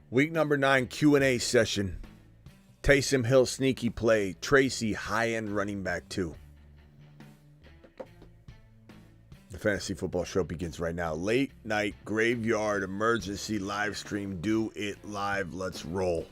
Week number 9 Q&A session. Taysom Hill sneaky play. Tracy high-end running back 2. The Fantasy Football Show begins right now. Late night graveyard emergency live stream. Do it live. Let's roll.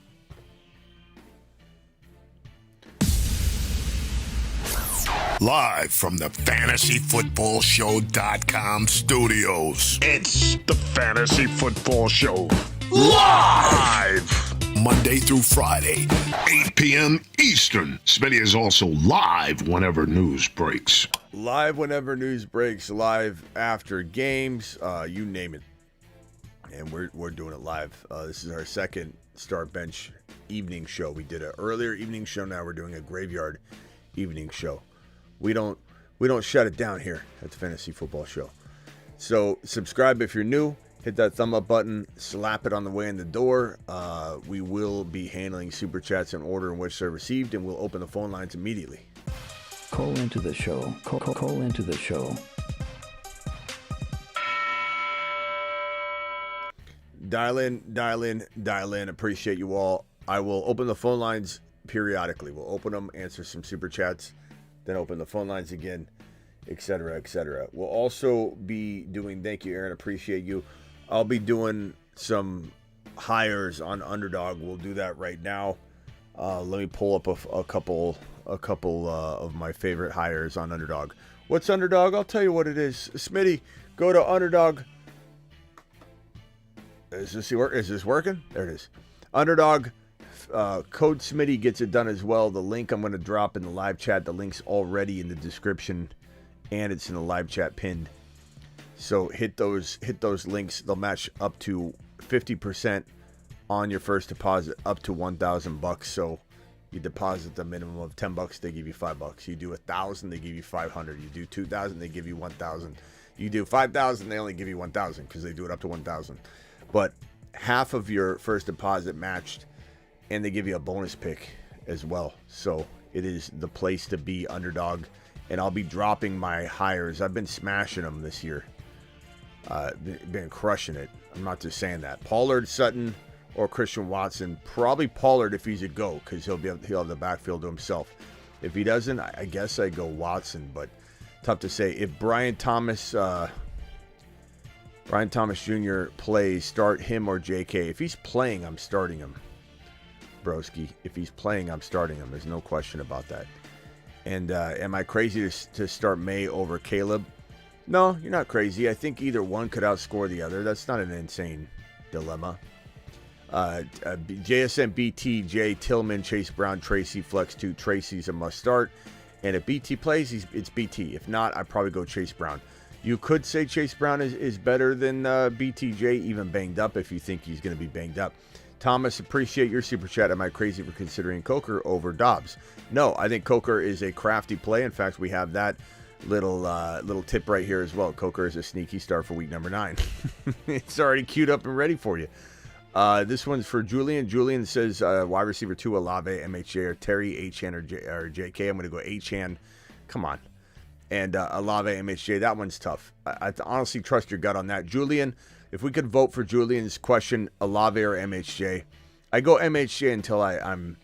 Live from the FantasyFootballShow.com studios. It's the Fantasy Football Show. Live! Monday through Friday, 8 p.m. Eastern. Smitty is also live whenever news breaks. Live whenever news breaks. Live after games. You name it. And we're doing it live. This is our second Start Bench evening show. We did an earlier evening show. Now we're doing a graveyard evening show. We don't shut it down here at the Fantasy Football Show. So subscribe if you're new. Hit that thumb up button. Slap it on the way in the door. We will be handling super chats in order in which they're received, and we'll open the phone lines immediately. Call into the show. Call into the show. Dial in. Appreciate you all. I will open the phone lines periodically. We'll open them, answer some super chats, then open the phone lines again, etc., etc. We'll also be doing, thank you, Aaron, appreciate you. I'll be doing some hires on Underdog. We'll do that right now. Let me pull up a couple of my favorite hires on Underdog. What's Underdog? I'll tell you what it is. Smitty, go to Underdog. Is this working? There it is. Underdog. Code Smitty gets it done as well. The link I'm going to drop in the live chat. The link's already in the description, and it's in the live chat pinned. So hit those links. They'll match up to 50% on your first deposit, up to $1,000. So you deposit the minimum of $10, they give you $5. You do 1,000, they give you 500. You do 2,000, they give you 1,000. You do 5,000, they only give you 1,000 because they do it up to 1,000. But half of your first deposit matched, and they give you a bonus pick as well. So it is the place to be, Underdog. And I'll be dropping my hires. I've been smashing them this year. Been crushing it. I'm not just saying that. Pollard, Sutton, or Christian Watson. Probably Pollard if he's a go, because he'll have the backfield to himself. If he doesn't, I guess I go Watson, but tough to say. If Brian Thomas Jr. plays, start him or JK. If he's playing, I'm starting him, broski. If he's playing, I'm starting him. There's no question about that. And am I crazy to start May over Caleb? No, you're not crazy. I think either one could outscore the other. That's not an insane dilemma. JSN, BT, J, Tillman, Chase Brown, Tracy, Flex 2. Tracy's a must start. And if BT plays, it's BT. If not, I'd probably go Chase Brown. You could say Chase Brown is better than BTJ, even banged up, if you think he's going to be banged up. Thomas, appreciate your super chat. Am I crazy for considering Coker over Dobbs? No, I think Coker is a crafty play. In fact, we have that little tip right here as well. Coker is a sneaky start for week number 9. It's already queued up and ready for you. This one's for Julian. Julian says wide receiver 2, Olave, MHJ, or Terry, H-Han, or JK. I'm going to go H-Han. Come on. And Olave, MHJ. That one's tough. I honestly trust your gut on that. Julian, if we could vote for Julian's question, Olave or MHJ, I go MHJ until I'm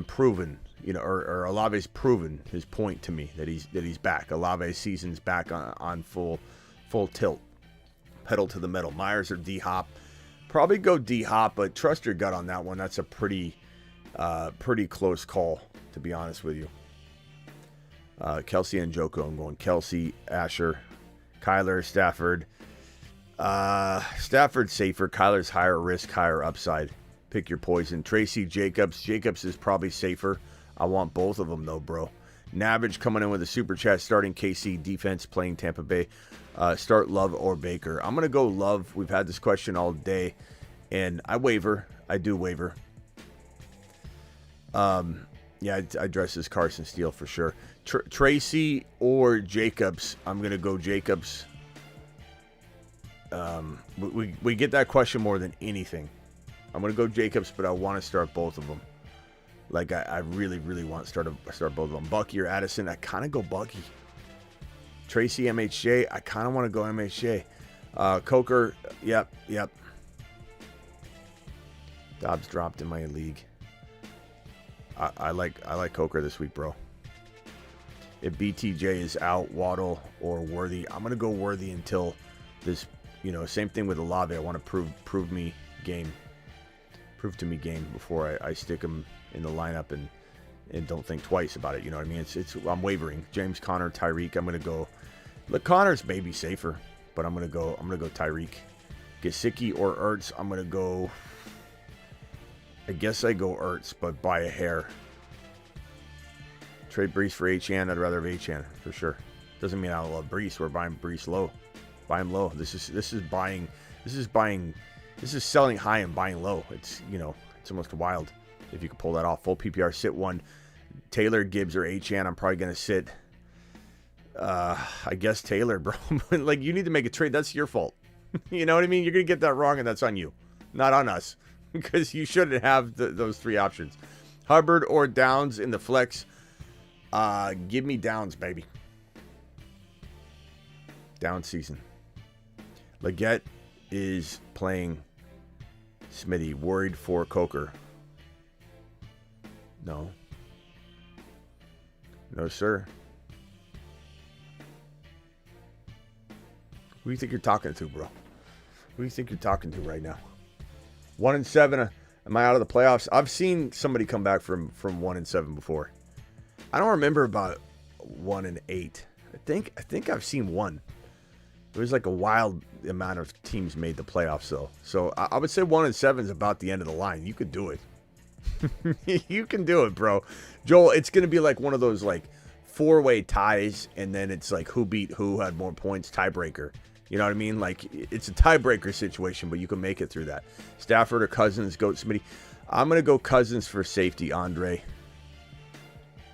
proven, or Olave's proven his point to me that he's back. Olave's season's back on full tilt, pedal to the metal. Myers or D Hop, probably go D Hop, but trust your gut on that one. That's a pretty close call, to be honest with you. Kelsey and Joko, I'm going Kelsey, Asher, Kyler, Stafford. Stafford's safer. Kyler's higher risk, higher upside. Pick your poison. Tracy, Jacobs. Jacobs is probably safer. I want both of them though, bro. Navage coming in with a super chat. Starting KC defense, playing Tampa Bay. Start Love or Baker. I'm gonna go Love. We've had this question all day, and I do waiver. Yeah, I dress as Carson Steele for sure. Tracy or Jacobs. I'm gonna go Jacobs. We get that question more than anything. I'm going to go Jacobs, but I want to start both of them. Like, I really, really want to start both of them. Bucky or Addison, I kind of go Bucky. Tracy, MHJ, I kind of want to go MHJ. Coker, yep. Dobbs dropped in my league. I like Coker this week, bro. If BTJ is out, Waddle or Worthy, I'm gonna go Worthy until this. Same thing with Olave. I want to prove to me game before I stick him in the lineup and don't think twice about it. You know what I mean? I'm wavering. James Conner, Tyreek. I'm gonna go. Look, Connor's maybe safer, but I'm gonna go Tyreek. Gesicki or Ertz. I'm gonna go. I guess I go Ertz, but by a hair. Trade Brees for H-An. I'd rather have H-An for sure. Doesn't mean I don't love Brees. We're buying Brees low. Buy him low. This is buying. This is selling high and buying low. It's almost wild if you can pull that off. Full PPR, sit one. Taylor, Gibbs, or H-An. I'm probably gonna sit. I guess Taylor, bro. Like, you need to make a trade. That's your fault. You know what I mean? You're gonna get that wrong, and that's on you, not on us. Because you shouldn't have those three options. Hubbard or Downs in the flex. Give me Downs, baby. Down season. Leggett is playing Smitty. Worried for Coker. No. No, sir. Who do you think you're talking to, bro? Who do you think you're talking to right now? 1-7. Am I out of the playoffs? I've seen somebody come back from 1-7 before. I don't remember about 1-8. I think I've seen one. It was like a wild amount of teams made the playoffs, though. So I would say 1-7 is about the end of the line. You could do it. You can do it, bro. Joel, it's going to be like one of those like 4-way ties, and then it's like who beat who, had more points, tiebreaker. You know what I mean? Like, it's a tiebreaker situation, but you can make it through that. Stafford or Cousins, Goat Smitty. I'm going to go Cousins for safety, Andre.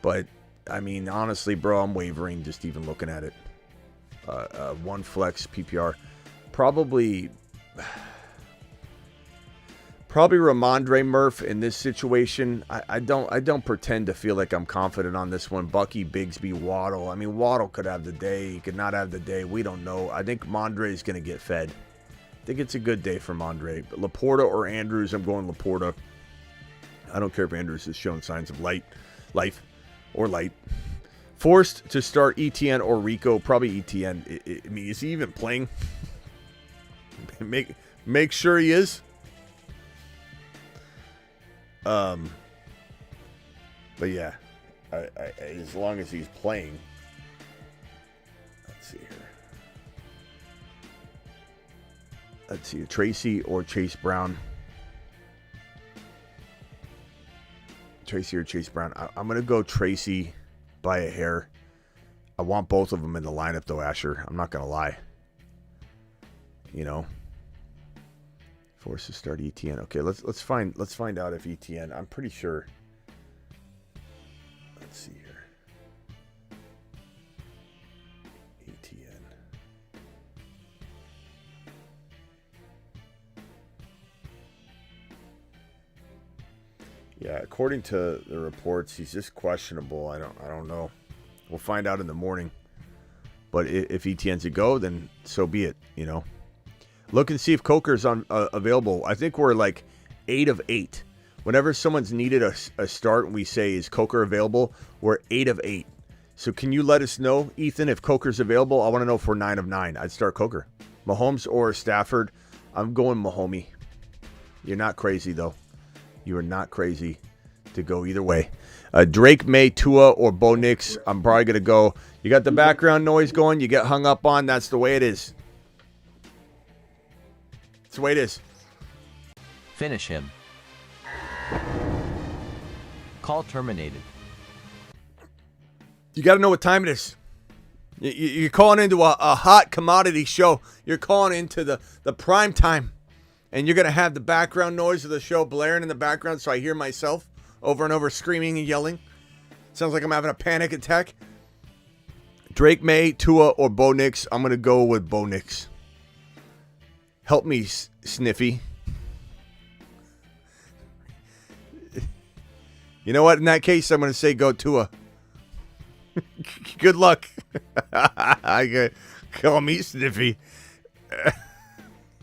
But, I mean, honestly, bro, I'm wavering just even looking at it. One flex PPR. Probably Ramondre Murph in this situation. I don't pretend to feel like I'm confident on this one. Bucky, Bigsby, Waddle. I mean, Waddle could have the day. He could not have the day. We don't know. I think Mondre is going to get fed. I think it's a good day for Mondre. But Laporta or Andrews, I'm going Laporta. I don't care if Andrews has shown signs of life. Forced to start ETN or Rico. Probably ETN. I mean, is he even playing? Make sure he is. But yeah, as long as he's playing. Let's see here. Let's see, Tracy or Chase Brown. Tracy or Chase Brown. I'm gonna go Tracy by a hair. I want both of them in the lineup, though, Asher. I'm not gonna lie. You know. Forced to start ETN. Okay, let's find out if ETN. I'm pretty sure. Let's see here. ETN. Yeah, according to the reports, he's just questionable. I don't know. We'll find out in the morning. But if ETN's a go, then so be it. You know. Look and see if Coker's on available. I think we're like 8 of 8. Whenever someone's needed a start, we say, is Coker available? We're 8 of 8. So can you let us know, Ethan, if Coker's available? I want to know if we're 9 of 9. I'd start Coker. Mahomes or Stafford? I'm going Mahomey. You're not crazy, though. You are not crazy to go either way. Drake, May, Tua, or Bo Nix? I'm probably going to go. You got the background noise going. You get hung up on. That's the way it is. That's the way it is. Finish him. Call terminated. You got to know what time it is. You're calling into a hot commodity show. You're calling into the prime time. And you're going to have the background noise of the show blaring in the background so I hear myself over and over screaming and yelling. Sounds like I'm having a panic attack. Drake, May, Tua, or Bo Nix? I'm going to go with Bo Nix. Help me, Sniffy. You know what? In that case, I'm going to say go Tua. Good luck. Call me Sniffy.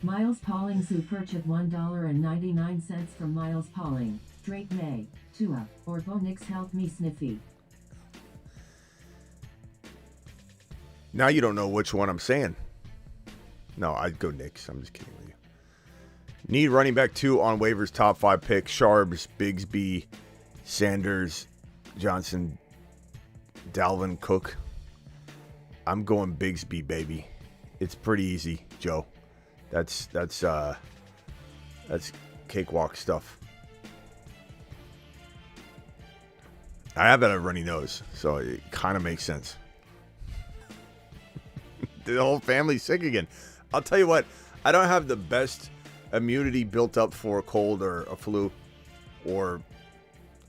Miles Pauling Super Chat $1.99 from Miles Pauling. Drake May, Tua, or Bo Nix help me sniffy. Now you don't know which one I'm saying. No, I'd go Knicks. I'm just kidding with you. Need running back 2 on waivers, top 5 picks. Sharps, Bigsby, Sanders, Johnson, Dalvin Cook. I'm going Bigsby, baby. It's pretty easy, Joe. That's cakewalk stuff. I have a runny nose, so it kind of makes sense. The whole family's sick again. I'll tell you what, I don't have the best immunity built up for a cold or a flu or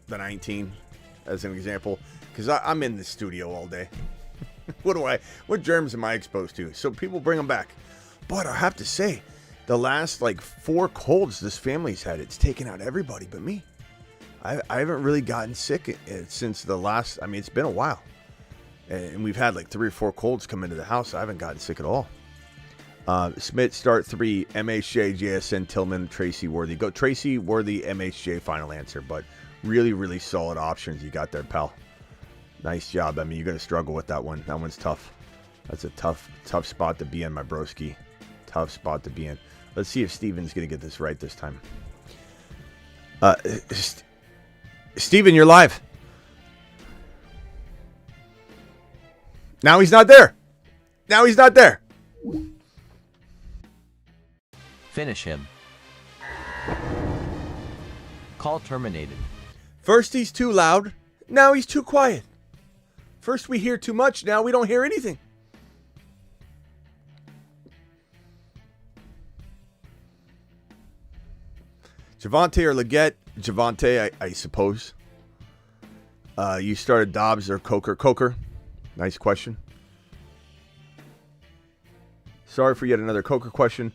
the 19 as an example, because I'm in the studio all day. What germs am I exposed to? So people bring them back. But I have to say, the last 4 colds this family's had, it's taken out everybody but me. I haven't really gotten sick since the last, it's been a while. And we've had 3 or 4 colds come into the house. I haven't gotten sick at all. Smith, start 3, MHJ, JSN, Tillman, Tracy, Worthy. Go Tracy, Worthy, MHJ, final answer. But really, really solid options you got there, pal. Nice job. You're going to struggle with that one. That one's tough. That's a tough spot to be in, my broski. Tough spot to be in. Let's see if Steven's going to get this right this time. Steven, you're live. Now he's not there. Finish him. Call terminated. First he's too loud. Now he's too quiet. First we hear too much. Now we don't hear anything. Javonte or Leggett? Javonte, I suppose. You started Dobbs or Coker? Coker. Nice question. Sorry for yet another Coker question.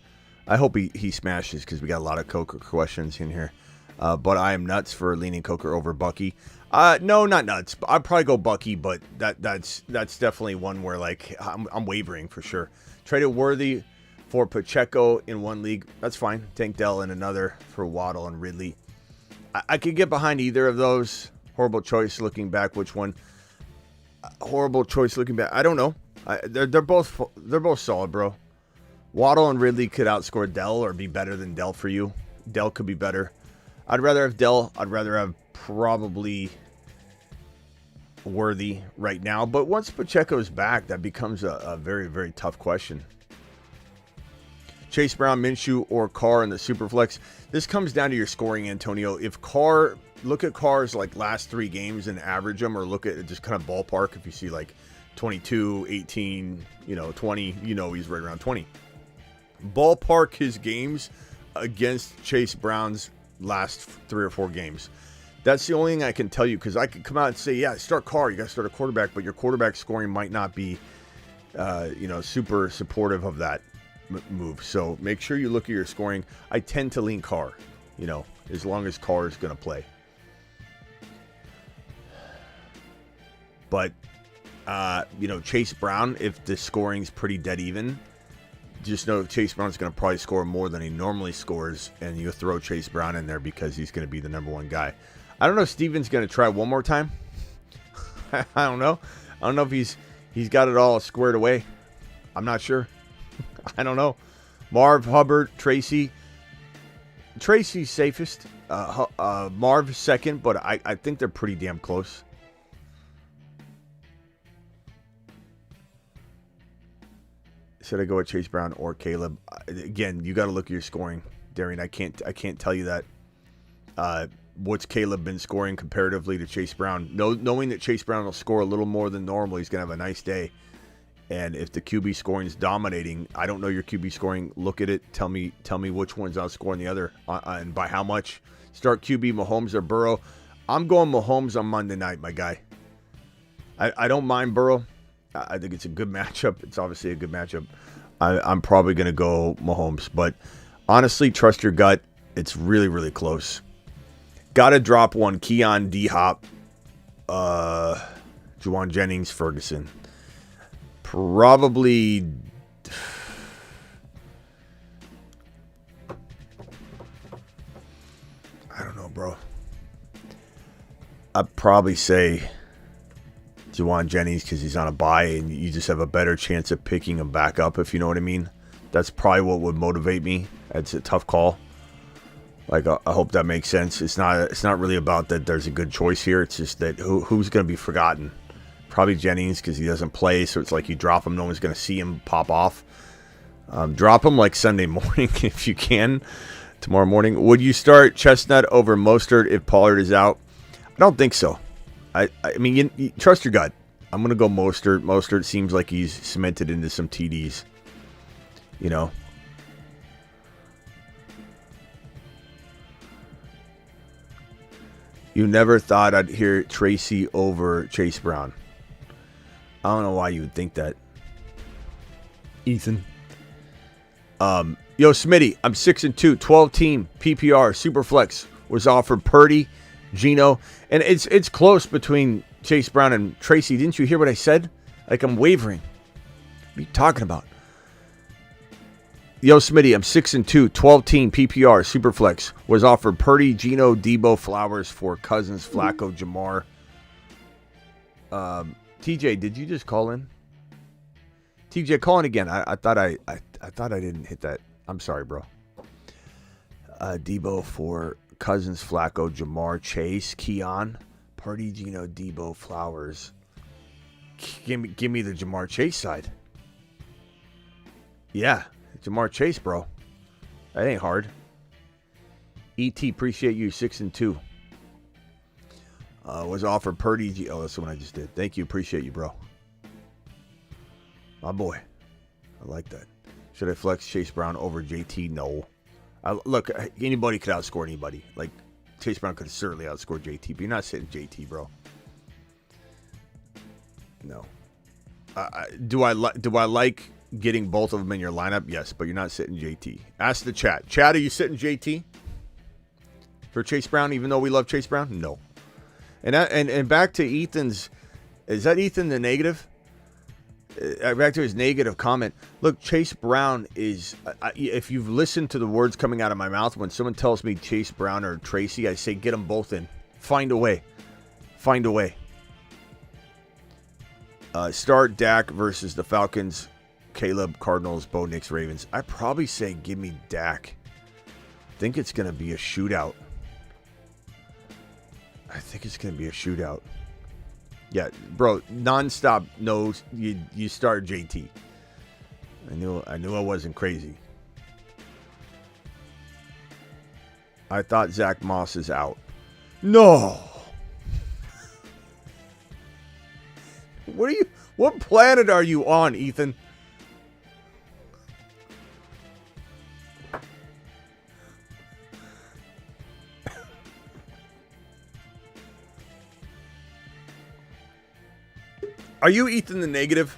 I hope he smashes because we got a lot of Coker questions in here. But I am nuts for leaning Coker over Bucky. No, not nuts. I'd probably go Bucky, but that's definitely one where I'm wavering for sure. Traded Worthy for Pacheco in one league. That's fine. Tank Dell in another for Waddle and Ridley. I could get behind either of those. Horrible choice looking back. Which one? Horrible choice looking back. I don't know. They're both solid, bro. Waddle and Ridley could outscore Dell or be better than Dell for you. Dell could be better. I'd rather have Dell. I'd rather have probably Worthy right now. But once Pacheco's back, that becomes a very, very tough question. Chase Brown, Minshew, or Carr in the Superflex. This comes down to your scoring, Antonio. If Carr, look at Carr's last 3 games and average them, or look at just kind of ballpark. If you see 22, 18, 20, he's right around 20. Ballpark his games against Chase Brown's last 3 or 4 games. That's the only thing I can tell you, because I could come out and say, yeah, start Carr. You got to start a quarterback, but your quarterback scoring might not be, super supportive of that move. So make sure you look at your scoring. I tend to lean Carr, as long as Carr is going to play. But, Chase Brown, if the scoring's pretty dead even, just know Chase Brown's going to probably score more than he normally scores, and you throw Chase Brown in there because he's going to be the number 1 guy. I don't know if Steven's going to try one more time. I don't know. I don't know if he's got it all squared away. I'm not sure. I don't know. Marv, Hubbard, Tracy. Tracy's safest. Marv second, but I think they're pretty damn close. Should I go with Chase Brown or Caleb? Again, you got to look at your scoring, Darian. I can't tell you that. What's Caleb been scoring comparatively to Chase Brown? Knowing that Chase Brown will score a little more than normal, he's gonna have a nice day. And if the QB scoring is dominating, I don't know your QB scoring. Look at it. Tell me which one's outscoring the other, and by how much. Start QB, Mahomes or Burrow. I'm going Mahomes on Monday night, my guy. I don't mind Burrow. I think it's a good matchup. It's obviously a good matchup. I'm probably going to go Mahomes. But honestly, trust your gut. It's really, really close. Got to drop one. Keon, D-Hop, Juwan Jennings, Ferguson. Probably bro. I'd probably say Juwan Jennings because he's on a bye and you just have a better chance of picking him back up, if you know what I mean. That's probably what would motivate me. It's a tough call. Like, I hope that makes sense. It's not really about that there's a good choice here. It's just that who's going to be forgotten? Probably Jennings because he doesn't play, so it's like you drop him, no one's going to see him pop off. Drop him like Sunday morning if you can. Tomorrow morning. Would you start Chestnut over Mostert if Pollard is out? I don't think so. I mean, you trust your gut. I'm going to go Mostert. Mostert seems like he's cemented into some TDs. You know. You never thought I'd hear Tracy over Chase Brown. I don't know why you would think that. Ethan. Yo, Smitty, I'm 6-2, 12-team PPR Superflex was offered Purdy, Geno, and it's close between Chase Brown and Tracy. Didn't you hear what I said? Like, I'm wavering. What are you talking about? Yo, Smitty, I'm 6-2, 12-team PPR Superflex was offered Purdy, Geno, Debo, Flowers for Cousins, Flacco, Jamar. TJ, did you just call in? TJ, call in again. I thought I didn't hit that. I'm sorry, bro. Debo for Cousins, Flacco, Jamar, Chase, Keon, Purdy, Geno, Debo, Flowers. Give me the Jamar Chase side. Yeah, Jamar Chase, bro. That ain't hard. ET, appreciate you. 6-2. Was offered Purdy. Oh, that's the one I just did. Thank you. Appreciate you, bro. My boy. I like that. Should I flex Chase Brown over JT? No. Look, anybody could outscore anybody. Like, Chase Brown could certainly outscore JT, but you're not sitting JT, bro. No. Do I like getting both of them in your lineup? Yes, but you're not sitting JT. Ask the chat. Chat, are you sitting JT for Chase Brown, even though we love Chase Brown? No. And back to Ethan's, is that Ethan the negative? Back to his negative comment. Look, Chase Brown is, if you've listened to the words coming out of my mouth, when someone tells me Chase Brown or Tracy, I say get them both in. Find a way. Find a way. Start Dak versus the Falcons, Caleb, Cardinals, Bo Nix, Ravens. I probably say give me Dak. I think it's going to be a shootout. Yeah, bro, nonstop. No, you start JT. I knew I wasn't crazy. I thought Zach Moss is out. No. What planet are you on, Ethan? Are you Ethan the negative?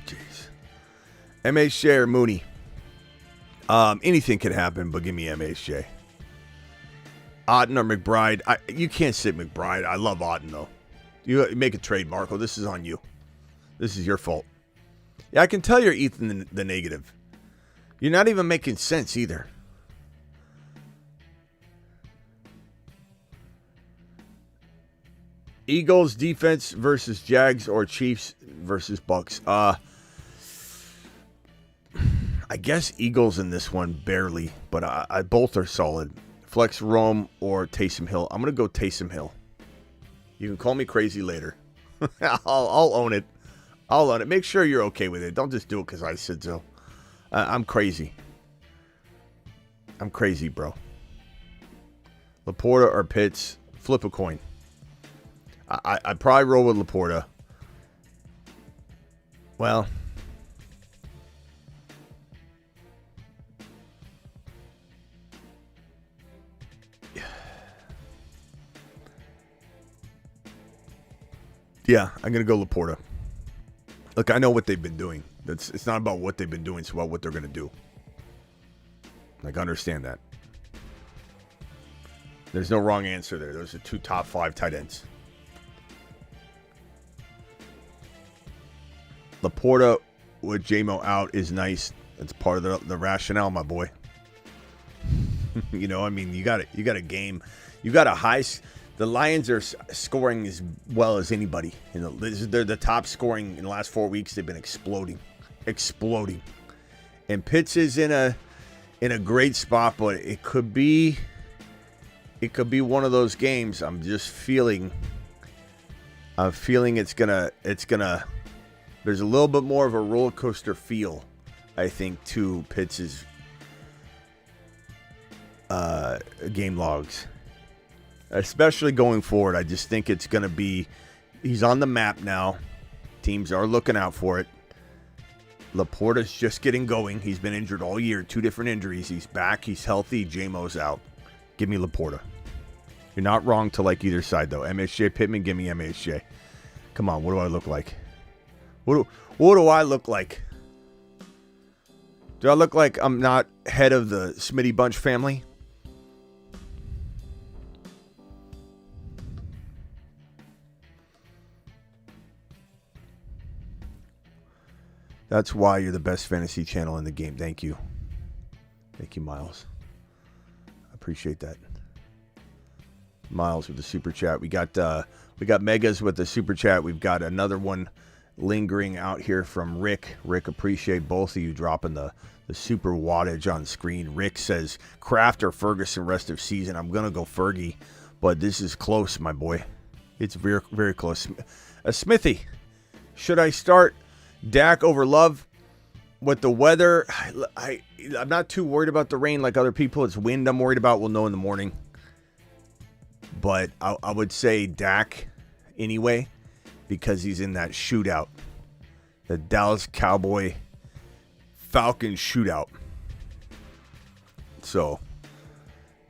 Jeez. MHJ or Mooney? Anything can happen, but give me MHJ. Otten or McBride? You can't sit McBride. I love Otten, though. You make a trade, Marco. This is on you. This is your fault. Yeah, I can tell you're Ethan the negative. You're not even making sense either. Eagles defense versus Jags or Chiefs versus Bucks. I guess Eagles in this one barely, but I both are solid. Flex Rome or Taysom Hill. I'm gonna go Taysom Hill. You can call me crazy later. I'll own it. I'll own it. Make sure you're okay with it. Don't just do it because I said so. I'm crazy. I'm crazy, bro. Laporta or Pitts. Flip a coin. I'd probably roll with Laporta. Well, yeah, I'm going to go Laporta. Look, I know what they've been doing. It's not about what they've been doing, it's about what they're going to do. Like, understand that. There's no wrong answer there. Those are two top 5 tight ends. Laporta with JMO out is nice. That's part of the rationale, my boy. You know, I mean, you got a game. You got a high. The Lions are scoring as well as anybody. You know, they're the top scoring in the last 4 weeks. They've been exploding. And Pitts is in a great spot, but it could be one of those games. I'm feeling it's gonna. There's a little bit more of a roller coaster feel, I think, to Pitts's game logs, especially going forward. I just think it's going to be, he's on the map now. Teams are looking out for it. Laporta's just getting going. He's been injured all year, 2 different injuries. He's back. He's healthy. J-Mo's out. Give me Laporta. You're not wrong to like either side, though. MHJ Pittman, give me MHJ. Come on, what do I look like? What do I look like? Do I look like I'm not head of the Smitty Bunch family? That's why you're the best fantasy channel in the game. Thank you. Thank you, Miles. I appreciate that. Miles with the super chat. We got Megas with the super chat. We've got another one lingering out here from Rick. Rick, appreciate both of you dropping the super wattage on screen. Rick says, Kraft or Ferguson rest of season. I'm going to go Fergie, but this is close, my boy. It's very, very close. Smithy, should I start Dak over Love? With the weather, I'm not too worried about the rain like other people. It's wind I'm worried about. We'll know in the morning. But I would say Dak anyway, because he's in that shootout. The Dallas Cowboy Falcons shootout. So,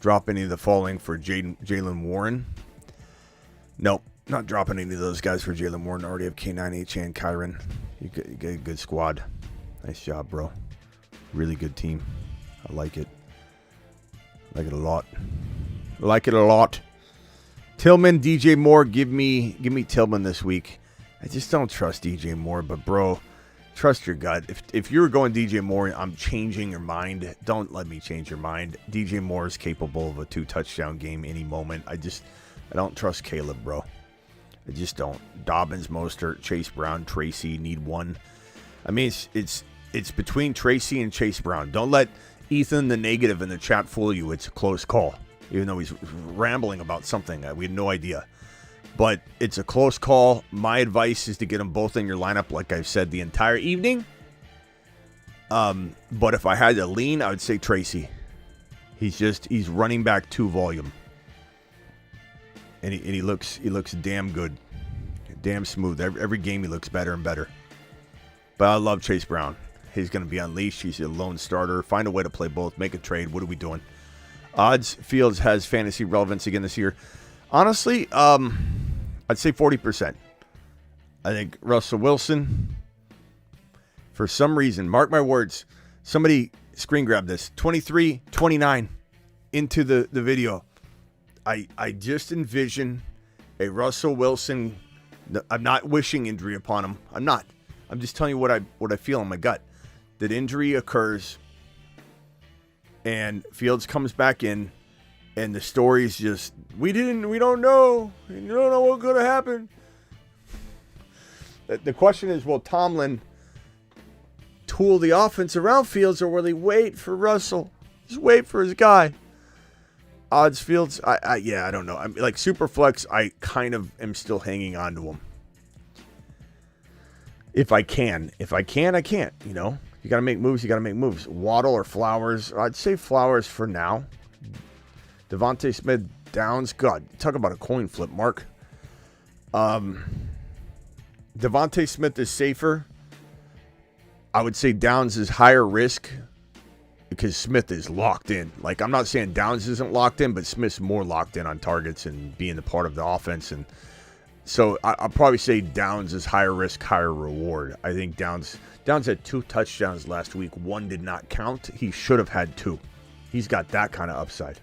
drop any of the following for Jalen Warren. Nope, not dropping any of those guys for Jalen Warren. Already have K9H and Kyron. You get a good squad. Nice job, bro. Really good team. I like it. Like it a lot. Like it a lot. Tillman, DJ Moore, give me Tillman this week. I just don't trust DJ Moore, but bro, trust your gut. If you were going DJ Moore, I'm changing your mind. Don't let me change your mind. DJ Moore is capable of a 2-touchdown game any moment. I don't trust Caleb, bro. I just don't. Dobbins, Mostert, Chase Brown, Tracy need one. I mean, it's between Tracy and Chase Brown. Don't let Ethan the negative in the chat fool you. It's a close call. Even though he's rambling about something. We had no idea. But it's a close call. My advice is to get them both in your lineup, like I've said the entire evening. But if I had to lean, I would say Tracy. He's running back 2 volume. And he looks damn good. Damn smooth. Every game he looks better and better. But I love Chase Brown. He's going to be unleashed. He's a lone starter. Find a way to play both. Make a trade. What are we doing? Odds Fields has fantasy relevance again this year. Honestly, I'd say 40%. I think Russell Wilson, for some reason, mark my words, somebody screen grab this, 23-29 into the video. I just envision a Russell Wilson. I'm not wishing injury upon him. I'm not. I'm just telling you what I feel in my gut. That injury occurs and Fields comes back in and the story's just, we don't know. You don't know what's going to happen. The question is, will Tomlin tool the offense around Fields or will he wait for Russell? Just wait for his guy. Odds Fields, I don't know. I'm like Superflex, I kind of am still hanging on to him. If I can, I can't, you know. You got to make moves. Waddle or Flowers. I'd say Flowers for now. Devontae Smith, Downs. God, talk about a coin flip, Mark. Devontae Smith is safer. I would say Downs is higher risk because Smith is locked in. Like, I'm not saying Downs isn't locked in, but Smith's more locked in on targets and being a part of the offense. And so I'll probably say Downs is higher risk, higher reward. I think Downs had 2 touchdowns last week. 1 did not count. He should have had 2. He's got that kind of upside.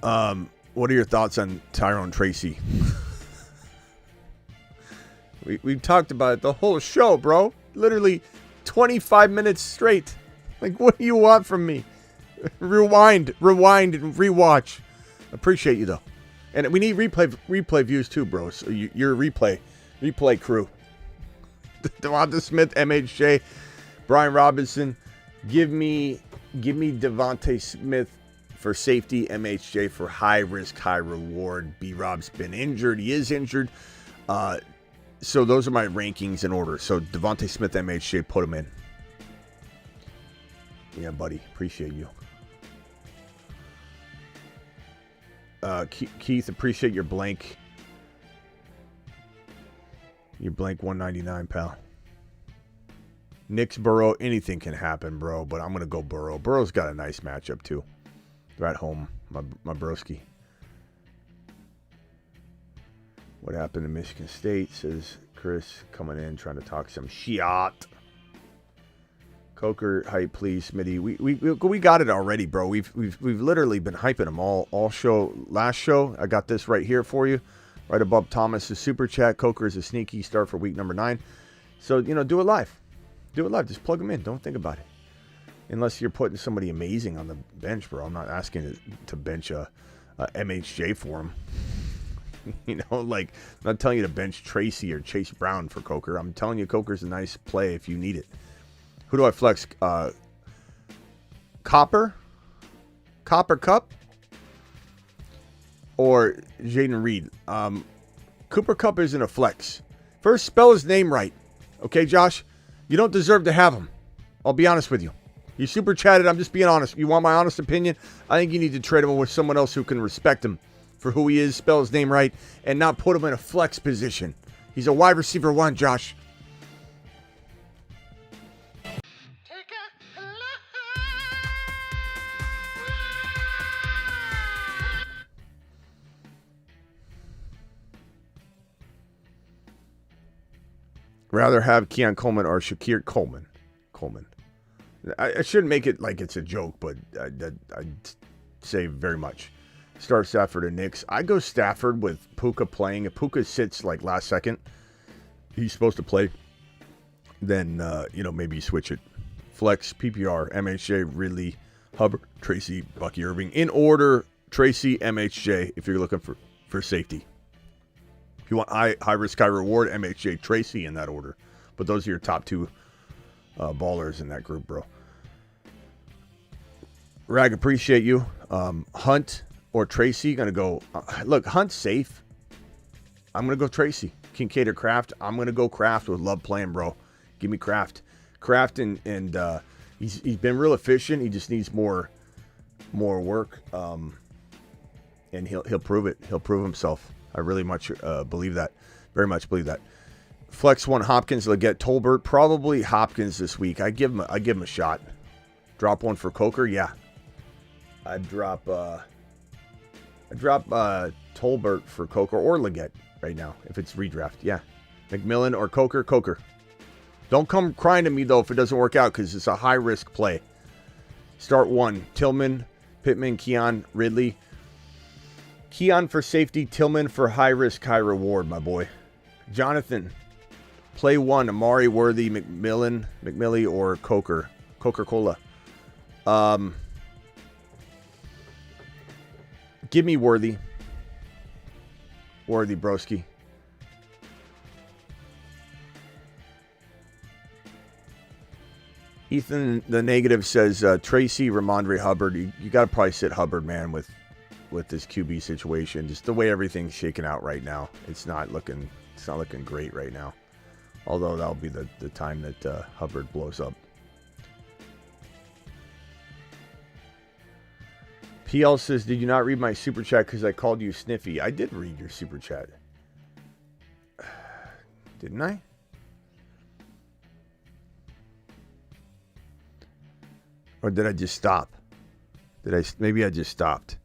What are your thoughts on Tyrone Tracy? We've talked about it the whole show, bro. Literally 25 minutes straight. Like, what do you want from me? Rewind, and rewatch. Appreciate you, though. And we need replay views, too, bro. So you're a replay crew. Devonta Smith, MHJ, Brian Robinson. Give me Devonta Smith for safety, MHJ for high risk, high reward. B-Rob's been injured. He is injured. So those are my rankings in order. So Devonta Smith, MHJ, put him in. Yeah, buddy. Appreciate you. Keith, appreciate your blank. Your blank 199, pal. Knicks, Burrow, anything can happen, bro. But I'm going to go Burrow. Burrow's got a nice matchup, too. They're at home, my broski. What happened to Michigan State, says Chris, coming in, trying to talk some shit. Coker, hype, please, Smitty. We got it already, bro. We've literally been hyping them all show. Last show, I got this right here for you, right above Thomas's super chat. Coker is a sneaky start for week number 9. So do it live. Do it live. Just plug them in. Don't think about it. Unless you're putting somebody amazing on the bench, bro. I'm not asking to bench a MHJ for him. Like, I'm not telling you to bench Tracy or Chase Brown for Coker. I'm telling you Coker's a nice play if you need it. Who do I flex? Copper Cup? Or Jaden Reed? Cooper Kupp isn't a flex. First, spell his name right. Okay, Josh? You don't deserve to have him. I'll be honest with you. You super chatted. I'm just being honest. You want my honest opinion? I think you need to trade him with someone else who can respect him for who he is, spell his name right, and not put him in a flex position. He's a wide receiver 1, Josh. Rather have Keon Coleman or Shakir Coleman. I shouldn't make it like it's a joke, but I'd say very much. Start Stafford and Knicks. I go Stafford with Puka playing. If Puka sits like last second, he's supposed to play. Then, maybe you switch it. Flex, PPR, MHJ, Ridley, Hubbard, Tracy, Bucky Irving. In order, Tracy, MHJ, if you're looking for safety. If you want high risk, high reward, MHJ, Tracy in that order. But those are your top 2 ballers in that group, bro. Rag, appreciate you. Hunt or Tracy, gonna go. Look, Hunt's safe. I'm gonna go Tracy. Kincaid or Kraft. I'm gonna go Kraft with love playing, bro. Give me Kraft. Kraft and he's been real efficient. He just needs more work. And he'll prove it. He'll prove himself. I really much believe that. Very much believe that. Flex 1 Hopkins, Leggett, Tolbert. Probably Hopkins this week. I give him a shot. Drop 1 for Coker. Yeah. I'd drop Tolbert for Coker or Leggett right now if it's redraft. Yeah. McMillan or Coker. Don't come crying to me though if it doesn't work out because it's a high risk play. Start 1 Tillman, Pittman, Keon, Ridley. Keon for safety, Tillman for high risk, high reward, my boy. Jonathan, play 1 Amari, Worthy, McMillie, or Coca-Cola. Give me Worthy. Worthy, broski. Ethan, the negative, says Tracy, Ramondre, Hubbard. You got to probably sit Hubbard, man, with this QB situation. Just the way everything's shaking out right now. It's not looking great right now. Although that'll be the time that Hubbard blows up. PL says, did you not read my super chat because I called you Sniffy? I did read your super chat. Didn't I? Or did I just stop? Maybe I just stopped.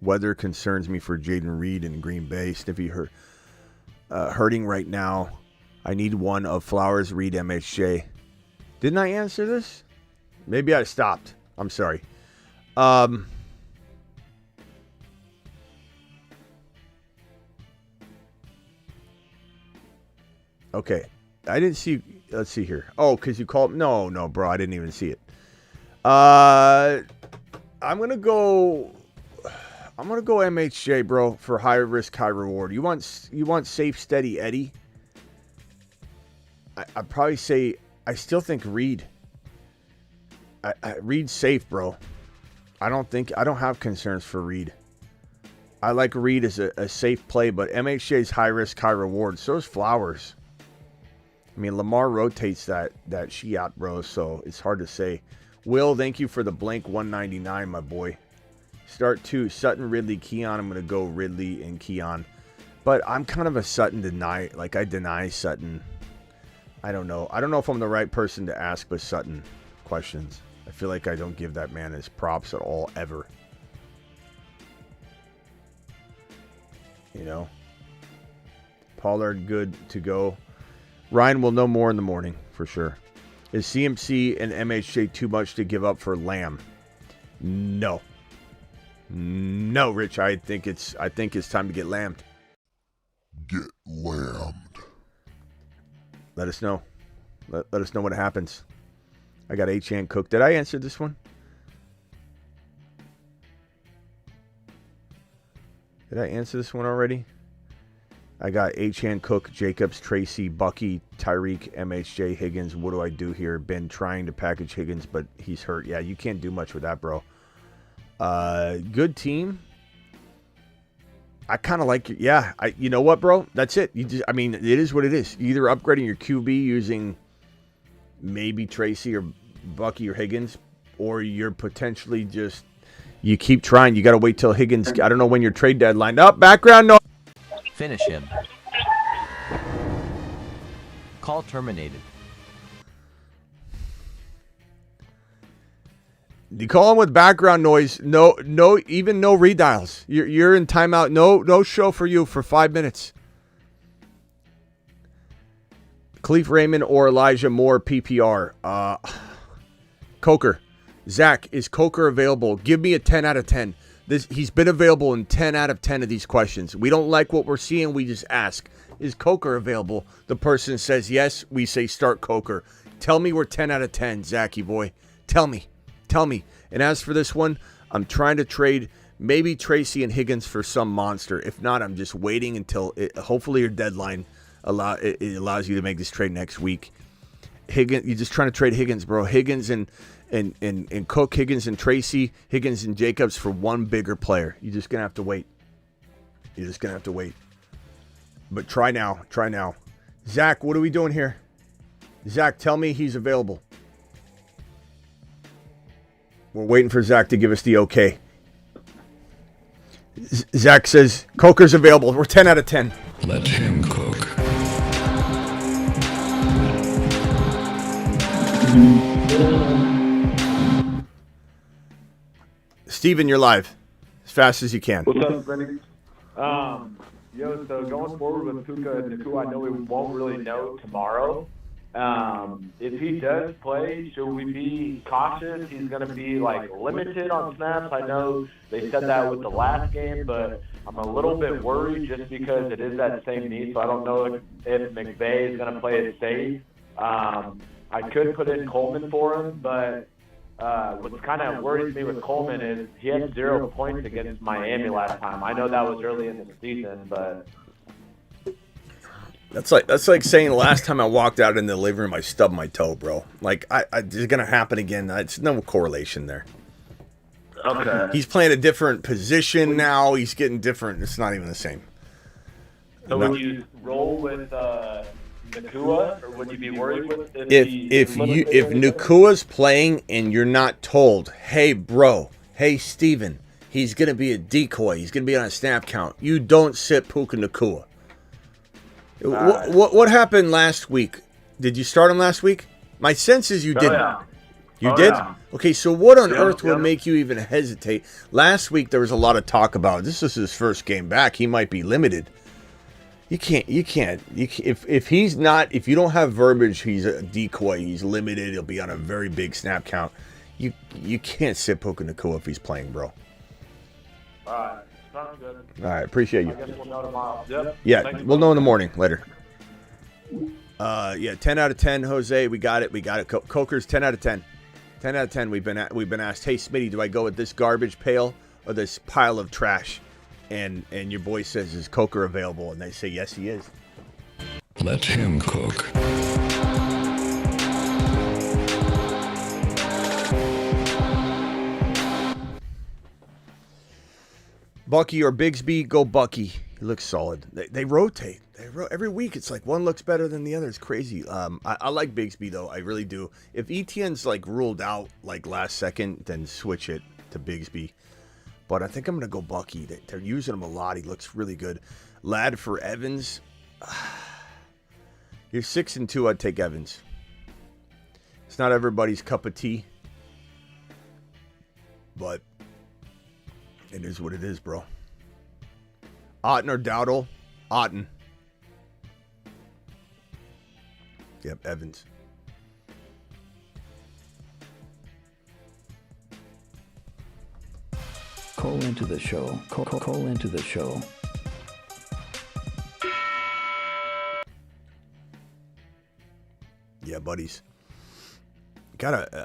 Weather concerns me for Jaden Reed in Green Bay. Sniffy hurting right now. I need 1 of Flowers, Reed, MHJ. Didn't I answer this? Maybe I stopped. I'm sorry. Okay. I didn't see. Let's see here. Oh, because you called. No, bro. I didn't even see it. I I'm gonna go MHJ, bro, for high risk, high reward. You want safe, steady Eddie? I'd probably say I still think Reed. Reed's safe, bro. I don't have concerns for Reed. I like Reed as a safe play, but MHJ's high risk, high reward. So is Flowers. I mean, Lamar rotates that Shiat, bro, so it's hard to say. Will, thank you for the blank 199, my boy. Start 2, Sutton, Ridley, Keon. I'm going to go Ridley and Keon. But I'm kind of a Sutton deny. Like, I deny Sutton. I don't know. I don't know if I'm the right person to ask but Sutton questions. I feel like I don't give that man his props at all, ever. You know? Pollard, good to go. Ryan will know more in the morning, for sure. Is CMC and MHJ too much to give up for Lamb? No. No, Rich. I think it's time to get lambed. Get lambed. Let us know. Let us know what happens. I got H-An Cook. Did I answer this one? Did I answer this one already? I got H-An Cook, Jacobs, Tracy, Bucky, Tyreek, MHJ, Higgins. What do I do here? Been trying to package Higgins, but he's hurt. Yeah, you can't do much with that, bro. Good team. I kind of like it. Yeah, you know what, bro? That's it. It is what it is. You're either upgrading your QB using maybe Tracy or Bucky or Higgins, or you're potentially just, you keep trying. You got to wait till Higgins. I don't know when your trade deadline. Up, background noise. Finish him. Call terminated. You call him with background noise. No, even no redials. You're in timeout. No show for you for 5 minutes. Khalif Raymond or Elijah Moore, PPR. Coker. Zach, is Coker available? Give me a 10 out of 10. He's been available in 10 out of 10 of these questions. We don't like what we're seeing. We just ask, is Coker available? The person says yes. We say start Coker. Tell me we're 10 out of 10, Zachy boy. Tell me. And as for this one, I'm trying to trade maybe Tracy and Higgins for some monster. If not, I'm just waiting until hopefully your deadline allows you to make this trade next week. Higgins, you're just trying to trade Higgins, bro. Higgins and Cook, Higgins and Tracy, Higgins and Jacobs for one bigger player. You're just gonna have to wait. But try now. Zach, what are we doing here? Zach, tell me he's available. We're waiting for Zach to give us the okay. Zach says, Coker's available. We're 10 out of 10. Let him cook. Steven, you're live. As fast as you can. What's up, Smitty? So going forward with Puka and Nakua, I know we won't really know tomorrow. If he does play, should we be cautious? He's going to be limited on snaps. I know they said that with the last game, but I'm a little bit worried just because it is that same need. So I don't know if McVay is going to play it safe. I could put in Coleman for him, but what kind of worries me with Coleman is he had 0 points against Miami last time. I know that was early in the season, but. That's like saying the last time I walked out in the living room, I stubbed my toe, bro. It's gonna happen again. It's no correlation there. Okay. He's playing a different position now. He's getting different. It's not even the same. So would you roll with Nakua, or would you be worried with if Nakua's playing and you're not told, hey bro, hey Steven, he's gonna be a decoy. He's gonna be on a snap count. You don't sit Puka Nakua. What happened last week? Did you start him last week? My sense is you didn't. Yeah. You did? Yeah. Okay, so what on earth would make you even hesitate? Last week there was a lot of talk about this is his first game back. He might be limited. You can't. If you don't have verbiage, he's a decoy. He's limited. He'll be on a very big snap count. You can't sit Puka Nakua if he's playing, bro. All right. Sounds good. All right, appreciate you. I guess we'll know tomorrow. Yep. Yeah, we'll know in the morning later. 10 out of 10, Jose. We got it. Coker's 10 out of 10. 10 out of 10. We've been asked, hey Smitty, do I go with this garbage pail or this pile of trash? And your boy says, is Coker available? And they say, yes, he is. Let him cook. Bucky or Bigsby, go Bucky. He looks solid. They rotate. Every week it's like one looks better than the other. It's crazy. I like Bigsby though. I really do. If Etienne's like ruled out like last second, then switch it to Bigsby. But I think I'm gonna go Bucky. They're using him a lot. He looks really good. Lad for Evans. You're 6-2. I'd take Evans. It's not everybody's cup of tea, but it is what it is, bro. Otten or Dowdle? Otten. Yep, Evans. Call into the show. Call into the show. Yeah, buddies.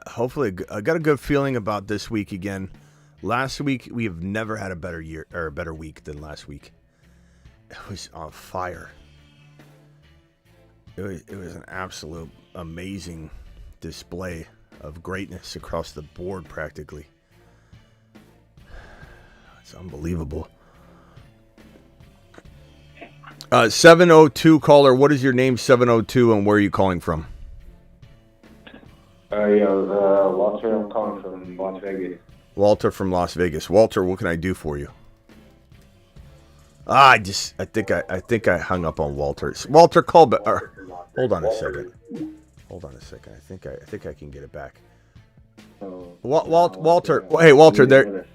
Hopefully, I got a good feeling about this week again. Last week, we have never had a better year or a better week than last week. It was on fire. It was an absolute amazing display of greatness across the board, practically. It's unbelievable. 702 caller, what is your name, 702, and where are you calling from? Walter, I'm calling from Las Vegas. Walter from Las Vegas. Walter, what can I do for you? I think I hung up on Walter. Walter, call back. Hold on a second. I think I can get it back. Walter. Hey, Walter. There.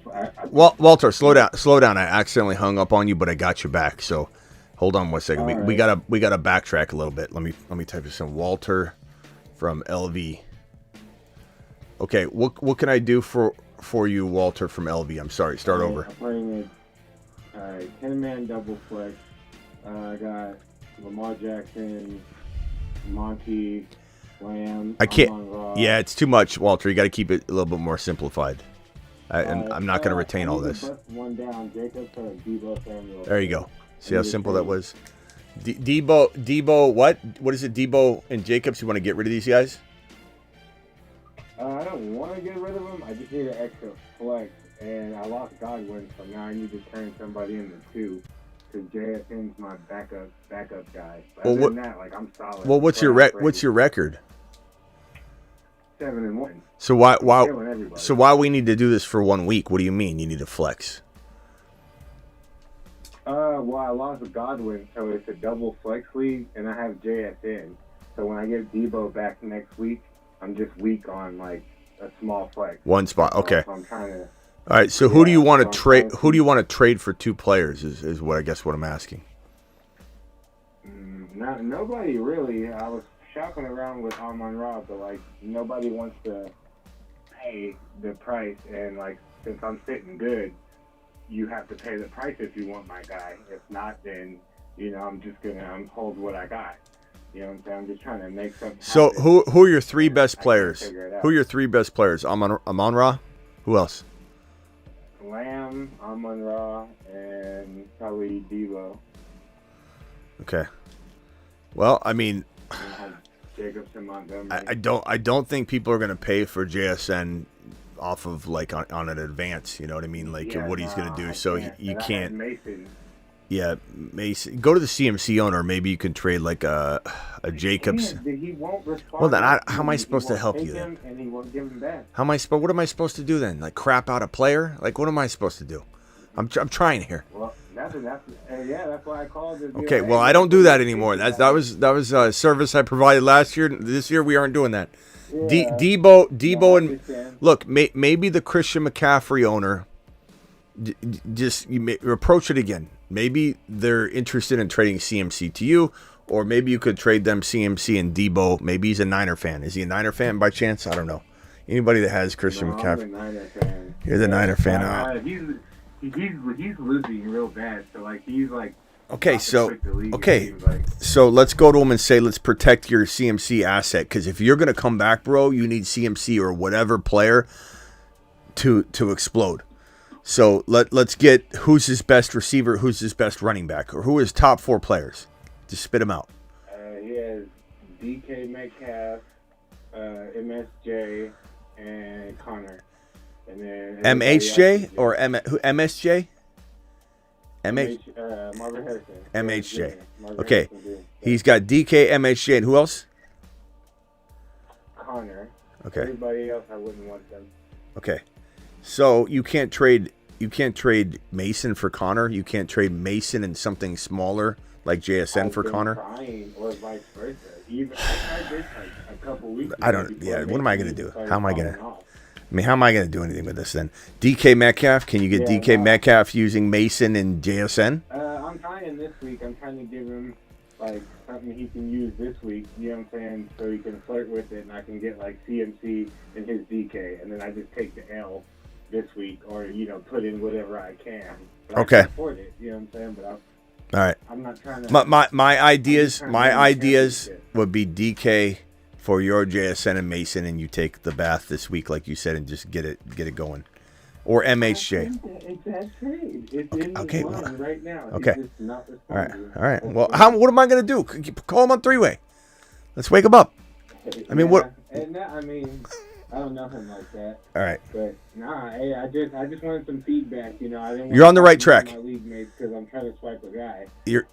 Walter, slow down. I accidentally hung up on you, but I got you back. So, hold on 1 second. We gotta backtrack a little bit. Let me type this in. Walter from LV. Okay, what can I do for you, Walter from LV? I'm sorry. Start over. I'm playing a 10-man double flex. I got Lamar Jackson, Monty, Lamb. I can't. Yeah, it's too much, Walter. You got to keep it a little bit more simplified. I'm not going to retain all this. One down. Jacobs or Debo Samuel. There you go. See how simple that was. Debo. What? What is it? Debo and Jacobs. You want to get rid of these guys? I don't want to get rid of them. I just need an extra flex, and I lost Godwin, so now I need to turn somebody into two. Because JSN's my backup guy. But other than that, I'm solid. Well, what's your record? 7-1. So why we need to do this for 1 week? What do you mean you need a flex? Well, I lost Godwin, so it's a double flex league, and I have JSN. So when I get Debo back next week, I'm just weak on a small flex. One spot, okay. So I'm trying to. All right. So who do you want to trade? Who do you want to trade for 2 players? Is what I'm asking. Nobody really. I was shopping around with Amon-Ra, but nobody wants to pay the price. And since I'm sitting good, you have to pay the price if you want my guy. If not, then I'm just gonna hold what I got. You know what I'm saying? I'm just trying to make something. So who are your 3 best players? Who are your 3 best players? Amon-Ra? Who else? Lamb, Amon-Ra, and probably Debo. Okay. Well, I mean, Jacobs and Montgomery. I don't think people are going to pay for JSN off of on an advance. You know what I mean? What he's going to do. So you can't. Mason. Yeah, Mason. Go to the CMC owner. Maybe you can trade a Jacobs. He won't respond. Well, then how am I supposed to help you then? And he won't give him back. What am I supposed to do then? Crap out a player? What am I supposed to do? I'm trying here. Well, that's why I called. Okay, well, I don't do that anymore. That was a service I provided last year. This year we aren't doing that. Yeah. Debo, and look, maybe the Christian McCaffrey owner. Just approach it again. Maybe they're interested in trading CMC to you, or maybe you could trade them CMC and Debo. Maybe he's a Niner fan. Is he a Niner fan by chance? I don't know. Anybody that has Christian McCaffrey. I'm a Niner fan. You're the Niner fan. He's losing real bad. So he's Okay, not to so quit the league, it okay, seems like. so let's go to him and say, let's protect your CMC asset, because if you're gonna come back, bro, you need CMC or whatever player to explode. So let's get who's his best receiver, who's his best running back, or who is top 4 players. Just spit them out. He has DK Metcalf, MSJ, and Connor. And then MHJ or MSJ? Marvin Harrison. MHJ. Marvin Okay. Harrison, He's got DK, MHJ, and who else? Connor. Okay. Everybody else, I wouldn't want them. Okay. So you can't trade Mason for Connor. You can't trade Mason and something smaller like JSN for Connor. Trying, or vice versa. Even I tried this like a couple weeks ago. I don't. Yeah. What am I gonna do? How am I gonna? Off. I mean, how am I gonna do anything with this then? DK Metcalf. Can you get DK Metcalf using Mason and JSN? I'm trying this week. I'm trying to give him like something he can use this week. You know what I'm saying? So he can flirt with it, and I can get like CMC and his DK, and then I just take the L this week, or put in whatever I can. But Okay. I can afford it. You know what I'm saying? But All right. I'm not trying to. My ideas would be DK for your JSN and Mason, and you take the bath this week, like you said, and just get it going, or MHJ. It's that trade. It's in Okay, the line right now. Okay. He's just not All right. responding. All right. Well, what am I gonna do? Call him on 3-way. Let's wake him up. I mean, what? And I don't know him like that. All right. But hey, I just wanted some feedback. I didn't. You're on the right track. My league mates, because I'm trying to swipe a guy. You're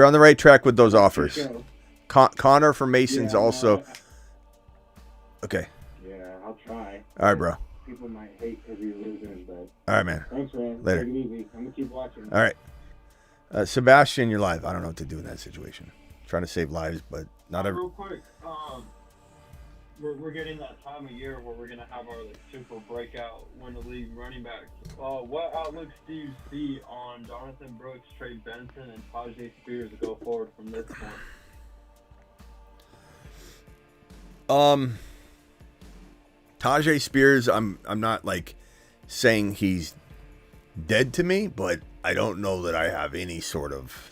on the right track with those offers. Show. Connor for Mason's also. Okay. Yeah, I'll try. All right, bro. People might hate because he's losing, but. All right, man. Thanks, man. Later. Take it easy. I'm gonna keep watching. All right. Sebastian, you're live. I don't know what to do in that situation. Trying to save lives, but not every. Real quick, we're getting that time of year where we're gonna have our super breakout win the league running backs. What outlooks do you see on Jonathan Brooks, Trey Benson, and Tajay Spears to go forward from this point? Tajay Spears, I'm not like saying he's dead to me, but I don't know that I have any sort of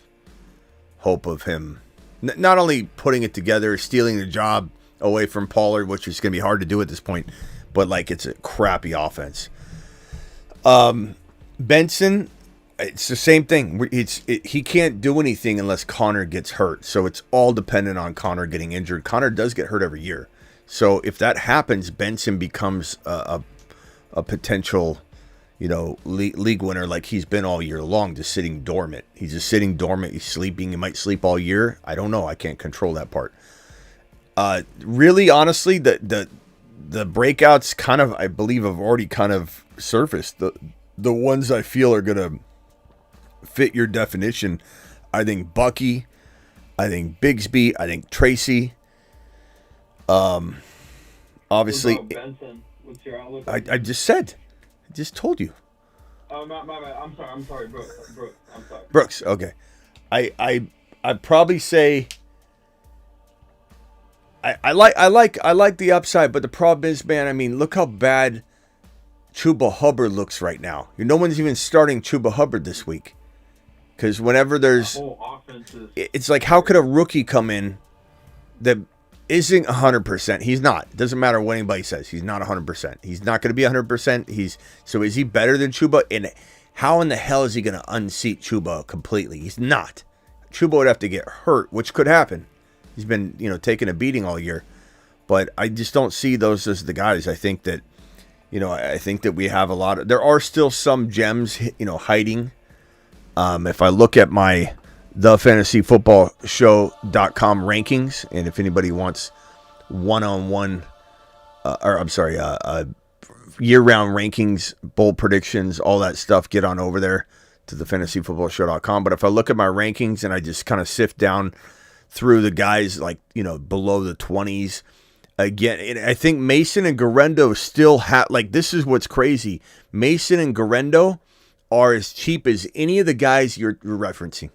hope of him not only putting it together, stealing the job away from Pollard, which is going to be hard to do at this point, but like it's a crappy offense. Benson, it's the same thing. He can't do anything unless Connor gets hurt. So it's all dependent on Connor getting injured. Connor does get hurt every year. So if that happens, Benson becomes a potential, league winner like he's been all year long, just sitting dormant. He's just sitting dormant. He's sleeping. He might sleep all year. I don't know. I can't control that part. Really, honestly, the breakouts kind of, I believe, have already kind of surfaced. The ones I feel are going to fit your definition. I think Bucky, I think Bigsby, I think Tracy. Obviously, what about Benson? What's your outlook? I just said, I just told you. Oh, my bad. I'm sorry, Brooks. I'm sorry. Brooks, okay. I'd probably say I like the upside, but the problem is, man, I mean, look how bad Chuba Hubbard looks right now. No one's even starting Chuba Hubbard this week. Because whenever there's... It's like, how could a rookie come in that isn't 100%? He's not. It doesn't matter what anybody says. He's not 100%. He's not going to be 100%. So is he better than Chuba? And how in the hell is he going to unseat Chuba completely? He's not. Chuba would have to get hurt, which could happen. He's been, taking a beating all year. But I just don't see those as the guys. I think that, I think that we have a lot of... There are still some gems, hiding. If I look at my thefantasyfootballshow.com rankings, and if anybody wants one-on-one, year-round rankings, bold predictions, all that stuff, get on over there to thefantasyfootballshow.com. But if I look at my rankings and I just kind of sift down through the guys below the 20s, again, I think Mason and Garendo still have, this is what's crazy. Mason and Garendo are as cheap as any of the guys you're referencing.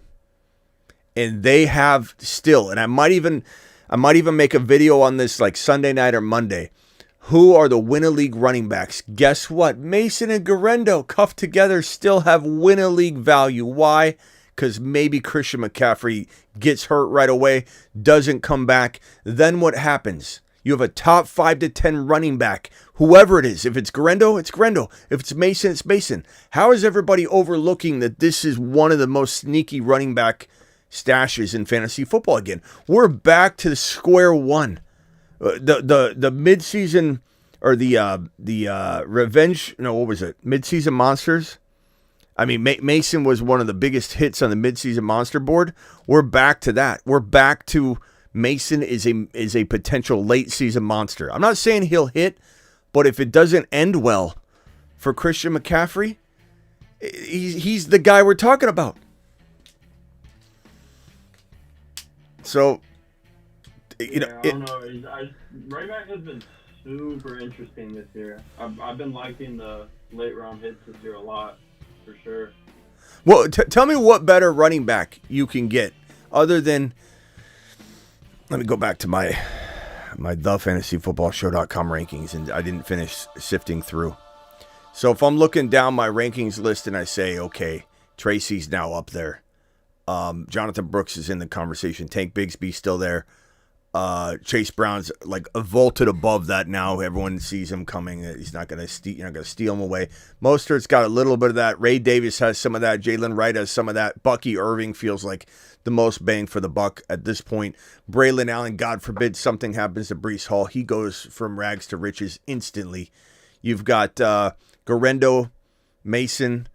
And they have still, and I might even make a video on this Sunday night or Monday. Who are the win-a-league running backs? Guess what? Mason and Garendo cuffed together still have win-a-league value. Why? because maybe Christian McCaffrey gets hurt right away, doesn't come back. Then what happens? You have a top 5 to 10 running back, whoever it is. If it's Garendo, it's Garendo. If it's Mason, it's Mason. How is everybody overlooking that this is one of the most sneaky running back stashes in fantasy football again? We're back to square one. The midseason or the revenge. No, what was it? Midseason monsters. I mean, Mason was one of the biggest hits on the midseason monster board. We're back to that. We're back to Mason is a potential late season monster. I'm not saying he'll hit, but if it doesn't end well for Christian McCaffrey, he's the guy we're talking about. So, I don't know. Running back has been super interesting this year. I've been liking the late round hits this year a lot, for sure. Well, tell me what better running back you can get other than. Let me go back to my thefantasyfootballshow.com rankings, and I didn't finish sifting through. So if I'm looking down my rankings list and I say, okay, Tracy's now up there. Jonathan Brooks is in the conversation. Tank Bigsby's still there. Chase Brown's like vaulted above that now. Everyone sees him coming. He's not going to steal him away. Mostert's got a little bit of that. Ray Davis has some of that. Jalen Wright has some of that. Bucky Irving feels like the most bang for the buck at this point. Braylon Allen, God forbid something happens to Breece Hall, he goes from rags to riches instantly. You've got Garendo, Mason.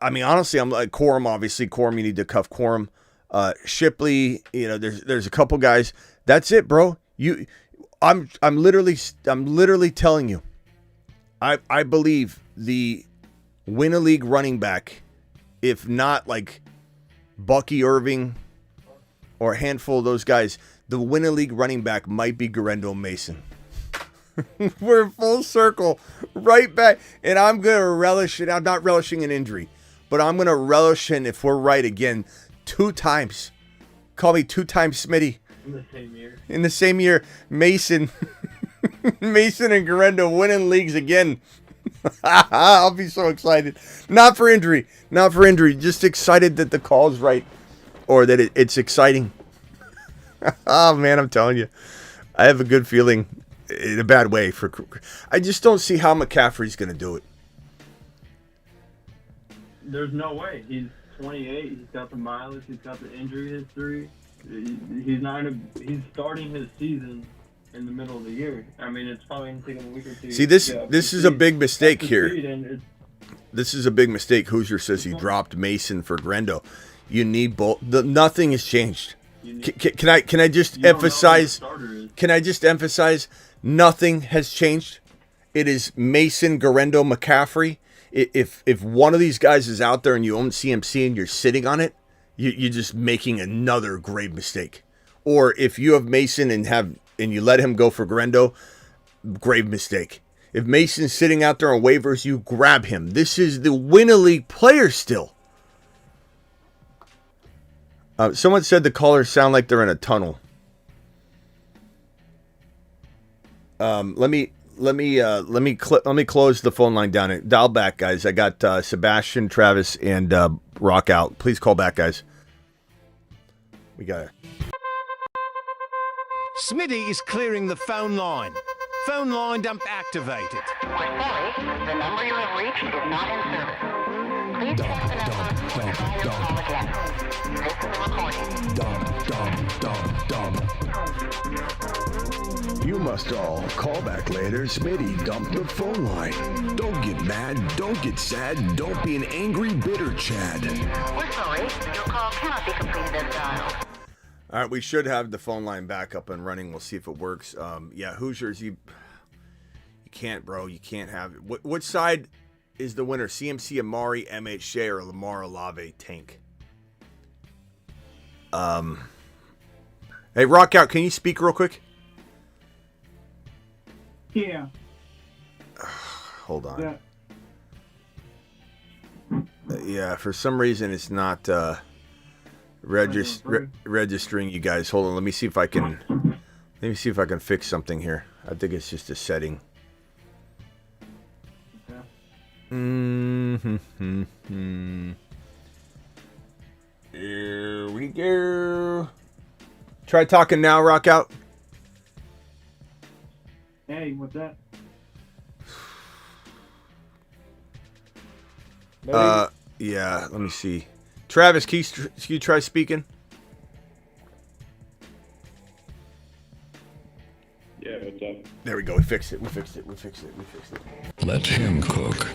I mean, honestly, I'm like Corum. Obviously, Corum. You need to cuff Corum. Shipley. There's a couple guys. That's it, bro. I'm literally telling you. I believe the win a league running back, if not like Bucky Irving or a handful of those guys, the win a league running back might be Garendo Mason. We're full circle, right back, and I'm gonna relish it. I'm not relishing an injury, but I'm gonna relish in if we're right again 2 times. Call me 2 times Smitty. In the same year. In the same year, Mason and Garendo winning leagues again. I'll be so excited. Not for injury. Just excited that the call's right, or that it's exciting. Oh man, I'm telling you, I have a good feeling, in a bad way. I just don't see how McCaffrey's going to do it. There's no way. He's 28. He's got the mileage. He's got the injury history. He's starting his season in the middle of the year. I mean, it's probably going to take him a week or two. See, this is a big mistake here. This is a big mistake. Hoosier says he dropped Mason for Garendo. You need both. Nothing has changed. Can I just emphasize? Can I just emphasize? Nothing has changed. It is Mason, Garendo, McCaffrey. If one of these guys is out there and you own CMC and you're sitting on it, you're just making another grave mistake. Or if you have Mason and you let him go for Garendo, grave mistake. If Mason's sitting out there on waivers, you grab him. This is the win a league player still. Someone said the callers sound like they're in a tunnel. Let me close the phone line down and dial back, guys. I got Sebastian, Travis, and Rock out. Please call back, guys. We got it. Smitty is clearing the phone line. Phone line dump activated. We're sorry, the number you have reached is not in service. Please try the number and try your call again. This is a recording. You must all call back later. Smitty dumped the phone line. Don't get mad. Don't get sad. Don't be an angry, bitter Chad. We're sorry, your call cannot be completed as dialed. All right, we should have the phone line back up and running. We'll see if it works. Hoosiers, you can't, bro. You can't have it. What side is the winner? CMC, Amari, MH Shea, or Lamar Olave, Tank? Hey, Rock out. Can you speak real quick? Yeah. Hold on. Yeah, for some reason it's not registering you guys. Hold on, let me see if I can fix something here. I think it's just a setting. we go. Try talking now, Rock Out. Hey, what's that? Yeah, let me see. Travis, can you try speaking? Yeah, what's up? There we go. We fixed it. Let him cook.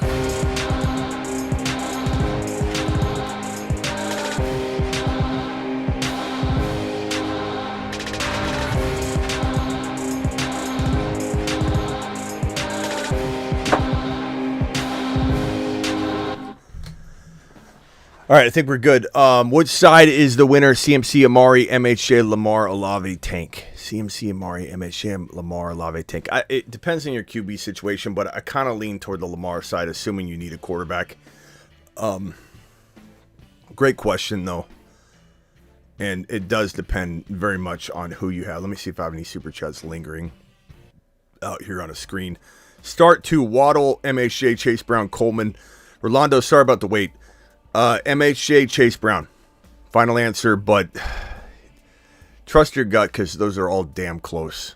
All right, I think we're good. Which side is the winner? CMC, Amari, MHJ, Lamar, Olave, Tank. CMC, Amari, MHJ, Lamar, Olave, Tank. It depends on your QB situation, but I kind of lean toward the Lamar side, assuming you need a quarterback. Great question, though. And it does depend very much on who you have. Let me see if I have any super chats lingering out here on a screen. Start to Waddle, MHJ, Chase Brown, Coleman. Rolando, sorry about the wait. MHJ, Chase Brown. Final answer, but trust your gut because those are all damn close.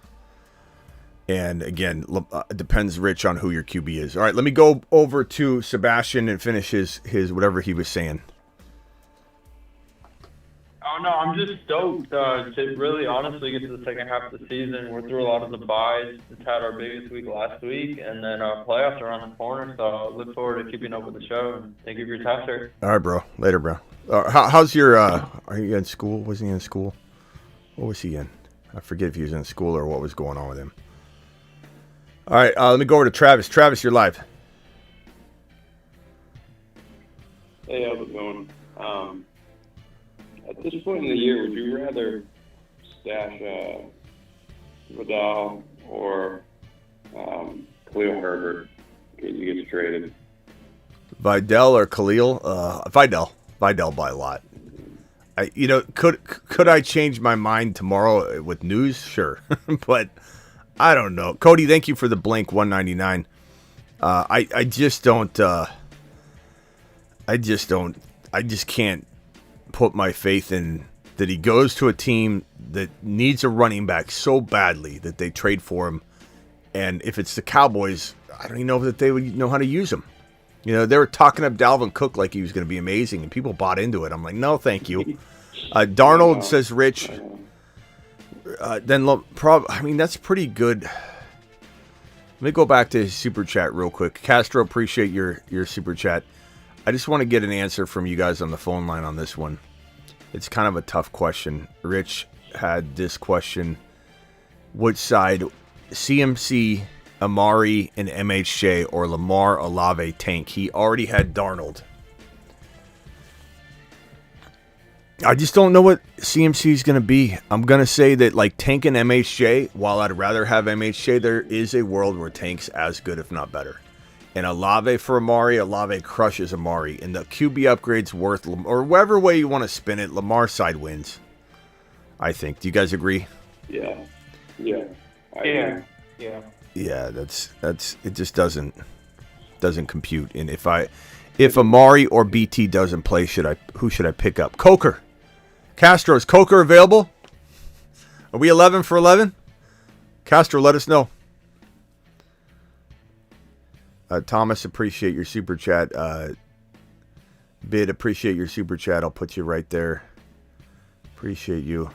And again, it depends, Rich, on who your QB is. All right, let me go over to Sebastian and finish his whatever he was saying. Oh, no, I'm just stoked to really honestly get to the second half of the season. We're through a lot of the byes. Just had our biggest week last week, and then playoffs are around the corner, so I look forward to keeping up with the show. And thank you for your time, sir. All right, bro. Later, bro. How's your, are you in school? Was he in school? What was he in? I forget if he was in school or what was going on with him. All right, let me go over to Travis. Travis, you're live. Hey, how's it going? At this point in the year, would you rather stash Vidal or Khalil Herbert in case he gets traded? Vidal or Khalil? Vidal by a lot. Could I change my mind tomorrow with news? Sure, but I don't know. Cody, thank you for the blank 199. I just can't put my faith in that he goes to a team that needs a running back so badly that they trade for him. And if it's the Cowboys, I don't even know that they would know how to use him. They were talking up Dalvin Cook like he was going to be amazing, and people bought into it. I'm like, no, thank you. Darnold, says Rich. That's pretty good. Let me go back to his super chat real quick. Castro, appreciate your super chat. I just want to get an answer from you guys on the phone line on this one. It's kind of a tough question. Rich had this question. Which side, CMC, Amari, and MHJ, or Lamar, Olave, Tank? He already had Darnold. I just don't know what CMC is going to be. I'm going to say that like Tank and MHJ, while I'd rather have MHJ, there is a world where Tank's as good, if not better. And Olave for Amari, Olave crushes Amari. And the QB upgrade's worth, or whatever way you want to spin it, Lamar's side wins, I think. Do you guys agree? Yeah. Yeah, that's it just doesn't compute. And if Amari or BT doesn't play, who should I pick up? Coker. Castro, is Coker available? Are we 11 for 11? Castro, let us know. Thomas, appreciate your super chat. Bid, appreciate your super chat. I'll put you right there. Appreciate you.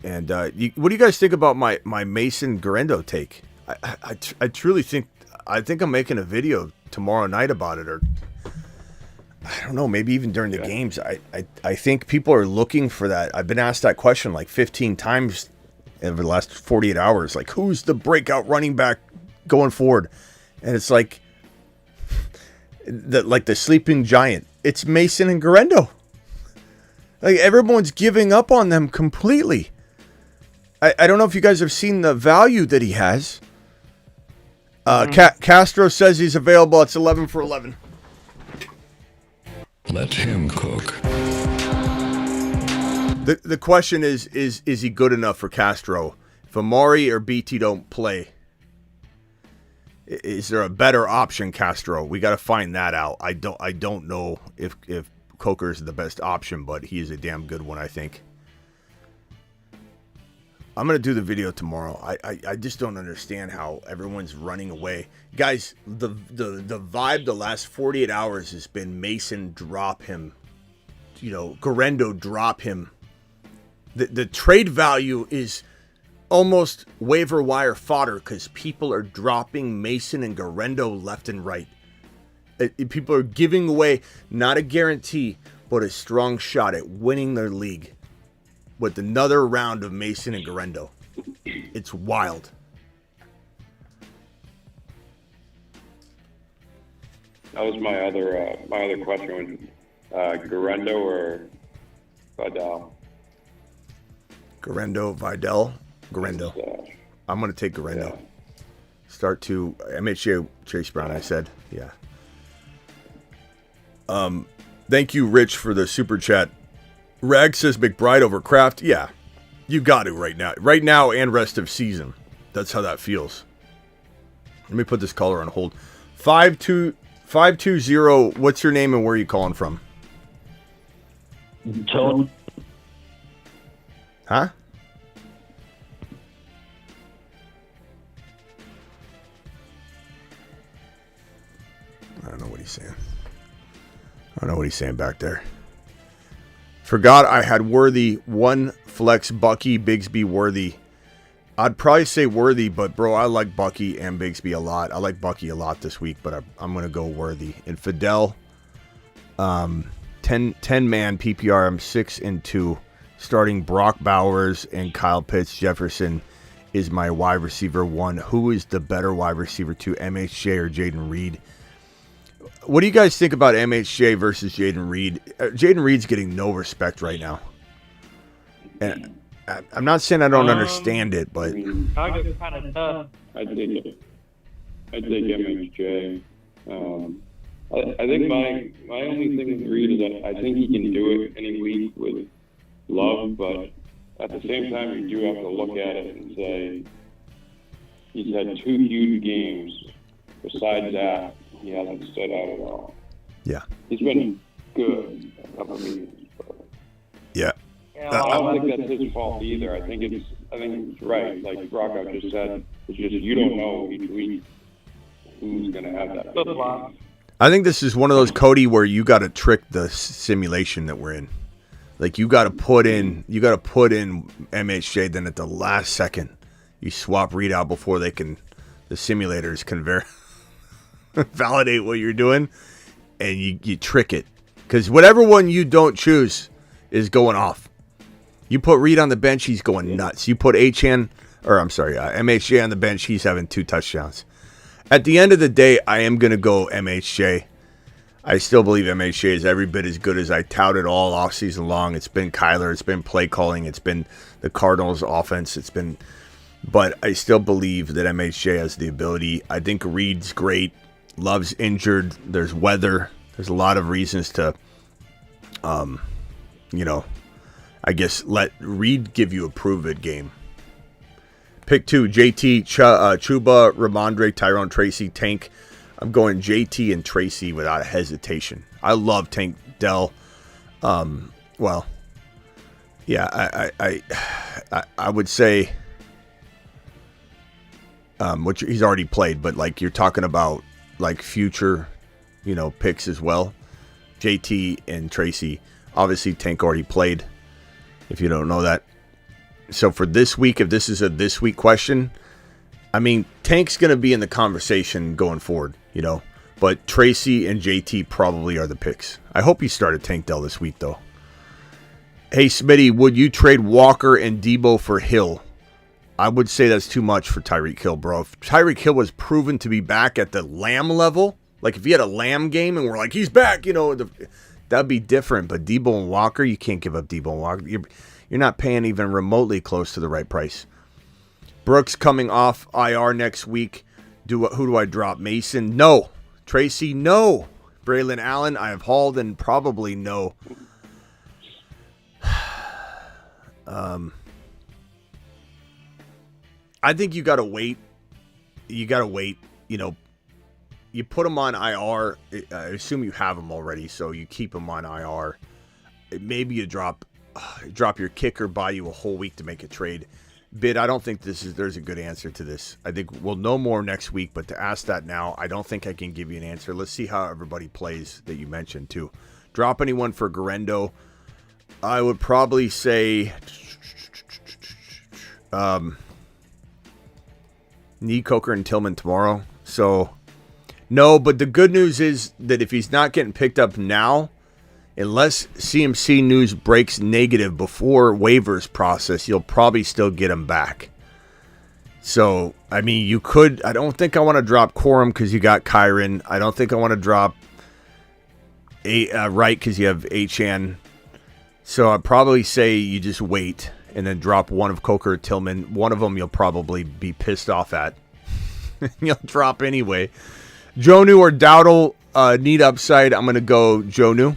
And what do you guys think about my Mason Garendo take? I truly think I'm making a video tomorrow night about it, or I don't know, maybe even during the games. I think people are looking for that. I've been asked that question like 15 times over the last 48 hours. Like, who's the breakout running back going forward? And it's like the sleeping giant. It's Mason and Garendo. Like, everyone's giving up on them completely. I don't know if you guys have seen the value that he has. Castro says he's available. It's 11 for 11. Let him cook. The question is he good enough for Castro? If Amari or BT don't play, is there a better option, Castro? We got to find that out. I don't know if Coker is the best option, but he is a damn good one, I think. I'm going to do the video tomorrow. I just don't understand how everyone's running away. Guys, the vibe the last 48 hours has been Mason drop him. Garendo drop him. The trade value is almost waiver wire fodder because people are dropping Mason and Garendo left and right. People are giving away not a guarantee, but a strong shot at winning their league with another round of Mason and Garendo. It's wild. That was my other question. Garendo or Vidal? Vidal? Garendo. I'm going to take Garendo. Yeah. Start to MHA Chase Brown, I said. Yeah. Thank you, Rich, for the super chat. Rag says McBride over Kraft. Yeah, you got to right now. Right now and rest of season. That's how that feels. Let me put this caller on hold. 520, what's your name and where are you calling from? Tony. Huh? I don't know what he's saying. I don't know what he's saying back there. Forgot I had Worthy, one flex, Bucky, Bigsby, Worthy. I'd probably say Worthy, but bro, I like Bucky and Bigsby a lot. I like Bucky a lot this week, but I'm going to go Worthy. And Fidel, 10-man PPR, I'm 6-2. Starting Brock Bowers and Kyle Pitts. Jefferson is my wide receiver 1. Who is the better wide receiver 2, MHJ or Jaden Reed? What do you guys think about MHJ versus Jaden Reed? Jaden Reed's getting no respect right now. And I'm not saying I don't understand it, but I think kind of tough. I think MHJ. I think my only thing with Reed is that I think he can do it any week with Love, but at the same time, you do have to look at it and say he's had 2 huge games. Besides that, he hasn't stood out at all. Yeah. He's been good a couple of meetings. Yeah. I don't think that's his fault either. I think it's right. Like Rocco just said, it's just you don't know each week who's going to have that. I think this is one of those, Cody, where you got to trick the simulation that we're in. Like you got to put in MHJ, then at the last second you swap Reed out before the simulators can validate what you're doing, and you trick it. Because whatever one you don't choose is going off. You put Reed on the bench, he's going nuts. You put MHJ on the bench, he's having 2 touchdowns. At the end of the day, I am going to go MHJ. I still believe MHJ is every bit as good as I touted all offseason long. It's been Kyler, it's been play calling, it's been the Cardinals offense, but I still believe that MHJ has the ability. I think Reed's great. Love's injured. There's weather. There's a lot of reasons to, I guess let Reed give you a prove-it game. Pick 2, JT, Chuba, Ramondre, Tyrone, Tracy, Tank. I'm going JT and Tracy without hesitation. I love Tank Dell. I would say which he's already played, but like you're talking about like future, picks as well. JT and Tracy. Obviously Tank already played, if you don't know that. So for this week, if this is a this week question, I mean, Tank's going to be in the conversation going forward, but Tracy and JT probably are the picks. I hope he started Tank Dell this week, though. Hey, Smitty, would you trade Walker and Debo for Hill? I would say that's too much for Tyreek Hill, bro. If Tyreek Hill was proven to be back at the Lamb level, like if he had a Lamb game and we're like, he's back, that'd be different. But Debo and Walker, you can't give up Debo and Walker. You're not paying even remotely close to the right price. Brooks coming off IR next week. Who do I drop? Mason? No. Tracy? No. Braylon Allen? I have hauled and probably no. I think you got to wait. You you put him on IR. I assume you have him already, so you keep him on IR. Maybe you drop your kicker, buy you a whole week to make a trade. Bid, I don't think there's a good answer to this. I think we'll know more next week, but to ask that now, I don't think I can give you an answer. Let's see how everybody plays that you mentioned too. Drop anyone for Garendo. I would probably say need Coker and Tillman tomorrow. So no, but the good news is that if he's not getting picked up now, unless CMC news breaks negative before waivers process, you'll probably still get him back. So, I mean, you could. I don't think I want to drop Corum because you got Kyron. I don't think I want to drop Wright because you have Achan. So I'd probably say you just wait and then drop one of Coker or Tillman. One of them you'll probably be pissed off at. You'll drop anyway. Jonu or Dowdle need upside. I'm going to go Jonu.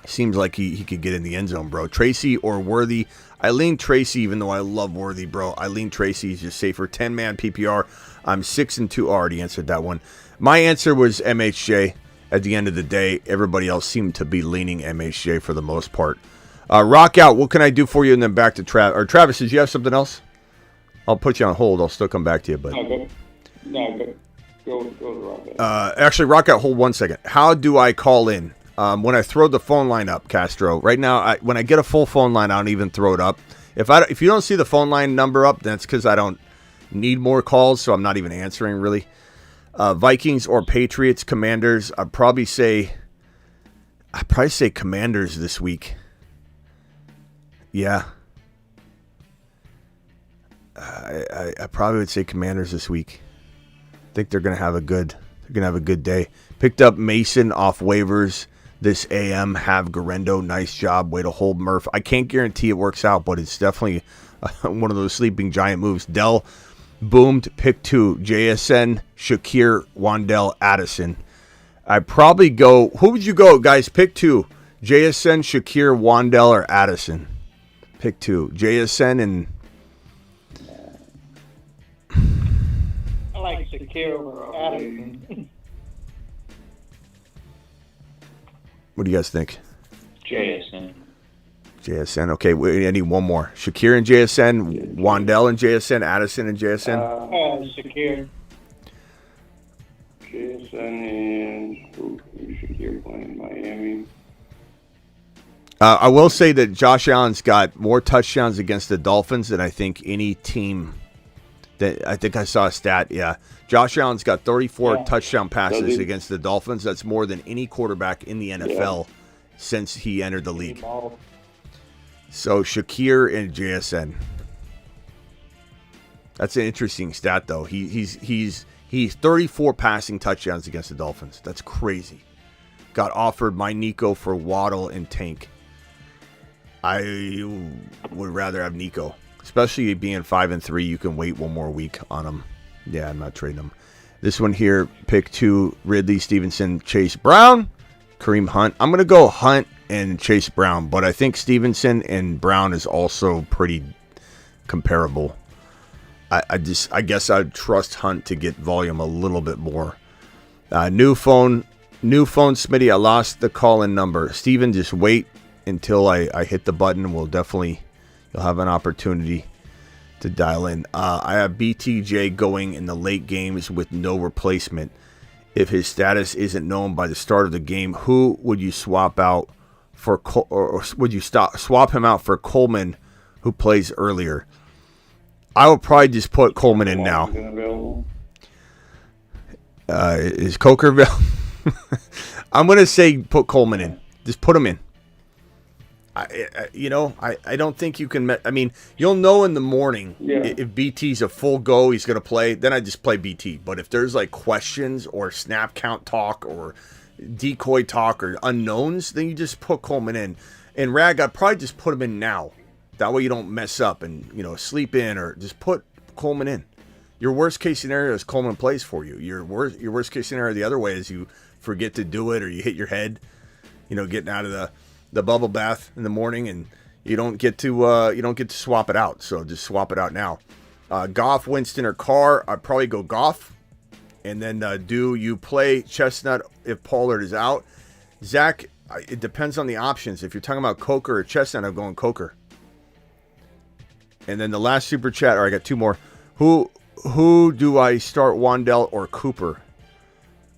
Seems like he could get in the end zone, bro. Tracy or Worthy. I lean Tracy, even though I love Worthy, bro. I lean Tracy. He's just safer. 10-man PPR. I'm 6-2. Already answered that one. My answer was MHJ. At the end of the day, everybody else seemed to be leaning MHJ for the most part. Rock out. What can I do for you? And then back to Travis. Or Travis, did you have something else? I'll put you on hold. I'll still come back to you. But Go to Rock out. Actually, Rock out. Hold 1 second. How do I call in? When I throw the phone line up, Castro. Right now, when I get a full phone line, I don't even throw it up. If you don't see the phone line number up, that's because I don't need more calls, so I'm not even answering really. Vikings or Patriots, Commanders. I'd probably say Commanders this week. Yeah. I probably would say Commanders this week. I think they're gonna have a good day. Picked up Mason off waivers this AM. Have Garendo. Nice job. Way to hold Murph. I can't guarantee it works out, but it's definitely one of those sleeping giant moves. Dell boomed. Pick 2. JSN, Shakir, Wandell, Addison. I'd probably go. Who would you go, guys? Pick 2. JSN, Shakir, Wandell, or Addison. Pick 2. JSN and. I like Shakir over Addison. What do you guys think? JSN. JSN. Okay, I need one more. Shakir and JSN, Wandell and JSN, Addison and JSN. Shakir. JSN and Shakir playing Miami. I will say that Josh Allen's got more touchdowns against the Dolphins than I think any team. I think I saw a stat. Yeah, Josh Allen's got 34 touchdown passes against the Dolphins. That's more than any quarterback in the NFL since he entered the league. So Shakir and JSN. That's an interesting stat, though. He's 34 passing touchdowns against the Dolphins. That's crazy. Got offered my Nico for Waddle and Tank. I would rather have Nico. Especially being 5-3, you can wait one more week on him. Yeah, I'm not trading him. This one here, pick 2, Ridley, Stevenson, Chase Brown, Kareem Hunt. I'm going to go Hunt and Chase Brown, but I think Stevenson and Brown is also pretty comparable. I guess I'd trust Hunt to get volume a little bit more. New phone, Smitty. I lost the call-in number. Steven, just wait until I hit the button. You'll have an opportunity to dial in. I have BTJ going in the late games with no replacement. If his status isn't known by the start of the game, who would you swap out for, or would you swap him out for Coleman, who plays earlier? I would probably just put Coleman in now. Is Coker available? I'm going to say put Coleman in. Just put him in. I don't think you can. I mean, you'll know in the morning if BT's a full go, he's going to play. Then I just play BT. But if there's like questions or snap count talk or decoy talk or unknowns, then you just put Coleman in. And Rag, I'd probably just put him in now. That way you don't mess up and sleep in, or just put Coleman in. Your worst case scenario is Coleman plays for you. Your worst case scenario the other way is you forget to do it, or you hit your head, getting out of the bubble bath in the morning, and you don't get to swap it out. So just swap it out now. Goff, Winston, or Carr. I'd probably go Goff. And then do you play Chestnut if Pollard is out? Zach, it depends on the options. If you're talking about Coker or Chestnut, I'm going Coker. And then the last super chat, I got two more. Who do I start, Wandell or Cooper?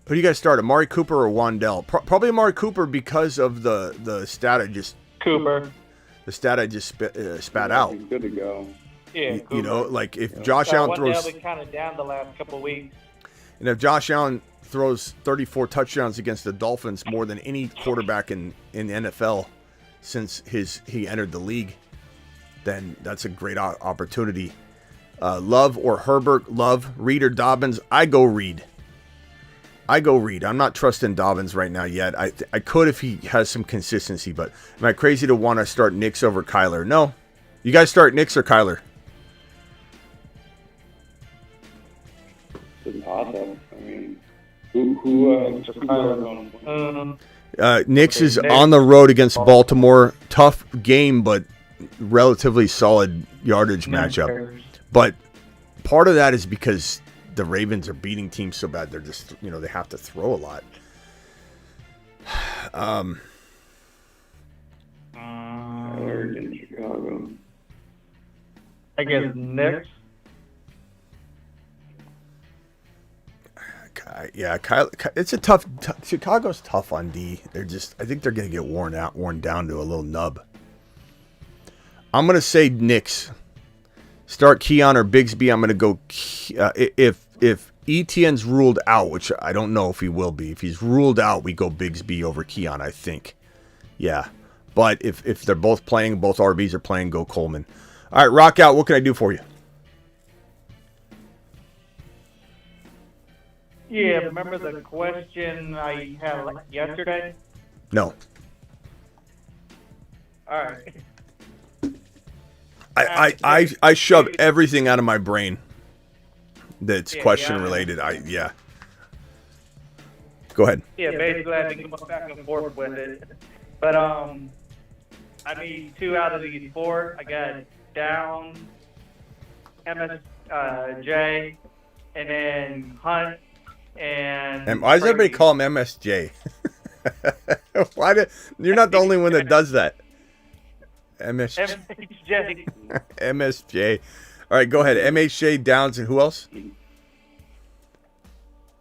Who do you guys start, Amari Cooper or Wandell? Probably Amari Cooper because of the stat I just... Cooper. The stat I just spat out. He's good to go. Yeah, you know, like if Josh Allen throws... Wandell been kind of down the last couple of weeks. And if Josh Allen throws 34 touchdowns against the Dolphins, more than any quarterback in the NFL since he entered the league, then that's a great opportunity. Love or Herbert? Love. Reed or Dobbins? I go Reed. I'm not trusting Dobbins right now yet. I could if he has some consistency, but am I crazy to want to start Nix over Kyler? No. You guys start Nix or Kyler? It's awesome. I mean, who's Kyler going? Nix is on the road against Baltimore. Tough game, but relatively solid yardage matchup. But part of that is because the Ravens are beating teams so bad. They're just, they have to throw a lot. In Chicago. I guess Knicks. Yeah, it's a tough. Chicago's tough on D. I think they're going to get worn down to a little nub. I'm going to say Knicks. Start Keon or Bigsby. I'm going to go. If Etienne's ruled out, which I don't know if he will be. If he's ruled out, we go Bigsby over Keon, I think. Yeah. But if they're both playing, both RBs are playing, go Coleman. All right, rock out. What can I do for you? Yeah, remember the question I had yesterday? No. All right. I shove everything out of my brain that's question related. Yeah. Go ahead. Yeah, basically I think I'm back and forth with it. But I need 2 out of these 4. I got Downs, MSJ, and then Hunt and why does everybody call him MSJ? You're not the only one that does that. MSJ. MSJ. All right, go ahead. MHJ, Downs, and who else?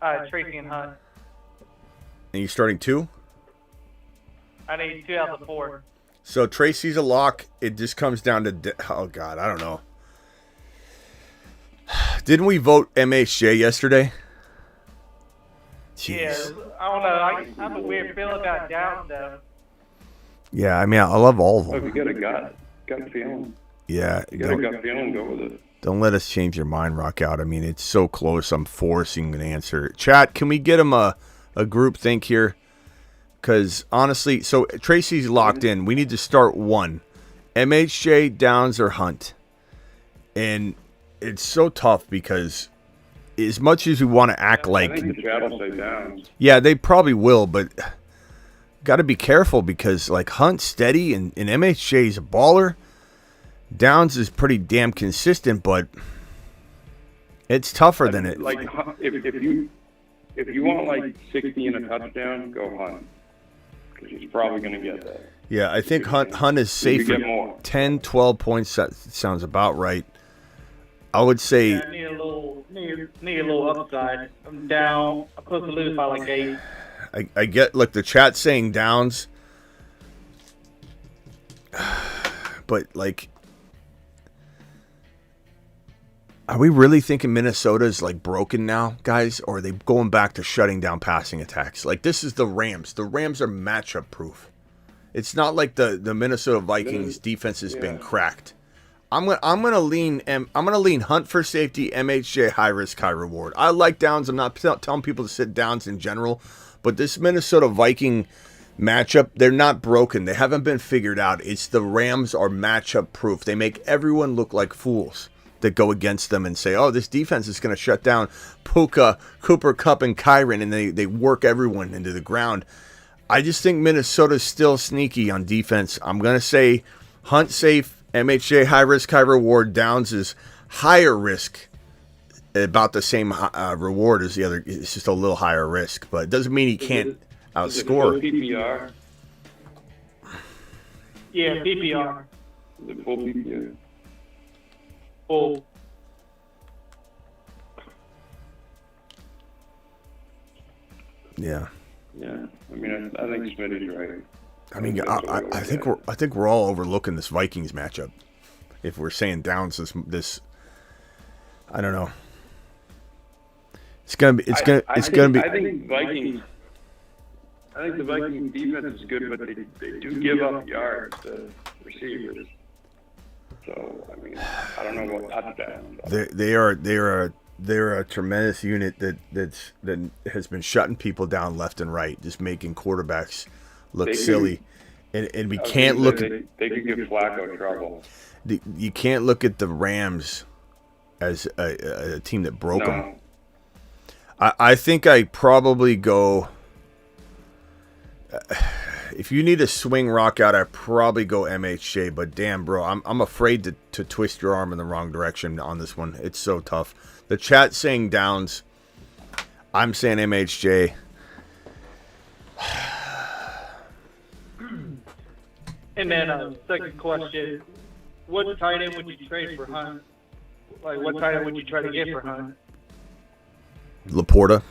Tracy and Hunt. And you starting 2? I need 2 out of the 4. So Tracy's a lock. It just comes down to... Oh, God, I don't know. Didn't we vote MHJ yesterday? Jeez. Yeah, I don't know. I have a weird feeling about Downs, though. Yeah, I mean, I love all of them. If you got a gut feeling. Yeah. You got a gut feeling, go with it. Don't let us change your mind, Rock Out. I mean, it's so close. I'm forcing an answer. Chat, can we get him a group think here? Because, honestly, so Tracy's locked in. We need to start 1. MHJ, Downs, or Hunt. And it's so tough because as much as we want to act like... I think the chat will say Downs. Yeah, they probably will, but got to be careful because, like, Hunt's steady and MHJ's a baller. Downs is pretty damn consistent, but it's tougher than it. Like, if you want, like, 60 and a touchdown, go Hunt. Because he's probably going to get that. Yeah, I think Hunt is safe for 10, 12 points. That sounds about right. I would say... Yeah, need a little upside. I'm down. I'm supposed to lose by like 8. I get, look, the chat's saying Downs. But, like... Are we really thinking Minnesota's like broken now, guys? Or are they going back to shutting down passing attacks? Like, this is the Rams. The Rams are matchup proof. It's not like the Minnesota Vikings defense has been cracked. I'm gonna lean Hunt for safety, MHJ high risk, high reward. I like Downs. I'm not telling people to sit Downs in general, but this Minnesota Viking matchup, they're not broken. They haven't been figured out. It's the Rams are matchup proof. They make everyone look like fools that go against them and say, oh, this defense is going to shut down Puka, Cooper Kupp, and Kyren, and they work everyone into the ground. I just think Minnesota's still sneaky on defense. I'm going to say Hunt safe, MHJ high risk, high reward. Downs is higher risk, about the same reward as the other. It's just a little higher risk, but it doesn't mean he can't outscore. Is it full PPR? Yeah, PPR. Is it full PPR? Full. Yeah. Yeah. I mean, I think Smitty's right. I mean, I think we're all overlooking this Vikings matchup. If we're saying Downs this, I don't know. It's gonna be. I think the Vikings defense is good, but they do give up yards to receivers. So I mean, I don't know what touchdowns. They're a tremendous unit that has been shutting people down left and right, just making quarterbacks look silly. And we can't look at. They could give Flacco trouble. You can't look at the Rams as a team that broke them. I think I probably go. If you need a swing rock out, I probably go MHJ. But damn, bro, I'm afraid to twist your arm in the wrong direction on this one. It's so tough. The chat saying Downs. I'm saying MHJ. And then second question: what tight end would you trade for Hunt? Like, what tight end would you try to get for Hunt? Laporta.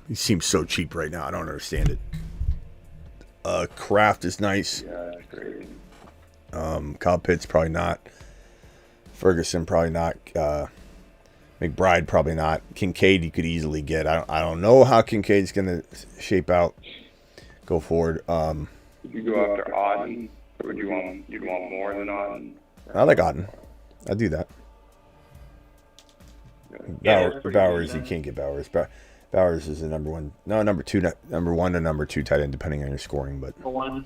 He seems so cheap right now. I don't understand it. Kraft is nice. Yeah, that's great. Kyle Pitts probably not. Ferguson probably not. McBride probably not. Kincaid you could easily get. I don't know how Kincaid's gonna shape out. Go forward. Would you go after Auden, or you'd want more than Auden? I like Auden. I'd do that. Bowers, you can't get Bowers. Bowers is the number one to number two tight end, depending on your scoring. But all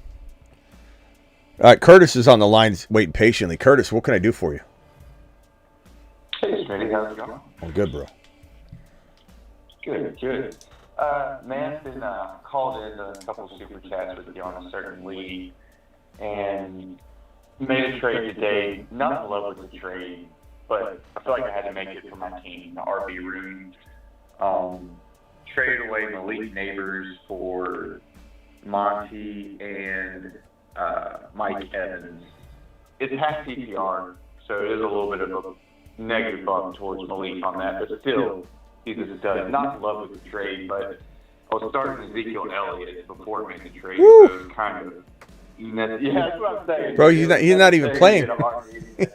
right, Curtis is on the line, waiting patiently. Curtis, what can I do for you? Hey, Smitty, how's it going? I'm good, bro. Good. Manson called in a couple super chats with you on a certain league and made a trade today. Not in love with the trade, but I feel like I had to make it for my team, the RB Room. Traded away Malik Neighbors for Monty and Mike Evans. It's half PPR, so it is a little bit of a negative bump towards Malik on that, but still, he's a stud. Not in love with the trade, but I was starting Ezekiel Elliott before making the trade. So it was kind of, yeah, that's what I'm saying. Bro, he's not even playing.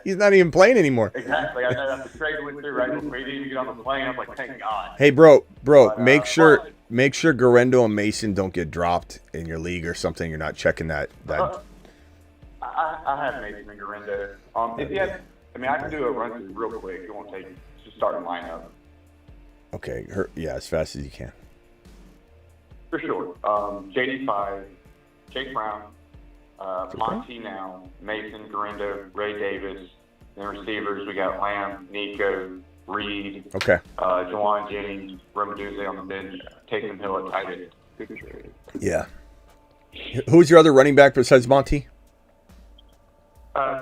He's not even playing anymore. Exactly. I know that's the trade went through right before he didn't even get on the plane. I was like, thank God. Hey, bro, make sure Garendo and Mason don't get dropped in your league or something. You're not checking that. I have Mason and Garendo. If you have, I mean, I can do a run through real quick. It won't take just starting lineup. Okay, as fast as you can. For sure. JD5, Jake Brown, Monty now, Mason, Garendo, Ray Davis. Then receivers, we got Lamb, Nico, Reed, okay, Juwan Jennings, Romaduzzi on the bench, Taysom Hill at tight end. Good trade. Yeah. Who's your other running back besides Monty?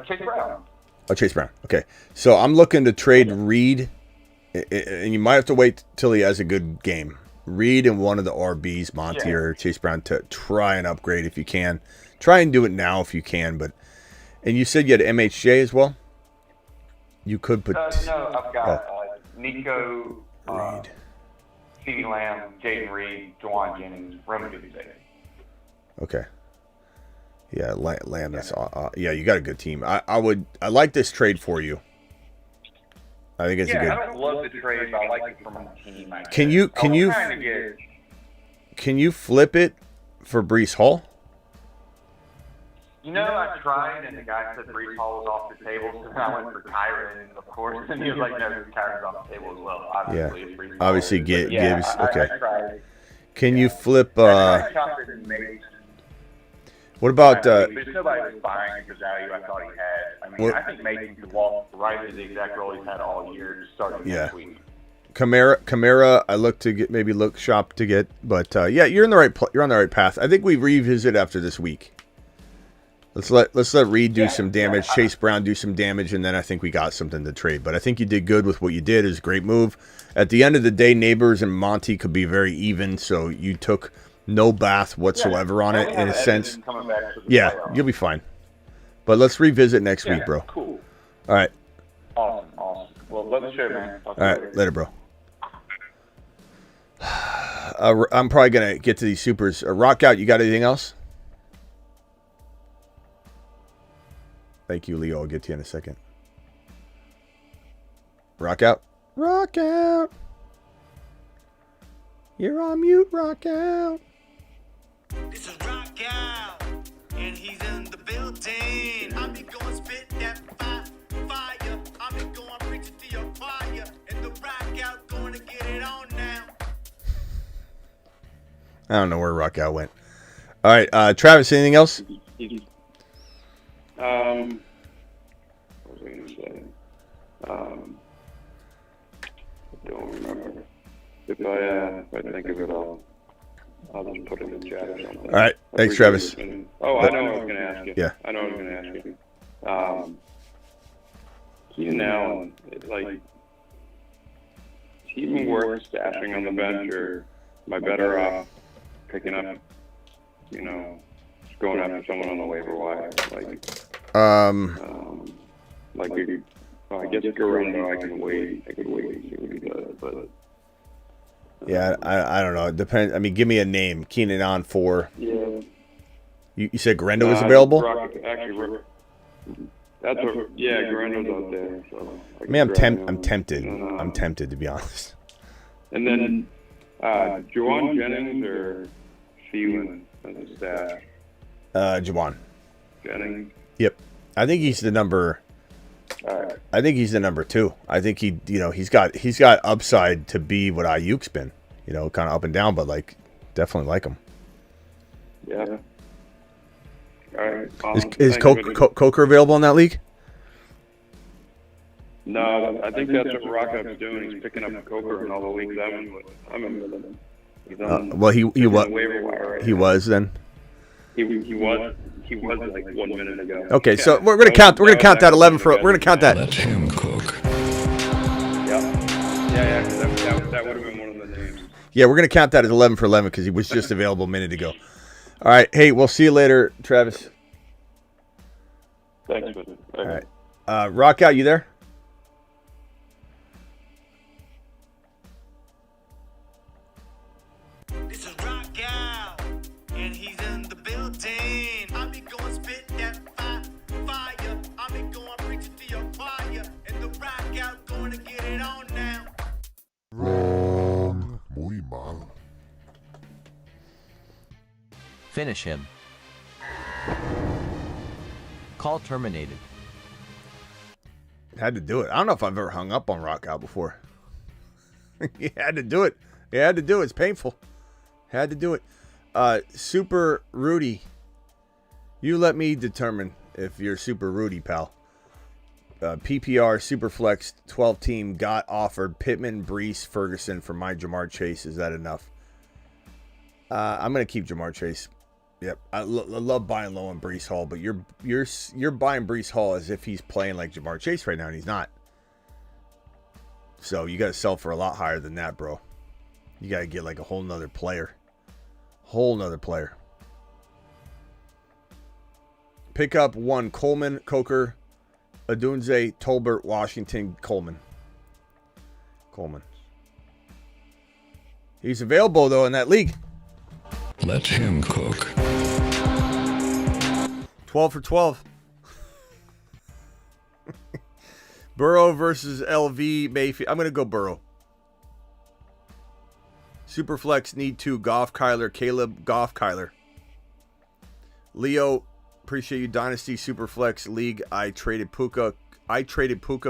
Chase Brown. Oh, Chase Brown. Okay. So I'm looking to trade Reed, and you might have to wait till he has a good game. Reed and one of the RBs, Monty or Chase Brown, to try and upgrade if you can. Try and do it now if you can. And you said you had MHJ as well? You could put... no, I've got Nico, Reed, CeeDee Lamb, Jaden Reed, Juwan Jennings, Romaduzzi. Okay. Yeah, Lamb. That's yeah. You got a good team. I like this trade for you. I think it's a good. I don't love the trade, but I like it for my team. Can you flip it for Breece Hall? You know, I tried, and the guy said Breece Hall was off the table, so then I went for Kyron, of course, and he was like, no, Kyron's off the table as well. Obviously, Gibbs. Okay. I tried. Can you flip? I tried to make. What about? But nobody was buying the value I thought he had. I mean, I think Mason could walk right into the exact role he's had all year, starting next week. Kamara, I look to shop to get, but yeah, you're on the right path. I think we revisit after this week. Let's let Reed do some damage, Chase Brown do some damage, and then I think we got something to trade. But I think you did good with what you did. It was a great move. At the end of the day, Neighbors and Monty could be very even, so you took no bath whatsoever on it in a sense. Yeah, you'll be fine. But let's revisit next week, bro. Cool. All right. Awesome. Well, let's share, man. All right, later, bro. I'm probably going to get to these supers. Rock out, you got anything else? Thank you, Leo. I'll get to you in a second. Rock out. Rock out. You're on mute, rock out. This is Rock Out, and he's in the building. I be going spit that fire. I be going preaching to your choir. And the Rock Out going to get it on now. I don't know where rock out went. All right, Travis, anything else? What was I going to say? I don't remember. If I think of it all, I'll just put it in the chat or something. All right. Thanks, Travis. I know what I was going to ask you. Yeah. I know what I was going to ask you. Keenan Allen, it's like, is he even worth stashing on the bench, or am I better off picking up, just going after someone on the waiver wire? I guess Guerrero, I can wait. I could wait and see what he does, but. Yeah, I don't know. It depends. I mean, give me a name. Keenan on for. Yeah. You said Grendo was available? Actually, that's what. Yeah, Guerendo's out there. So I mean, I'm tempted. I'm tempted, to be honest. And then, Juwan Jennings or Thielen as a stash? Juwan Jennings. Yep. I think he's the number. I think he's the number 2. I think he's got upside to be what Ayuk's been, kind of up and down, but definitely like him. Yeah. All right. Is Coker available in that league? No, I think that's what Rockup's doing. He's picking up Coker in all the leagues I'm in with him. He's on, well, he was. Waiver wire right he now. was then. He was like 1 minute ago. Okay, so we're gonna count. We're gonna count that 11 for. We're gonna count that. Let him cook. Yeah. That would have been one of the names. Yeah, we're gonna count that as 11 for 11 because he was just available a minute ago. All right. Hey, we'll see you later, Travis. Thanks, man. All right. Rock out. You there? This is Rock Out, and he's in the building. I be going spit that fire. I be going preaching to your choir. And the Rock Out going to get it on now. Wrong. Muy mal. Finish him. Call terminated. Had to do it. I don't know if I've ever hung up on rock out before. You had to do it. You had to do it. It's painful. Had to do it. Super Rudy. You let me determine if you're Super Rudy, pal. PPR Superflex 12 team got offered Pittman, Brees, Ferguson for my Jamar Chase. Is that enough? I'm gonna keep Jamar Chase. Yep, I love buying low on Brees Hall, but you're buying Brees Hall as if he's playing like Jamar Chase right now, and he's not. So you got to sell for a lot higher than that, bro. You got to get like a whole nother player. Pick up 1 Coleman, Coker, Adunze, Tolbert, Washington, Coleman. He's available though in that league. Let him cook. 12 for 12. Burrow versus LV Mayfield. I'm going to go Burrow. Superflex need 2. Goff, Kyler, Caleb, Goff, Kyler. Leo, appreciate you. Dynasty Superflex League. I traded Puka,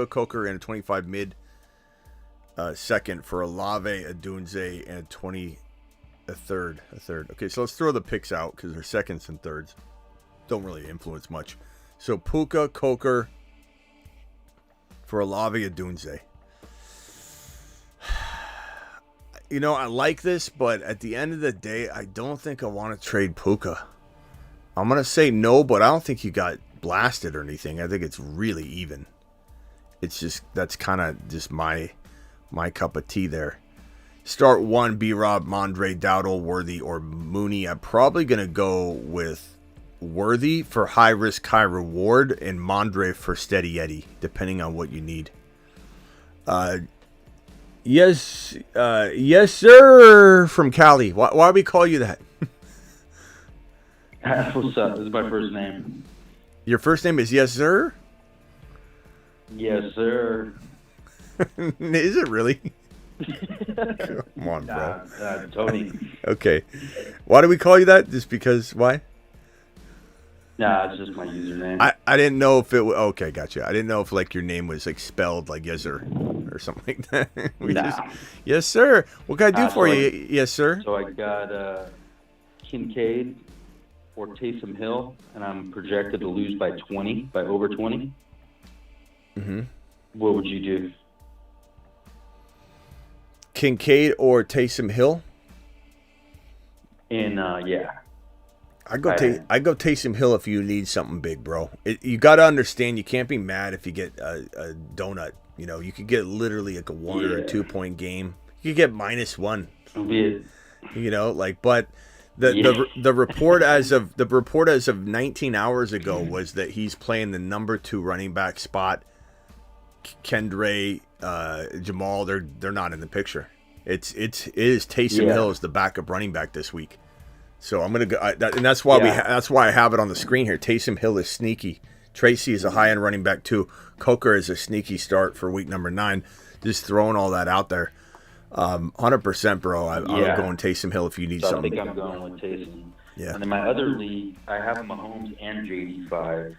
Coker, and a 25 mid second for Olave, a Dunze, and a third. Okay, so let's throw the picks out because their seconds and thirds don't really influence much. So Puka, Coker for Olave, a Dunze. I like this, but at the end of the day, I don't think I want to trade Puka. I'm going to say no, but I don't think you got blasted or anything. I think it's really even. It's just, that's kind of just my cup of tea there. Start 1, B-Rob, Mondre, Dowdle, Worthy, or Mooney. I'm probably going to go with Worthy for high risk, high reward, and Mondre for steady Eddie, depending on what you need. Yes, sir, from Cali. Why do we call you that? What's up? This is my first name. Your first name is Yes, sir? Yes, sir. Is it really? Come on, bro. Tony. Okay. Why do we call you that? Just because, why? Nah, it's just my username. I didn't know if it was, okay, gotcha. I didn't know if like your name was like spelled like yes sir or something like that. Yes, sir. What can I do for you? Yes, sir. So I got Kincaid or Taysom Hill, and I'm projected to lose by over 20. Mm-hmm. What would you do? Kincaid or Taysom Hill? And yeah. I go Taysom Hill if you need something big, bro. You got to understand, you can't be mad if you get a donut. You know, you could get literally like a 1 or a 2 point game. You could get -1. You know, like, but the report as of 19 hours ago was that he's playing the number 2 running back spot. Kendre, Jamal, they're not in the picture. It is Taysom Hill as the backup running back this week. So I'm gonna go, and that's why that's why I have it on the screen here. Taysom Hill is sneaky. Tracy is a high-end running back too. Coker is a sneaky start for week number 9. Just throwing all that out there. 100%, bro. I'm going Taysom Hill if you need something. I think I'm going with Taysom. Yeah. And in my other league, I have Mahomes and JD5.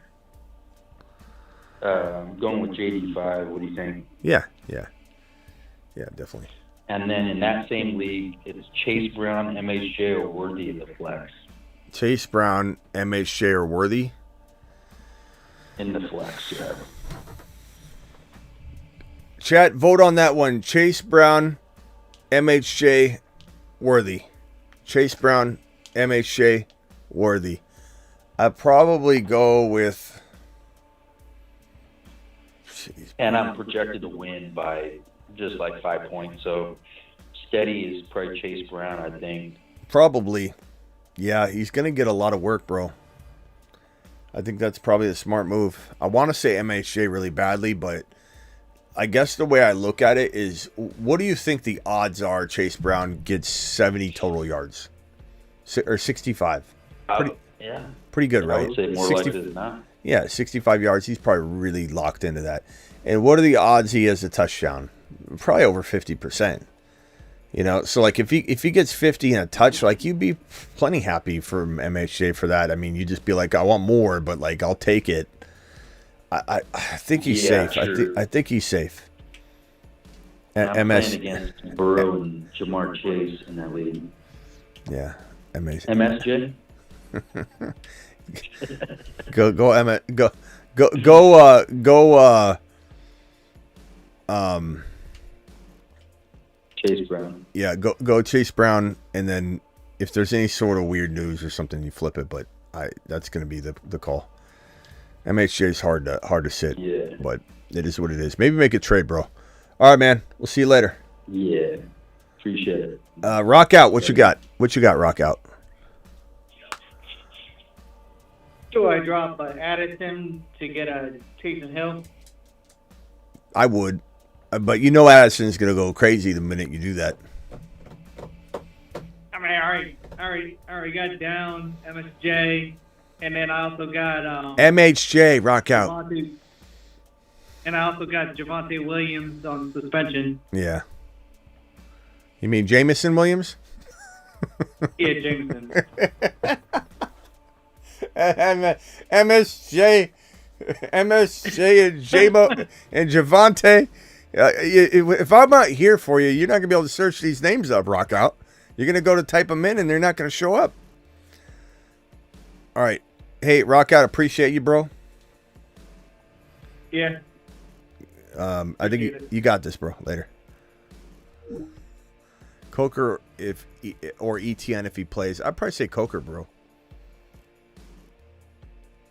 Going with JD5. What do you think? Yeah, definitely. And then in that same league, it's Chase Brown, MHJ, or Worthy in the flex. Chase Brown, MHJ, or Worthy? In the flex, yeah. Chat, vote on that one. Chase Brown, MHJ, Worthy. Chase Brown, MHJ, Worthy. I'd probably go with... And I'm projected to win by just like 5 points. So steady is probably Chase Brown, I think. Probably. Yeah, he's going to get a lot of work, bro. I think that's probably a smart move. I want to say MHJ really badly, but I guess the way I look at it is, what do you think the odds are Chase Brown gets 70 total yards? Or 65? Pretty good, right? I would say more 60, likely than not. Yeah, 65 yards. He's probably really locked into that. And what are the odds he has a touchdown? Probably over 50%. You know, so like if he gets 50 and a touch, like you'd be plenty happy for MHJ for that. I mean, you just be like, I want more, but like I'll take it. I think he's safe. Sure. I think he's safe. I'm playing against Burrow and Jamar Chase in that league. Yeah, MSJ. go Emmett. Go. Chase Brown. Yeah, go Chase Brown, and then if there's any sort of weird news or something, you flip it. But that's going to be the call. MHJ is hard to sit. Yeah. But it is what it is. Maybe make a trade, bro. All right, man. We'll see you later. Yeah. Appreciate it. Rock out. What you got? Rock out. Do I drop Addison to get a Taysom Hill? I would. But you know Addison's going to go crazy the minute you do that. I mean, I already got down MSJ, and then I also got MHJ, rock out. Javonte, and I also got Javonte Williams on suspension. Yeah. You mean Jamison Williams? Yeah, Jameson. MSJ and J-Mo and Javonte. If I'm not here for you, you're not going to be able to search these names up, Rock Out. You're going to go to type them in, and they're not going to show up. All right. Hey, Rock Out, appreciate you, bro. Yeah. I think you got this, bro. Later. Coker or ETN if he plays. I'd probably say Coker, bro.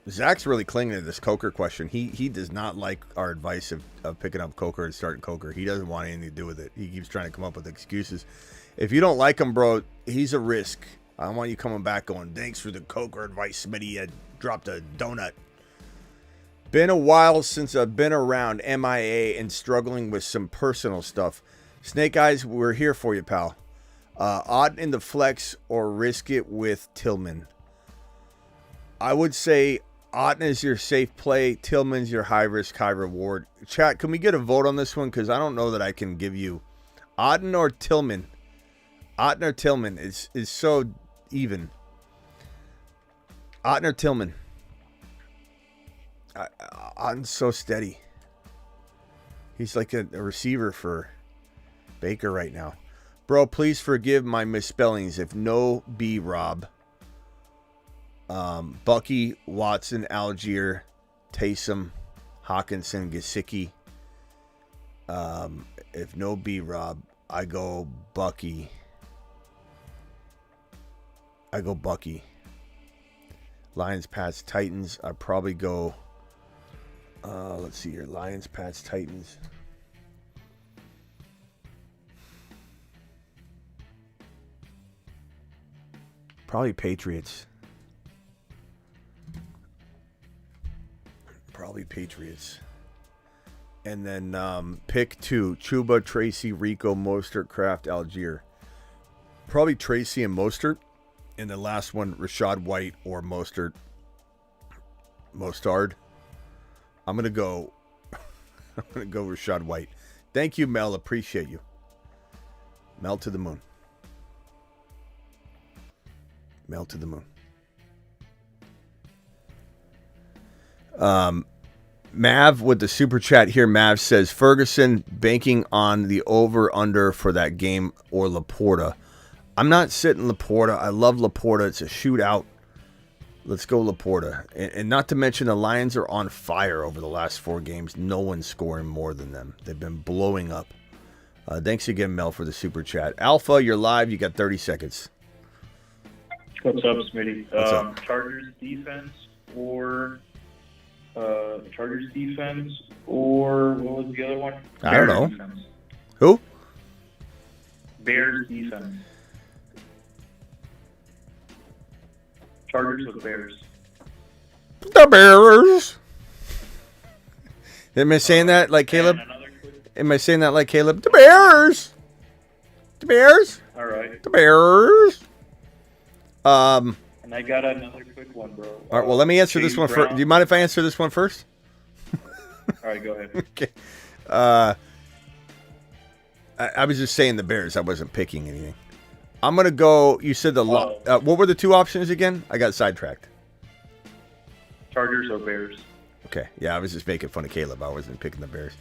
Zach's really clinging to this Coker question. He does not like our advice of picking up Coker and starting Coker. He doesn't want anything to do with it. He keeps trying to come up with excuses. If you don't like him, bro, he's a risk. I don't want you coming back going, thanks for the Coker advice, Smitty. I dropped a donut. Been a while since I've been around MIA and struggling with some personal stuff. Snake Eyes, we're here for you, pal. Odd in the flex or risk it with Tillman. I would say Otten is your safe play. Tillman's your high risk, high reward. Chat, can we get a vote on this one? Because I don't know that I can give you Otten or Tillman. Otten or Tillman is so even. Otten or Tillman. Otten's so steady. He's like a receiver for Baker right now. Bro, please forgive my misspellings. If no B, Rob. Bucky, Watson, Algier, Taysom, Hawkinson, Gesicki. If no B, Rob, I go Bucky. Lions, Pats, Titans. I probably go. Let's see here. Lions, Pats, Titans. Probably Patriots. And then pick 2. Chuba, Tracy, Rico, Mostert, Kraft, Algier. Probably Tracy and Mostert. And the last one, Rashad White or Mostert. Mostard. I'm going to go Rashad White. Thank you, Mel. Appreciate you. Mel to the moon. Mav with the super chat here. Mav says Ferguson banking on the over-under for that game or Laporta. I'm not sitting Laporta. I love Laporta. It's a shootout. Let's go Laporta. And not to mention the Lions are on fire over the last 4 games. No one's scoring more than them. They've been blowing up. Thanks again, Mel, for the super chat. Alpha, you're live. You got 30 seconds. What's up, Smitty? What's up? Chargers defense or what was the other one? I don't know. Defense. Who? Bears defense. Chargers or Bears? The Bears. Am I saying that like Caleb? Am I saying that like Caleb? The Bears. The Bears. All right. The Bears. And I got another quick one, bro. All right. Well, let me answer this one first. Do you mind if I answer this one first? All right, go ahead. Okay. I was just saying the Bears. I wasn't picking anything. I'm gonna go. You said what were the 2 options again? I got sidetracked. Chargers or Bears? Okay. Yeah, I was just making fun of Caleb. I wasn't picking the Bears.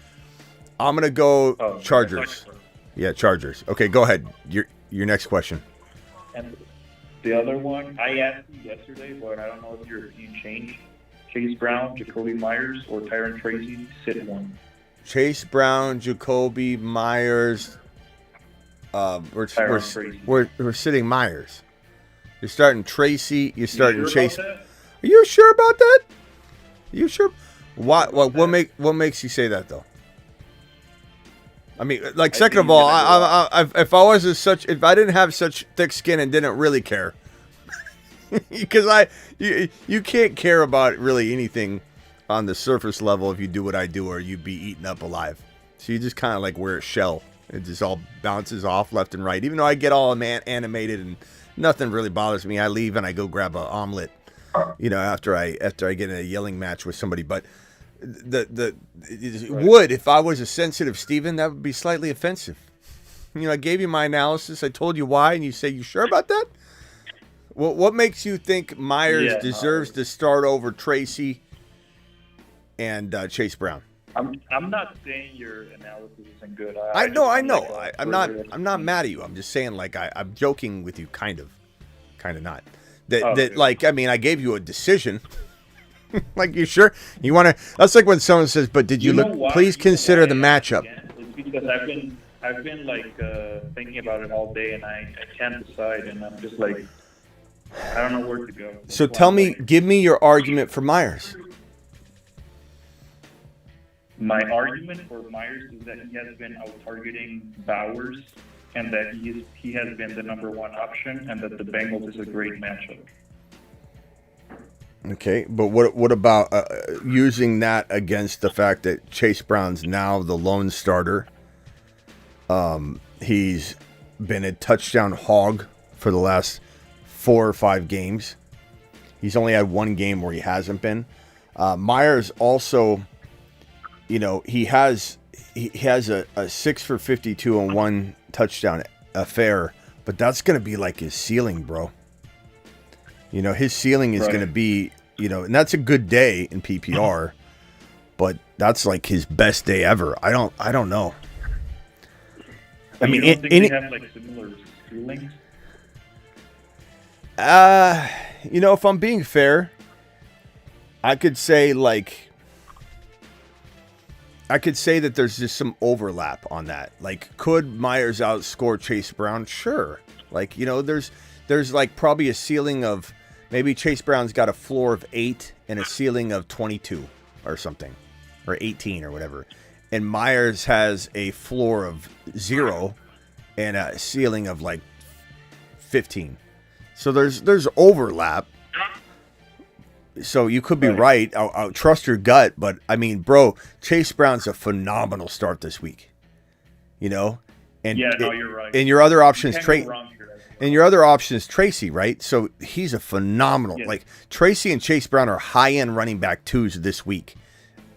I'm gonna go Chargers. Yeah, Chargers. Okay, go ahead. Your next question. And the other one, I asked you yesterday, but I don't know if you changed. Chase Brown, Jacoby Myers, or Tyron Tracy, sit one. Chase Brown, Jacoby Myers. We're sitting Myers. You're starting Tracy. You're starting Chase. Are you sure about that? You sure? What makes you say that though? I mean, like, second of all, if I didn't have such thick skin and didn't really care, because you can't care about really anything on the surface level if you do what I do, or you'd be eaten up alive. So you just kind of like wear a shell. It just all bounces off left and right. Even though I get all animated and nothing really bothers me, I leave and I go grab an omelet, after I get in a yelling match with somebody. But would, if I was a sensitive Steven, that would be slightly offensive. I gave you my analysis. I told you why, and you say, you sure about that? Well, what makes you think Myers deserves to start over Tracy and Chase Brown? I'm not saying your analysis isn't good. I know. I'm not mad at you. I'm just saying, like, I'm joking with you, kind of not. I gave you a decision. Like, you sure you want to? That's like when someone says, "But did you look? Please consider the matchup." It's because I've been like thinking about it all day, and I can't decide, and I'm just like, I don't know where to go. So give me your argument for Myers. My argument for Myers is that he has been out-targeting Bowers and that he has been the number one option and that the Bengals is a great matchup. Okay, but what about using that against the fact that Chase Brown's now the lone starter? He's been a touchdown hog for the last 4 or 5 games. He's only had one game where he hasn't been. Myers also, he has a 6 for 52 and 1 touchdown affair, but that's going to be like his ceiling, bro. His ceiling is going to be, and that's a good day in PPR, but that's like his best day ever. I don't know. I mean, you don't think they have like similar ceilings? If I'm being fair, I could say that there's just some overlap on that. Like, could Myers outscore Chase Brown? Sure. Like, there's like probably a ceiling of maybe Chase Brown's got a floor of 8 and a ceiling of 22 or something, or 18 or whatever. And Myers has a floor of 0 and a ceiling of like 15. So there's overlap. So you could be right. I'll trust your gut, but I mean, bro, Chase Brown's a phenomenal start this week. And you're right. And your other option is Tracy, right? So he's a phenomenal. Yes. Like Tracy and Chase Brown are high-end running back 2s this week.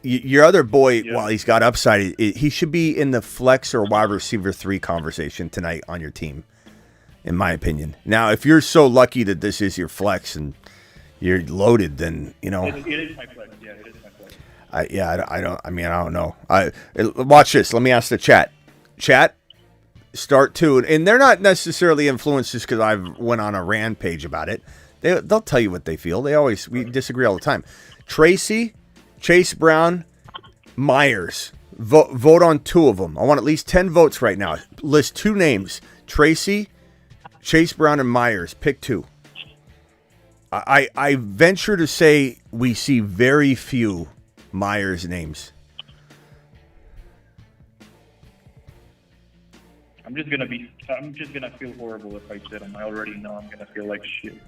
Your other boy, while he's got upside, he should be in the flex or wide receiver 3 conversation tonight on your team, in my opinion. Now, if you're so lucky that this is your flex and you're loaded, then It is my flex. Yeah, it is my flex. I don't know. Watch this. Let me ask the chat. Chat, start 2, and they're not necessarily influenced just because I went on a rant page about it. They'll tell you what they feel. We disagree all the time. Tracy, Chase Brown, Myers. Vote on 2 of them. I want at least 10 votes right now. List 2 names: Tracy, Chase Brown, and Myers. Pick 2. I venture to say we see very few Myers names. I'm just gonna feel horrible if I sit him. I already know I'm gonna feel like shit.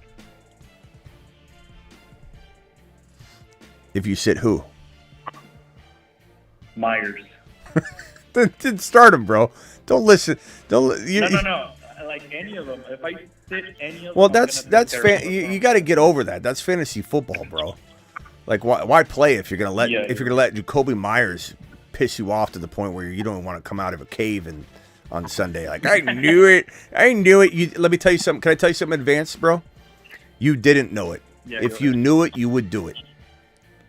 If you sit who? Myers. Then start him, bro. Don't listen. No. Like any of them. If I sit any of them, well, you got to get over that. That's fantasy football, bro. Like, why play if you're gonna let Jacoby Myers piss you off to the point where you don't want to come out of a cave on Sunday? Like, I knew it. Let me tell you something. Can I tell you something advanced, bro? You didn't know it. Yeah, if you knew it, you would do it.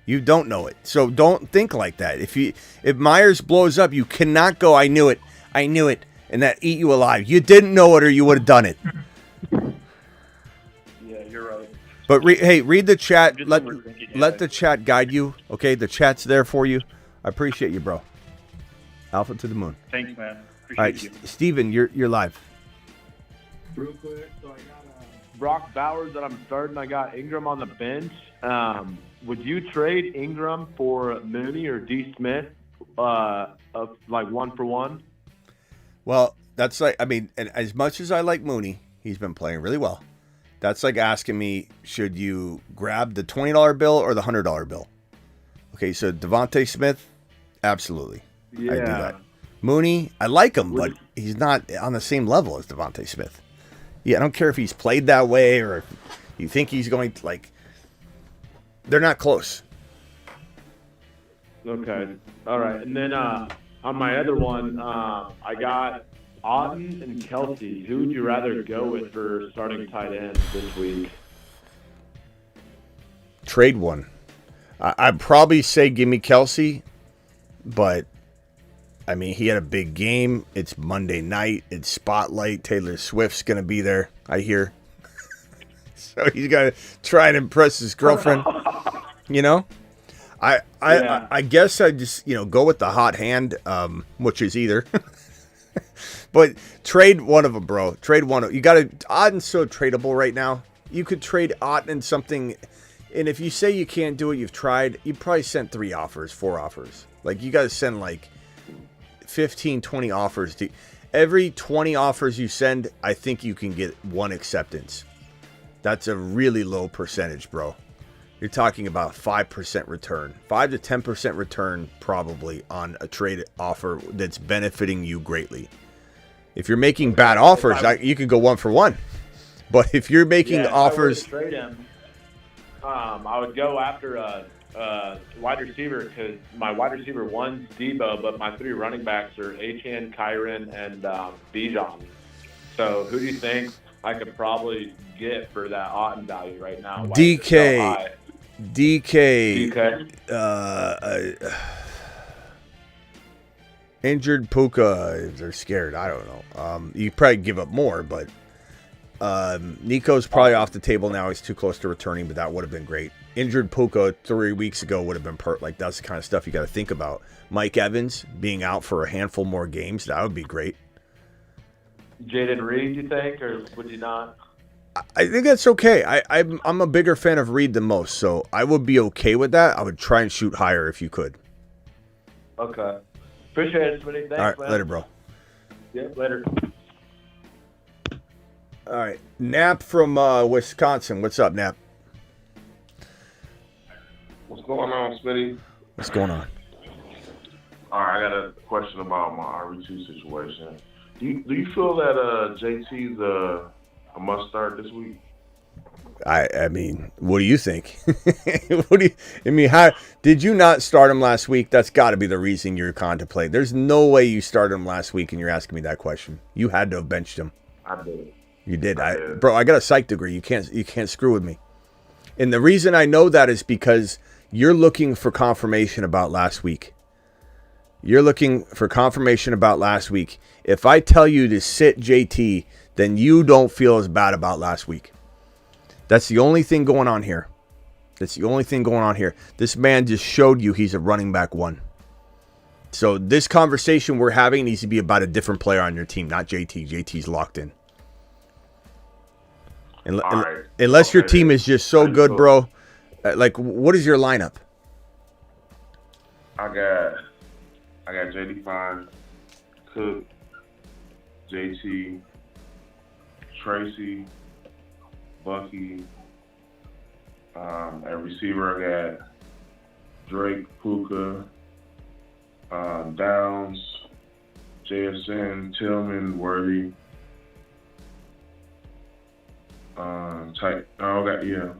You don't know it, so don't think like that. If Myers blows up, you cannot go, I knew it, and that eat you alive. You didn't know it, or you would have done it. Yeah, you're right. But read the chat. Let the chat guide you. Okay, the chat's there for you. I appreciate you, bro. Alpha to the moon. Thanks, man. Appreciate All right, you. Steven, you're live. Real quick, so I got Brock Bowers that I'm starting. I got Ingram on the bench. Would you trade Ingram for Mooney or D. Smith, like 1-for-1? Well, that's like, and as much as I like Mooney, he's been playing really well. That's like asking me, should you grab the $20 bill or the $100 bill? Okay, so Devontae Smith, absolutely. Yeah. I do that. Mooney, I like him, but he's not on the same level as Devontae Smith. Yeah, I don't care if he's played that way or if you think he's going to, they're not close. Okay. All right. And then on my other one, I got Otten and Kelsey. Who would you rather go with for starting tight end this week? Trade one. I'd probably say give me Kelsey, but he had a big game. It's Monday night. It's Spotlight. Taylor Swift's going to be there, I hear. So he's got to try and impress his girlfriend. I guess I just go with the hot hand, which is either. But trade one of them, bro. Trade one. You got to. Odden's so tradable right now. you could trade Ott and something. And if you say you can't do it, you've tried. You probably sent 3 offers, 4 offers. Like, you got to send like 15, 20 offers. Every 20 offers you send, I think you can get 1 acceptance. That's a really low percentage, bro. You're talking about 5% return. 5 to 10% return probably on a trade offer that's benefiting you greatly. If you're making bad offers, you could go 1 for 1. But if you're making offers... If I were to trade him, I would go after a wide receiver because my wide receiver 1's Debo, but my 3 running backs are Achane, Kyron, and Bijan. So who do you think I could probably get for that Otten value right now? DK. Injured Puka. They're scared. I don't know. You probably give up more, but Nico's probably off the table now. He's too close to returning, but that would have been great. Injured Puka 3 weeks ago would have been like that's the kind of stuff you got to think about. Mike Evans being out for a handful more games, that would be great. Jaden Reed, you think, or would you not? I think that's okay. I'm a bigger fan of Reed than most, so I would be okay with that. I would try and shoot higher if you could. Okay. Appreciate it, Smitty. Thanks, all right, man. later, bro. Yep, later. All right, Nap from Wisconsin. What's up, Nap? What's going on, Smitty? What's going on? All right, I got a question about my RB2 situation. Do you feel that JT's a must start this week? I mean, what do you think? How did you not start him last week? That's got to be the reason you're contemplating. There's no way you started him last week and you're asking me that question. You had to have benched him. I did. You did. Bro, I got a psych degree. You can't screw with me. And the reason I know that is because you're looking for confirmation about last week. You're looking for confirmation about last week. If I tell you to sit JT, then you don't feel as bad about last week. That's the only thing going on here. This man just showed you he's a running back 1. So this conversation we're having needs to be about a different player on your team, not JT. JT's locked in. Unless your team is just so good, bro. Like, what is your lineup? I got JD5, Cook, JT, Tracy, Bucky. At receiver, I got Drake, Puka, Downs, JSN, Tillman, Worthy. And I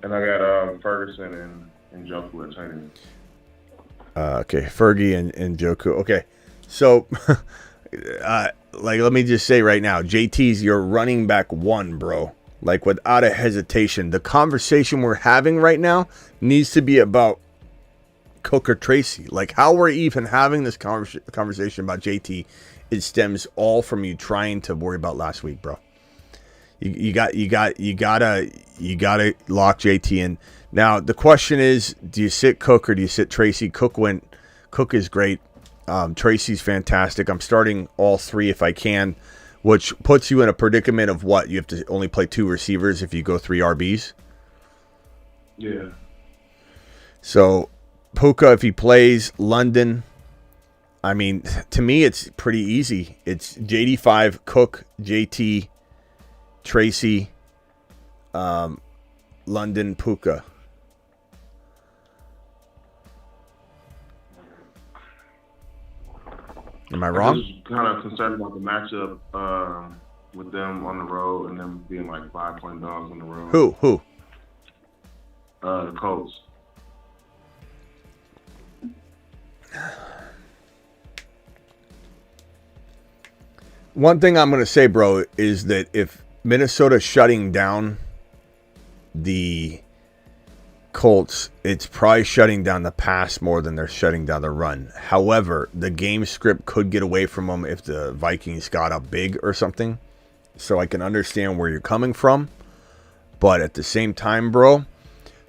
got Ferguson and Joku at tight end. Okay, Fergie and Joku. Okay, so let me just say right now, JT's your running back 1, bro. Like, without a hesitation. The conversation we're having right now needs to be about Cook or Tracy. Like, how we're even having this conversation about JT, it stems all from you trying to worry about last week, bro. You gotta lock JT in. Now the question is, do you sit Cook or do you sit Tracy? Cook is great. Tracy's fantastic. I'm starting all 3 if I can, which puts you in a predicament of what? You have to only play 2 receivers if you go 3 RBs. Yeah. So Puka, if he plays, London. I mean, to me, it's pretty easy. It's JD5, Cook, JT, Tracy, London, Puka. Am I wrong? I'm just kind of concerned about the matchup with them on the road and them being like 5-point dogs on the road. Who? The Colts. One thing I'm going to say, bro, is that if Minnesota's shutting down the Colts, it's probably shutting down the pass more than they're shutting down the run. However, the game script could get away from them if the Vikings got up big or something. So I can understand where you're coming from. But at the same time, bro,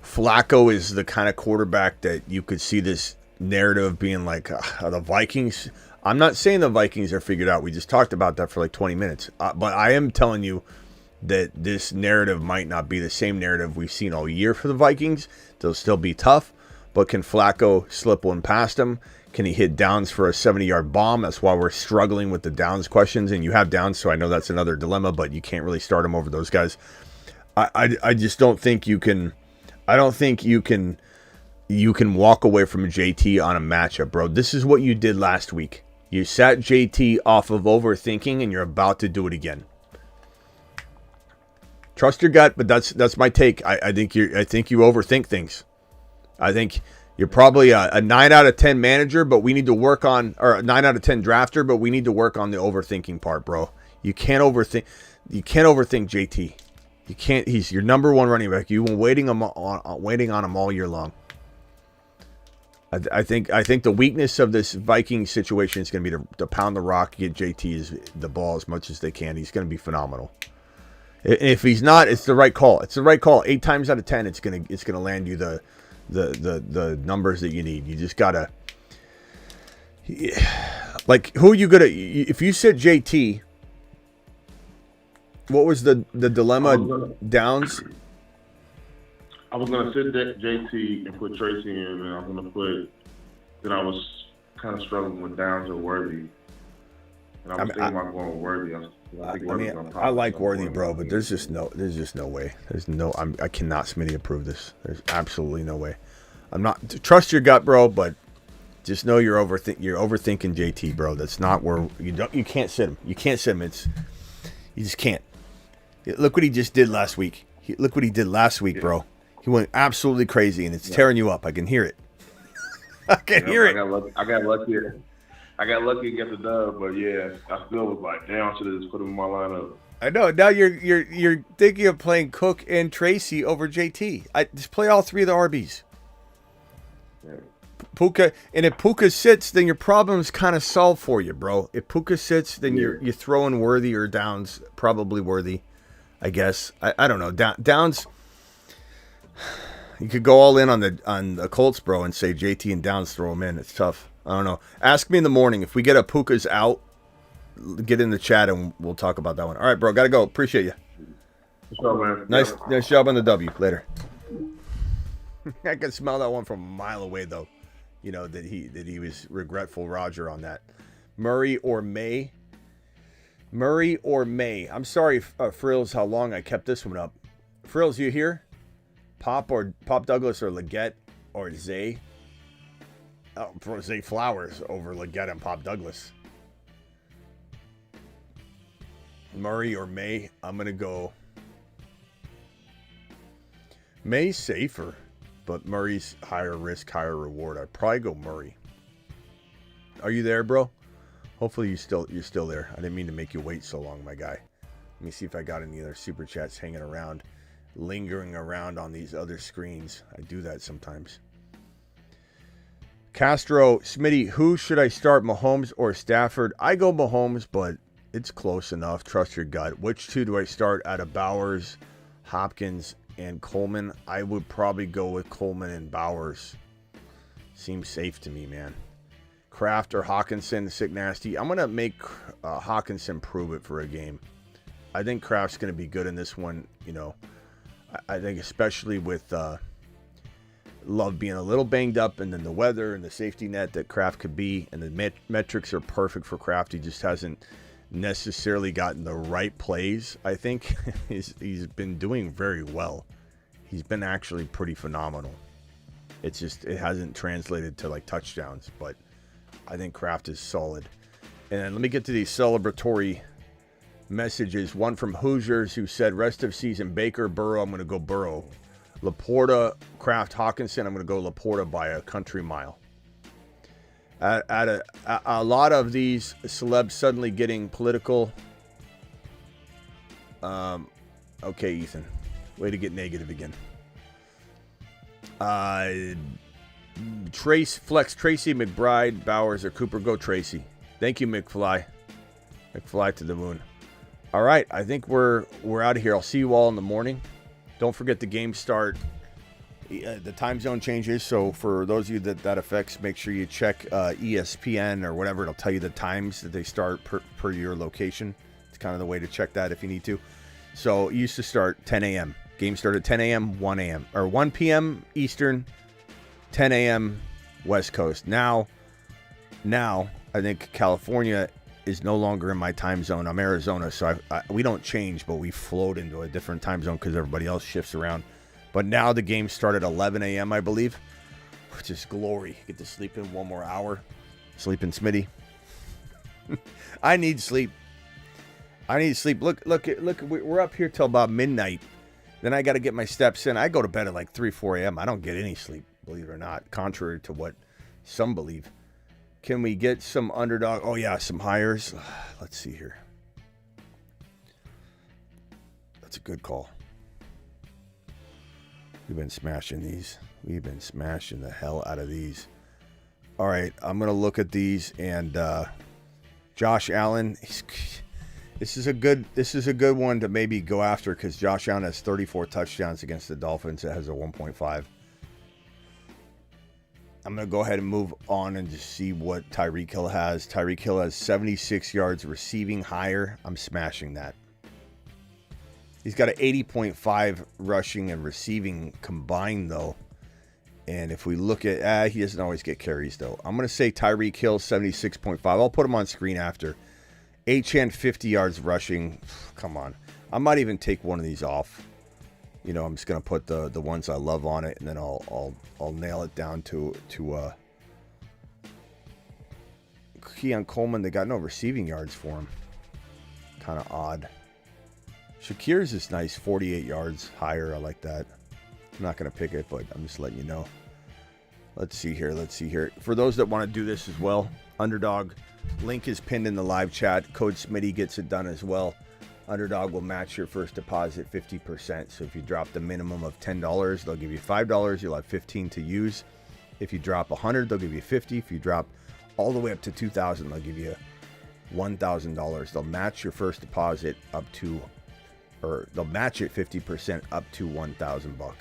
Flacco is the kind of quarterback that you could see this narrative being like, the Vikings. I'm not saying the Vikings are figured out. We just talked about that for like 20 minutes. But I am telling you, that this narrative might not be the same narrative we've seen all year for the Vikings. They'll still be tough, but can Flacco slip one past him? Can he hit Downs for a 70-yard bomb? That's why we're struggling with the Downs questions, and you have Downs, so I know that's another dilemma, but you can't really start him over those guys. I just don't think you can. I don't think you can walk away from JT on a matchup, bro. This is what you did last week. You sat JT off of overthinking, and you're about to do it again. Trust your gut, but that's my take. I think you overthink things. I think you're probably a 9 out of 10 manager, but we need to work on, or a 9 out of 10 drafter, but we need to work on the overthinking part, bro. You can't overthink JT. You can't. He's your number one running back. You've been waiting on him all year long. I think the weakness of this Viking situation is going to be to pound the rock, get JT the ball as much as they can. He's going to be phenomenal. If he's not, it's the right call. It's the right call. 8 times out of 10, it's gonna land you the numbers that you need. You just gotta, like, who are you gonna? If you said JT, what was the dilemma? Downs. I was gonna sit JT and put Tracy in, and I was gonna put. Then I was kind of struggling with Downs or Worthy, and I was thinking about going with Worthy. I like Worthy, bro, but there's just no way. I cannot Smitty approve this. There's absolutely no way. I'm not trust your gut, bro, but just know you're overthinking JT, bro. That's not where you can't sit him. You can't sit him. You just can't. Look what he just did last week. Look what he did last week, bro. He went absolutely crazy, and it's tearing you up. I can hear it. I can hear it. I got lucky. I got lucky to get the dub, but yeah, I still was like, damn, I should have just put him in my lineup. I know. Now you're thinking of playing Cook and Tracy over JT. Just play all 3 of the RBs. Yeah. Puka, and if Puka sits, then your problem's kind of solved for you, bro. If Puka sits, then you're throwing Worthy or Downs, probably Worthy, I guess. I don't know. Downs. You could go all in on the Colts, bro, and say JT and Downs, throw them in. It's tough. I don't know. Ask me in the morning. If we get a Puka's out, get in the chat and we'll talk about that one. All right, bro. Got to go. Appreciate you. What's up, man? Nice job on the W. Later. I can smell that one from a mile away, though. You know, that he was regretful, Roger, on that. Murray or May? Murray or May? I'm sorry, Frills, how long I kept this one up. Frills, you here? Pop Douglas or Leggett or Zay? Oh, for Zay Flowers over Leggett and Pop Douglas. Murray or May? I'm going to go. May's safer, but Murray's higher risk, higher reward. I'd probably go Murray. Are you there, bro? Hopefully you're still there. I didn't mean to make you wait so long, my guy. Let me see if I got any other super chats hanging around, lingering around on these other screens. I do that sometimes. Castro, Smitty, who should I start, Mahomes or Stafford? I go Mahomes, but it's close enough. Trust your gut. Which 2 do I start out of Bowers, Hopkins, and Coleman? I would probably go with Coleman and Bowers. Seems safe to me, man. Kraft or Hawkinson, sick nasty. I'm going to make Hawkinson prove it for a game. I think Kraft's going to be good in this one. You know, I think especially with Love being a little banged up, and then the weather and the safety net that Kraft could be, and the metrics are perfect for Kraft. He just hasn't necessarily gotten the right plays. I think he's been doing very well. He's been actually pretty phenomenal. It's just it hasn't translated to like touchdowns, but I think Kraft is solid. And let me get to these celebratory messages. One from Hoosiers who said rest of season Baker, Burrow. I'm going to go Burrow. Laporta, Kraft, Hawkinson. I'm going to go Laporta by a country mile. A lot of these celebs suddenly getting political. Okay, Ethan. Way to get negative again. Flex, Tracy, McBride, Bowers, or Cooper. Go Tracy. Thank you, McFly. McFly to the moon. All right, I think we're out of here. I'll see you all in the morning. Don't forget the game start. The time zone changes, so for those of you that affects, make sure you check ESPN or whatever. It'll tell you the times that they start per your location. It's kind of the way to check that if you need to. So it used to start 10 a.m. Game started 10 a.m., 1 a.m. or 1 p.m. Eastern, 10 a.m. West Coast. Now, I think California is no longer in my time zone. I'm Arizona, so we don't change, but we float into a different time zone because everybody else shifts around. But now the game started at 11 a.m., I believe, which is glory. Get to sleep in one more hour. Sleep in, Smitty. I need sleep. Look, we're up here till about midnight. Then I got to get my steps in. I go to bed at like 3, 4 a.m. I don't get any sleep, believe it or not, contrary to what some believe. Can we get some underdog? Oh, yeah, some hires. Let's see here. That's a good call. We've been smashing these. We've been smashing the hell out of these. All right, I'm going to look at these. And Josh Allen, this is a good one to maybe go after because Josh Allen has 34 touchdowns against the Dolphins. It has a 1.5. I'm going to go ahead and move on and just see what Tyreek Hill has. Tyreek Hill has 76 yards receiving higher. I'm smashing that. He's got an 80.5 rushing and receiving combined, though. And if we look at, he doesn't always get carries, though. I'm going to say Tyreek Hill, 76.5. I'll put him on screen after. Achane, 50 yards rushing. Come on. I might even take one of these off. You know, I'm just going to put the ones I love on it, and then I'll nail it down to Keon Coleman. They got no receiving yards for him. Kind of odd. Shakir's is nice, 48 yards higher. I like that. I'm not going to pick it, but I'm just letting you know. Let's see here. For those that want to do this as well, Underdog, link is pinned in the live chat. Code Smitty gets it done as well. Underdog will match your first deposit 50%. So if you drop the minimum of $10, they'll give you $5. You'll have $15 to use. If you drop $100, they'll give you $50. If you drop all the way up to $2,000, they'll give you $1,000. They'll match your first deposit up to, or they'll match it 50% up to $1,000.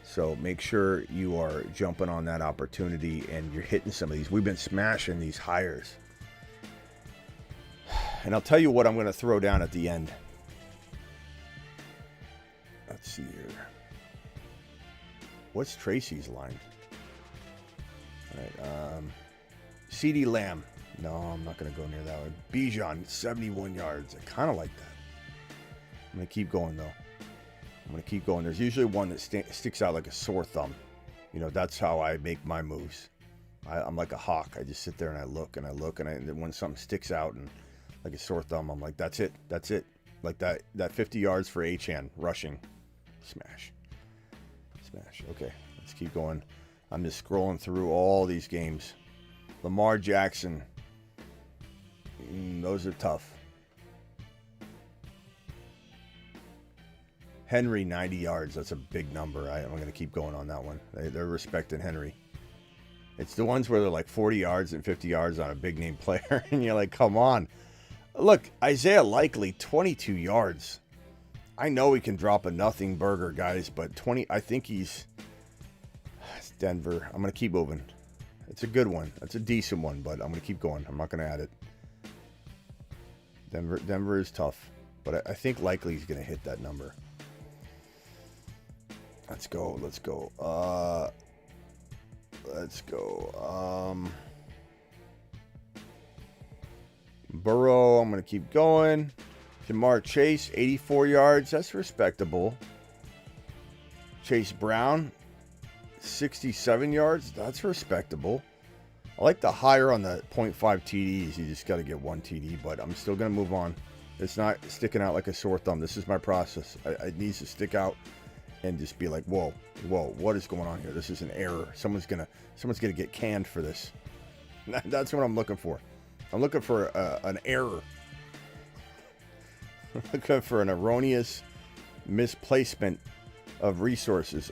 So make sure you are jumping on that opportunity and you're hitting some of these. We've been smashing these hires. And I'll tell you what I'm going to throw down at the end. Let's see here. What's Tracy's line? All right. CeeDee Lamb. No, I'm not going to go near that one. Bijan, 71 yards. I kind of like that. I'm going to keep going, though. There's usually one that sticks out like a sore thumb. You know, that's how I make my moves. I'm like a hawk. I just sit there and I look, and then when something sticks out and like a sore thumb, I'm like, that's it. Like that 50 yards for Achane rushing. Smash. Okay, let's keep going. I'm just scrolling through all these games. Lamar Jackson. Those are tough. Henry, 90 yards. That's a big number. I'm going to keep going on that one. They're respecting Henry. It's the ones where they're like 40 yards and 50 yards on a big name player. And you're like, come on. Look, Isaiah Likely, 22 yards. I know he can drop a nothing burger, guys, but 20, I think it's Denver. I'm going to keep moving. It's a good one. It's a decent one, but I'm going to keep going. I'm not going to add it. Denver is tough, but I think Likely he's going to hit that number. Let's go. Burrow, I'm going to keep going. Jamar Chase, 84 yards. That's respectable. Chase Brown, 67 yards. That's respectable. I like the higher on the 0.5 TDs. You just got to get one TD, but I'm still going to move on. It's not sticking out like a sore thumb. This is my process. It needs to stick out and just be like, whoa, what is going on here? This is an error. Someone's gonna get canned for this. That's what I'm looking for. I'm looking for an error. I'm looking for an erroneous misplacement of resources.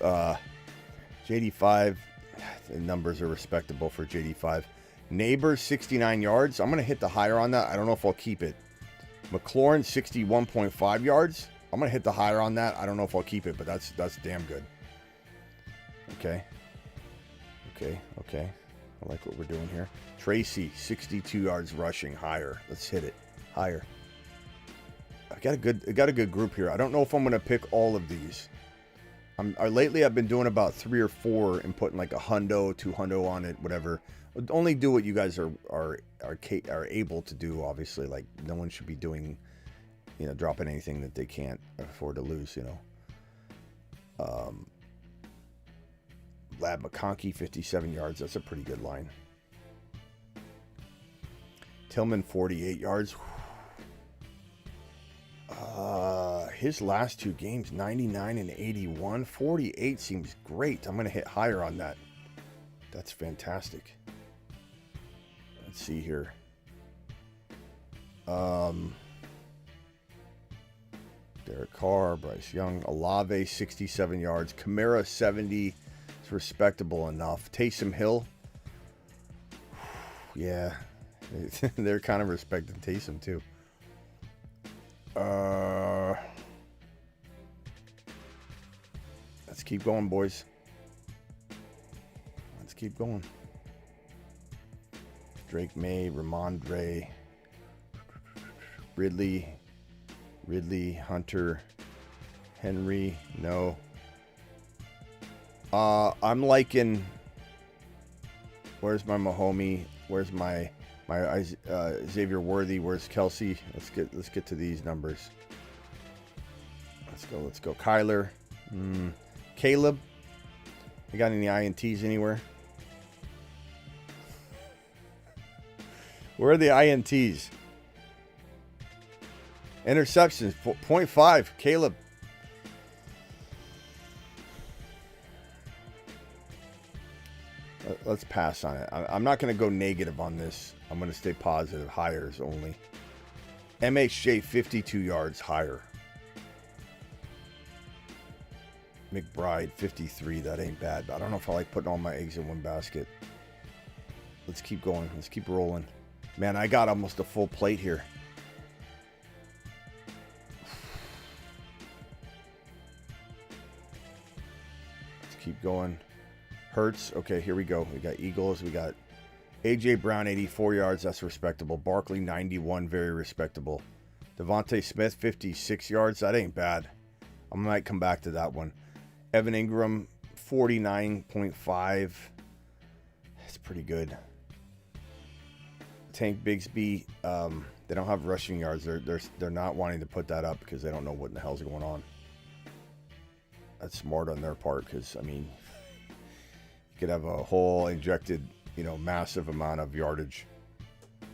JD5, the numbers are respectable for JD5. Neighbors, 69 yards. I'm gonna hit the higher on that. I don't know if I'll keep it. McLaurin, 61.5 yards. I'm going to hit the higher on that. I don't know if I'll keep it, but that's damn good. Okay. I like what we're doing here. Tracy, 62 yards rushing, higher. Let's hit it. Higher. I got a good group here. I don't know if I'm gonna pick all of these. Lately I've been doing about 3 or 4 and putting like $100, $200 on it, whatever. Only do what you guys are able to do. Obviously, like no one should be doing, dropping anything that they can't afford to lose. Lab McConkey, 57 yards. That's a pretty good line. Tillman, 48 yards. His last 2 games, 99 and 81. 48 seems great. I'm going to hit higher on that. That's fantastic. Let's see here. Derek Carr, Bryce Young, Olave, 67 yards. Kamara, 70. It's respectable enough. Taysom Hill. Yeah. They're kind of respecting Taysom, too. Let's keep going, boys. Let's keep going. Drake May, Ramondre, Ridley, Hunter, Henry, no. I'm liking, where's my Mahomey? Where's my Xavier Worthy? Where's Kelsey? Let's get to these numbers. Let's go. Kyler. Caleb. You got any INTs anywhere? Where are the INTs? Interceptions, 0.5. Caleb. Let's pass on it. I'm not going to go negative on this. I'm going to stay positive. Hires only. MHJ, 52 yards higher. McBride, 53. That ain't bad. I don't know if I like putting all my eggs in one basket. Let's keep going. Let's keep rolling. Man, I got almost a full plate here. Let's keep going. Hurts. Okay, here we go. We got Eagles. We got A.J. Brown, 84 yards. That's respectable. Barkley, 91. Very respectable. Devontae Smith, 56 yards. That ain't bad. I might come back to that one. Evan Ingram, 49.5. That's pretty good. Tank Bigsby, they don't have rushing yards. They're not wanting to put that up because they don't know what in the hell's going on. That's smart on their part because, I mean, you could have a whole injected, massive amount of yardage.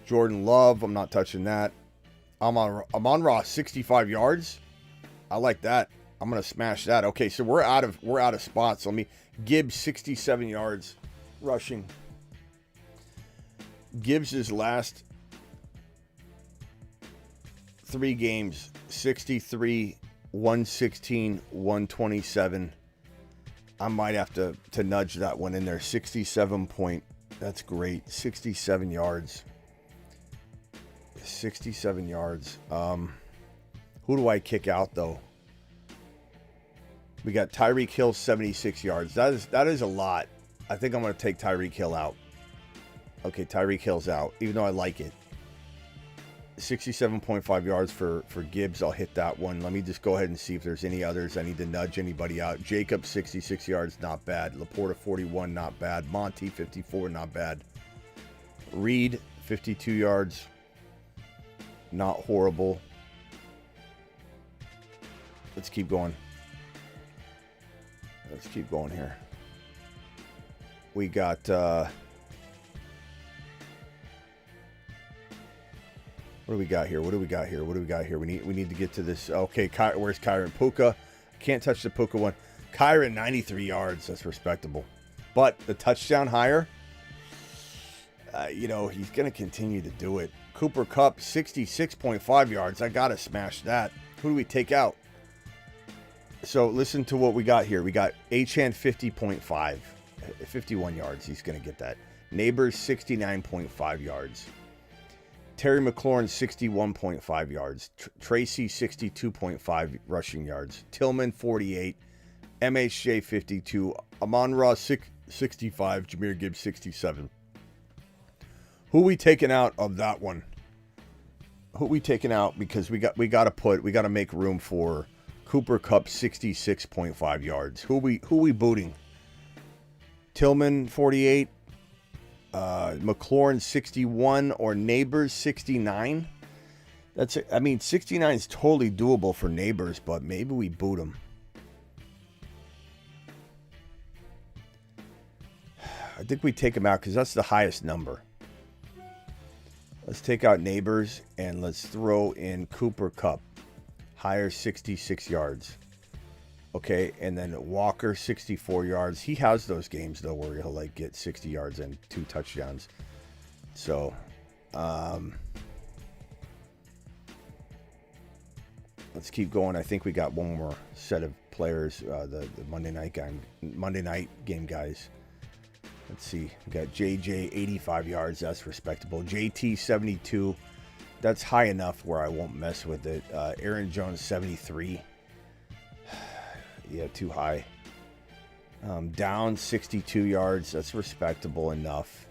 Jordan Love, I'm not touching that. Amon-Ra, 65 yards. I like that. I'm gonna smash that. Okay, so we're out of spots. Let me Gibbs, 67 yards rushing. Gibbs' last 3 games, 63, 116, 127. I might have to nudge that one in there. 67 point. That's great. 67 yards. 67 yards. Who do I kick out though? We got Tyreek Hill, 76 yards. That is a lot. I think I'm going to take Tyreek Hill out. Okay, Tyreek Hill's out, even though I like it. 67.5 yards for Gibbs. I'll hit that one. Let me just go ahead and see if there's any others. I need to nudge anybody out. Jacob, 66 yards, not bad. Laporta, 41, not bad. Monty, 54, not bad. Reed, 52 yards, not horrible. Let's keep going. Let's keep going here. We got what do we got here? We need to get to this. Okay, where's Kyron? Puka. Can't touch the Puka one. Kyron, 93 yards. That's respectable. But the touchdown higher, he's going to continue to do it. Cooper Kupp, 66.5 yards. I got to smash that. Who do we take out? So listen to what we got here. We got Achane, 50.5. 51 yards. He's going to get that. Neighbors, 69.5 yards. Terry McLaurin, 61.5 yards. Tracy, 62.5 rushing yards. Tillman, 48. MHJ, 52. Amon-Ra, 65. Jahmyr Gibbs, 67. Who we taking out of that one? Who we taking out? Because we got to make room for Cooper Kupp 66.5 yards. Who we booting? Tillman 48, McLaurin 61, or Neighbors 69. 69 is totally doable for Neighbors, but maybe we boot him. I think we take him out because that's the highest number. Let's take out Neighbors and let's throw in Cooper Kupp. Higher 66 yards. Okay, and then Walker 64 yards. He has those games though where he'll like get 60 yards and 2 touchdowns. So, let's keep going. I think we got one more set of players. The Monday night game guys. Let's see. We got JJ 85 yards. That's respectable. JT 72. That's high enough where I won't mess with it. Aaron Jones 73. Yeah, too high. Down 62 yards. That's respectable enough.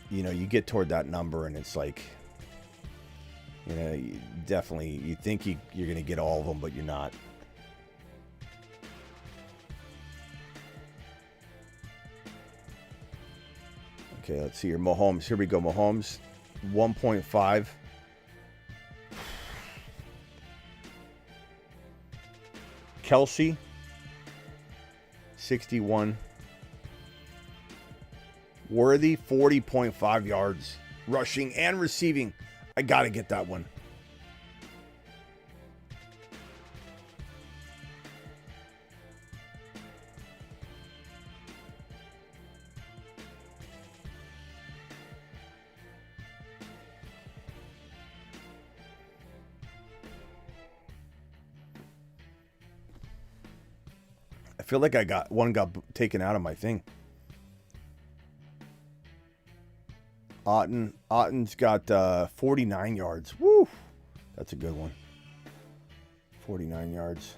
You know, you get toward that number and it's like, you know, you think you're going to get all of them, but you're not. Okay, let's see here. Mahomes. Here we go. Mahomes, 1.5. Kelsey, 61. Worthy, 40.5 yards. Rushing and receiving. I got to get that one. I feel like one got taken out of my thing. Otten's got 49 yards. Woo! That's a good one. 49 yards.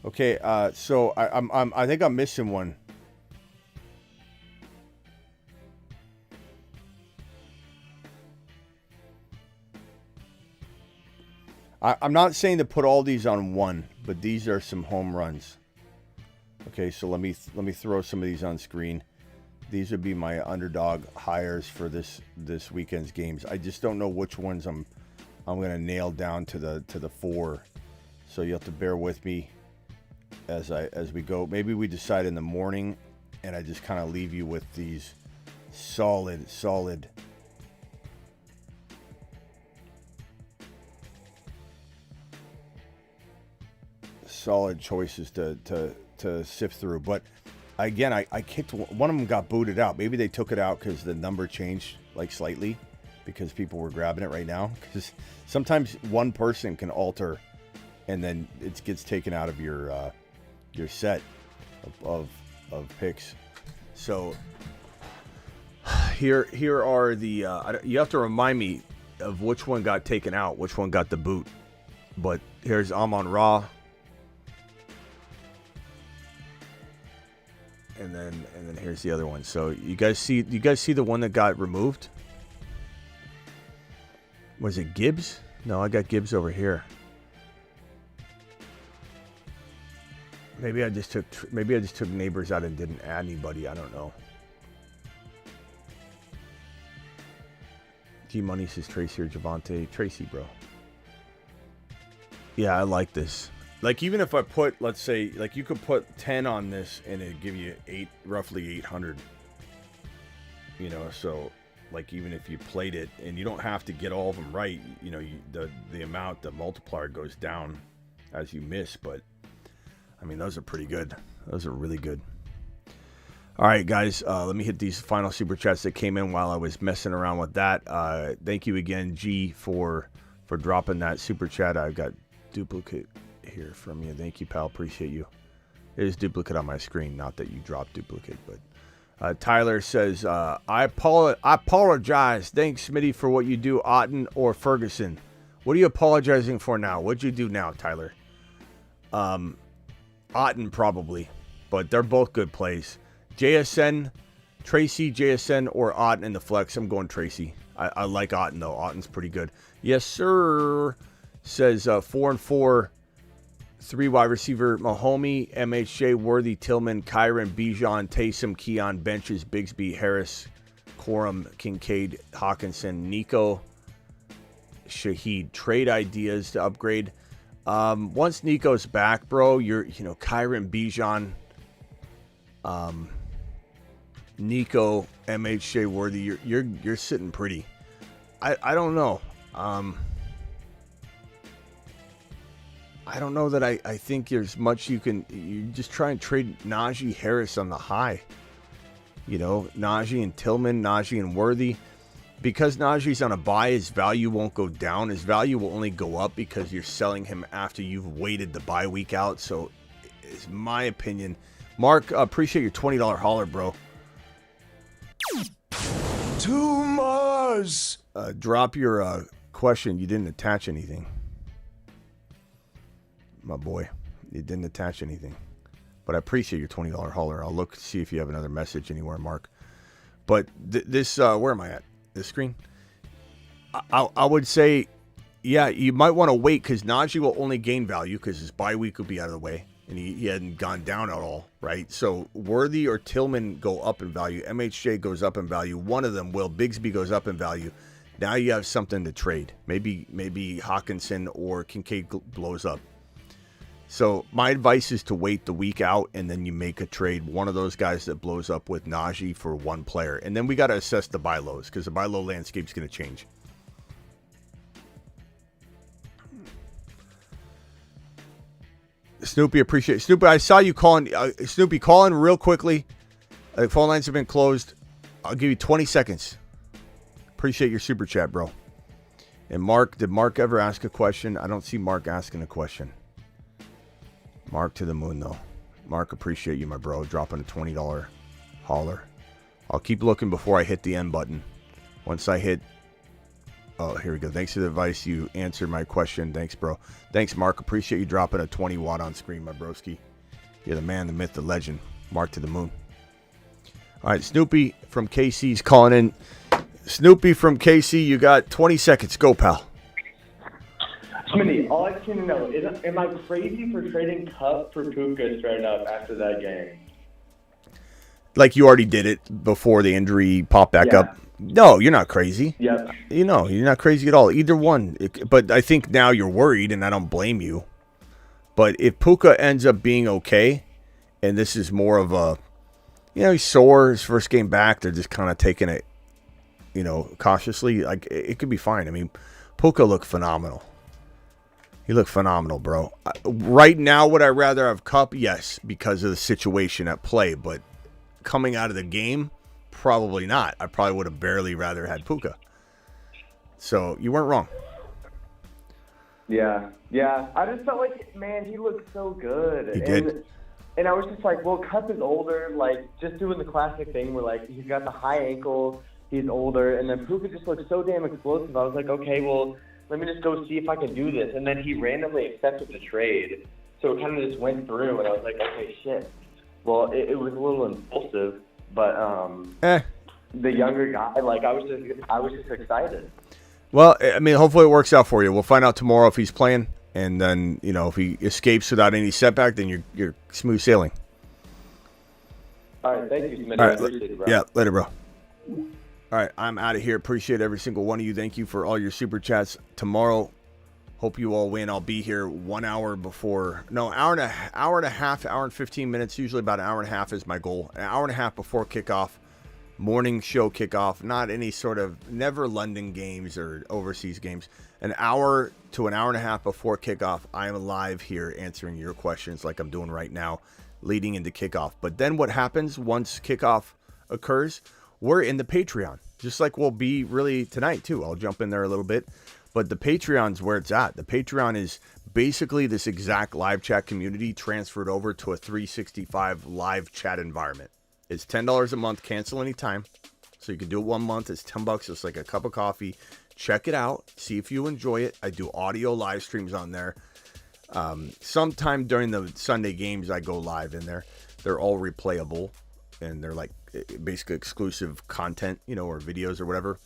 Okay, so I think I'm missing one. I'm not saying to put all these on one, but these are some home runs. Okay, so let me throw some of these on screen. These would be my underdog hires for this weekend's games. I just don't know which ones I'm going to nail down to the 4. So you have to bear with me as we go. Maybe we decide in the morning, and I just kind of leave you with these solid choices to sift through. But again, I kicked one of them, got booted out. Maybe they took it out because the number changed like slightly because people were grabbing it right now. Because sometimes one person can alter, and then it gets taken out of your set of picks. So here are the. You have to remind me of which one got taken out, which one got the boot. But here's Amon-Ra. And then here's the other one. So you guys see the one that got removed? Was it Gibbs? No, I got Gibbs over here. Maybe I just took Neighbors out and didn't add anybody. I don't know. G Money says Tracy or Javante. Tracy, bro. Yeah, I like this. Like, even if I put, let's say, like, you could put 10 on this and it'd give you roughly 800. You know, so, like, even if you played it, and you don't have to get all of them right, you know, the amount, the multiplier goes down as you miss. But, I mean, those are pretty good. Those are really good. All right, guys, let me hit these final super chats that came in while I was messing around with that. Thank you again, G, for dropping that super chat. I've got duplicate here from you. Thank you, pal. Appreciate you. It is duplicate on my screen, not that you dropped duplicate. But Tyler says, I apologize. Thanks, Smitty, for what you do, Otten or Ferguson. What are you apologizing for now? What'd you do now, Tyler? Otten probably, but they're both good plays. JSN Tracy, JSN, or Otten in the flex. I'm going Tracy. I like Otten, though. Otten's pretty good. Yes, sir. Says 4-4, 3 wide receiver. Mahomey, MHJ, Worthy, Tillman, Kyron, Bijan, Taysom, Keon, Benches, Bigsby, Harris, Corum, Kincaid, Hawkinson, Nico, Shaheed. Trade ideas to upgrade. Once Nico's back, bro, Kyron, Bijan, Nico, MHJ, Worthy, you're sitting pretty. I don't know. I don't know that I think there's much you just try and trade Najee Harris on the high. Najee and Tillman, Najee and Worthy. Because Najee's on a bye, his value won't go down. His value will only go up because you're selling him after you've waited the bye week out. So, it's my opinion. Mark, appreciate your $20 holler, bro. Tumas. Drop your question. You didn't attach anything. My boy, you didn't attach anything. But I appreciate your $20 holler. I'll look to see if you have another message anywhere, Mark. But this, where am I at? This screen? I would say, yeah, you might want to wait because Najee will only gain value because his bye week will be out of the way. And he hadn't gone down at all, right? So Worthy or Tillman go up in value. MHJ goes up in value. One of them will. Bigsby goes up in value. Now you have something to trade. Maybe Hawkinson or Kincaid blows up. So my advice is to wait the week out and then you make a trade. One of those guys that blows up with Najee for one player. And then we got to assess the buy lows because the buy low landscape is going to change. Snoopy, appreciate it. Snoopy, I saw you calling. Snoopy, call in real quickly. The phone lines have been closed. I'll give you 20 seconds. Appreciate your super chat, bro. And Mark, did Mark ever ask a question? I don't see Mark asking a question. Mark to the moon, though. Mark, appreciate you, my bro, dropping a $20 holler. I'll keep looking before I hit the end button. Once I hit... Oh, here we go. Thanks for the advice. You answered my question. Thanks, bro. Thanks, Mark. Appreciate you dropping a 20 watt on screen, my broski. You're the man, the myth, the legend. Mark to the moon. All right, Snoopy from KC's calling in. Snoopy from KC, you got 20 seconds. Go, pal. Smitty, all I just need to know is, am I crazy for trading Cup for Puka straight up after that game? Like you already did it before the injury popped back up? No, you're not crazy. Yep. You're not crazy at all. Either one. But I think now you're worried, and I don't blame you. But if Puka ends up being okay, and this is more of a, he's sore, his first game back, they're just kind of taking it, cautiously. Like, it could be fine. I mean, Puka looked phenomenal. He looked phenomenal, bro. Right now, would I rather have Cup? Yes, because of the situation at play. But coming out of the game, probably not. I probably would have barely rather had Puka. So you weren't wrong. Yeah. I just felt like, man, he looked so good. He did. And I was just like, well, Cup is older. Like, just doing the classic thing where, like, he's got the high ankle, he's older, and then Puka just looked so damn explosive. I was like, okay, well, let me just go see if I can do this. And then he randomly accepted the trade. So it kind of just went through, and I was like, okay, shit. Well, it was a little impulsive, but the younger guy, like, I was just excited. Well, I mean, hopefully it works out for you. We'll find out tomorrow if he's playing, and then if he escapes without any setback, then you're smooth sailing. All right, thank you, Smitty. All I right, appreciate it, bro. yeah, later, bro. All right, I'm out of here. Appreciate every single one of you. Thank you for all your super chats. Tomorrow, hope you all win. I'll be here 1 hour before. No, hour and a half, hour and 15 minutes. Usually about an hour and a half is my goal. An hour and a half before kickoff. Morning show kickoff. Not any sort of, never London games or overseas games. An hour to an hour and a half before kickoff, I am live here answering your questions like I'm doing right now, leading into kickoff. But then what happens once kickoff occurs? We're in the Patreon, just like we'll be really tonight, too. I'll jump in there a little bit. But the Patreon's where it's at. The Patreon is basically this exact live chat community transferred over to a 365 live chat environment. It's $10 a month, cancel anytime. So you can do it 1 month. It's $10. It's like a cup of coffee. Check it out. See if you enjoy it. I do audio live streams on there. Sometime during the Sunday games, I go live in there. They're all replayable. And they're like basically exclusive content, or videos or whatever.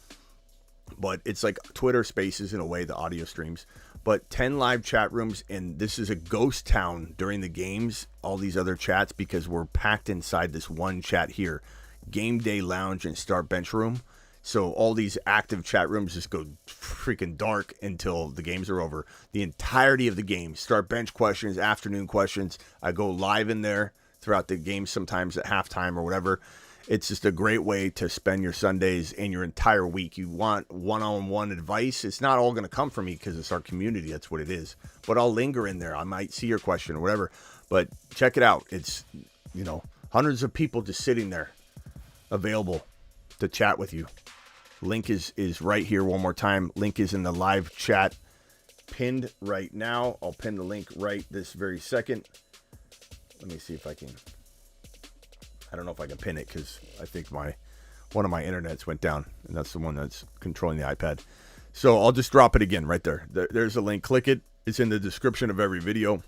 But it's like Twitter Spaces in a way, the audio streams. But 10 live chat rooms, and this is a ghost town during the games, all these other chats, because we're packed inside this one chat here. Game Day Lounge and Start Bench Room. So all these active chat rooms just go freaking dark until the games are over. The entirety of the game, Start Bench questions, afternoon questions. I go live in there throughout the game, sometimes at halftime or whatever. It's just a great way to spend your Sundays and your entire week. You want one-on-one advice. It's not all going to come from me because it's our community. That's what it is. But I'll linger in there. I might see your question or whatever. But check it out. It's, hundreds of people just sitting there available to chat with you. Link is right here one more time. Link is in the live chat pinned right now. I'll pin the link right this very second. Let me see if I can. I don't know if I can pin it because I think one of my internets went down, and that's the one that's controlling the iPad. So I'll just drop it again right there. There's a link. Click it. It's in the description of every video.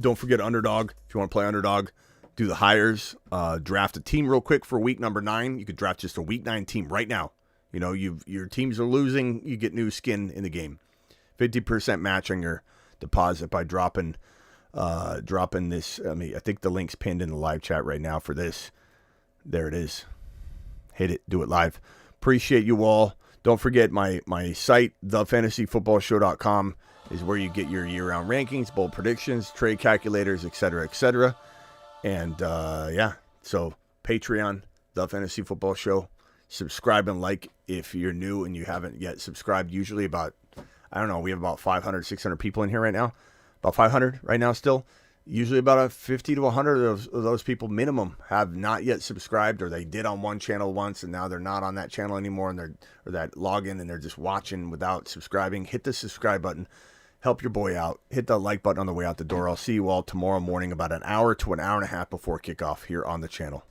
Don't forget Underdog. If you want to play Underdog, do the hires. Draft a team real quick for week number 9. You could draft just a week 9 team right now. Your teams are losing. You get new skin in the game. 50% match on your deposit by dropping this. I think the link's pinned in the live chat right now for this. There it is. Hit it. Do it live. Appreciate you all. Don't forget my site, thefantasyfootballshow.com, is where you get your year-round rankings, bold predictions, trade calculators, etc., etc. And so Patreon, The Fantasy Football Show. Subscribe and like if you're new and you haven't yet subscribed. Usually we have about 500, 600 people in here right now. About 500 right now still. Usually about 50 to 100 of those people minimum have not yet subscribed, or they did on one channel once and now they're not on that channel anymore, and or that login, and they're just watching without subscribing. Hit the subscribe button. Help your boy out. Hit the like button on the way out the door. I'll see you all tomorrow morning about an hour to an hour and a half before kickoff here on the channel.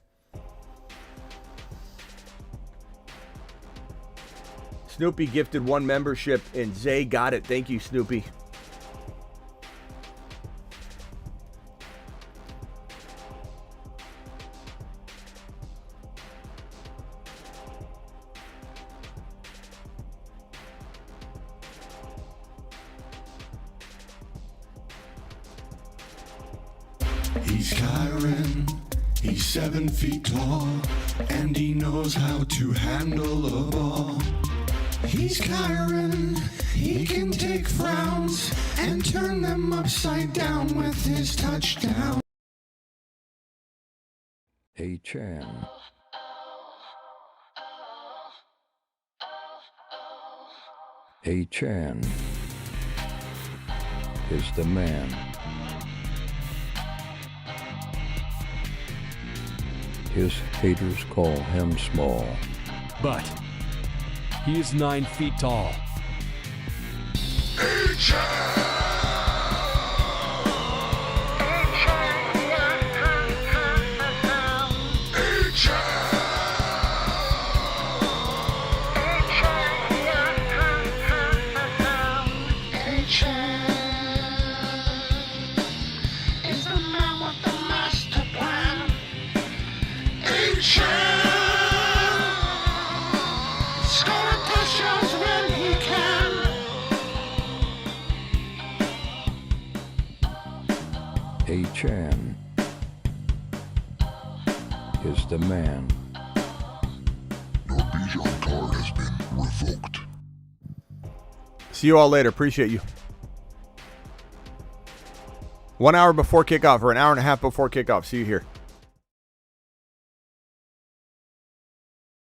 Snoopy gifted 1 membership, and Zay got it. Thank you, Snoopy. He's Kyron, he's 7 feet tall, and he knows how to handle a ball. He's Kyron, he can take frowns and turn them upside down with his touchdown. Hey Chan. Hey Chan is the man. His haters call him small. But he is 9 feet tall. Chan is the man. Your Bijan card has been revoked. See you all later. Appreciate you. 1 hour before kickoff, or an hour and a half before kickoff. See you here.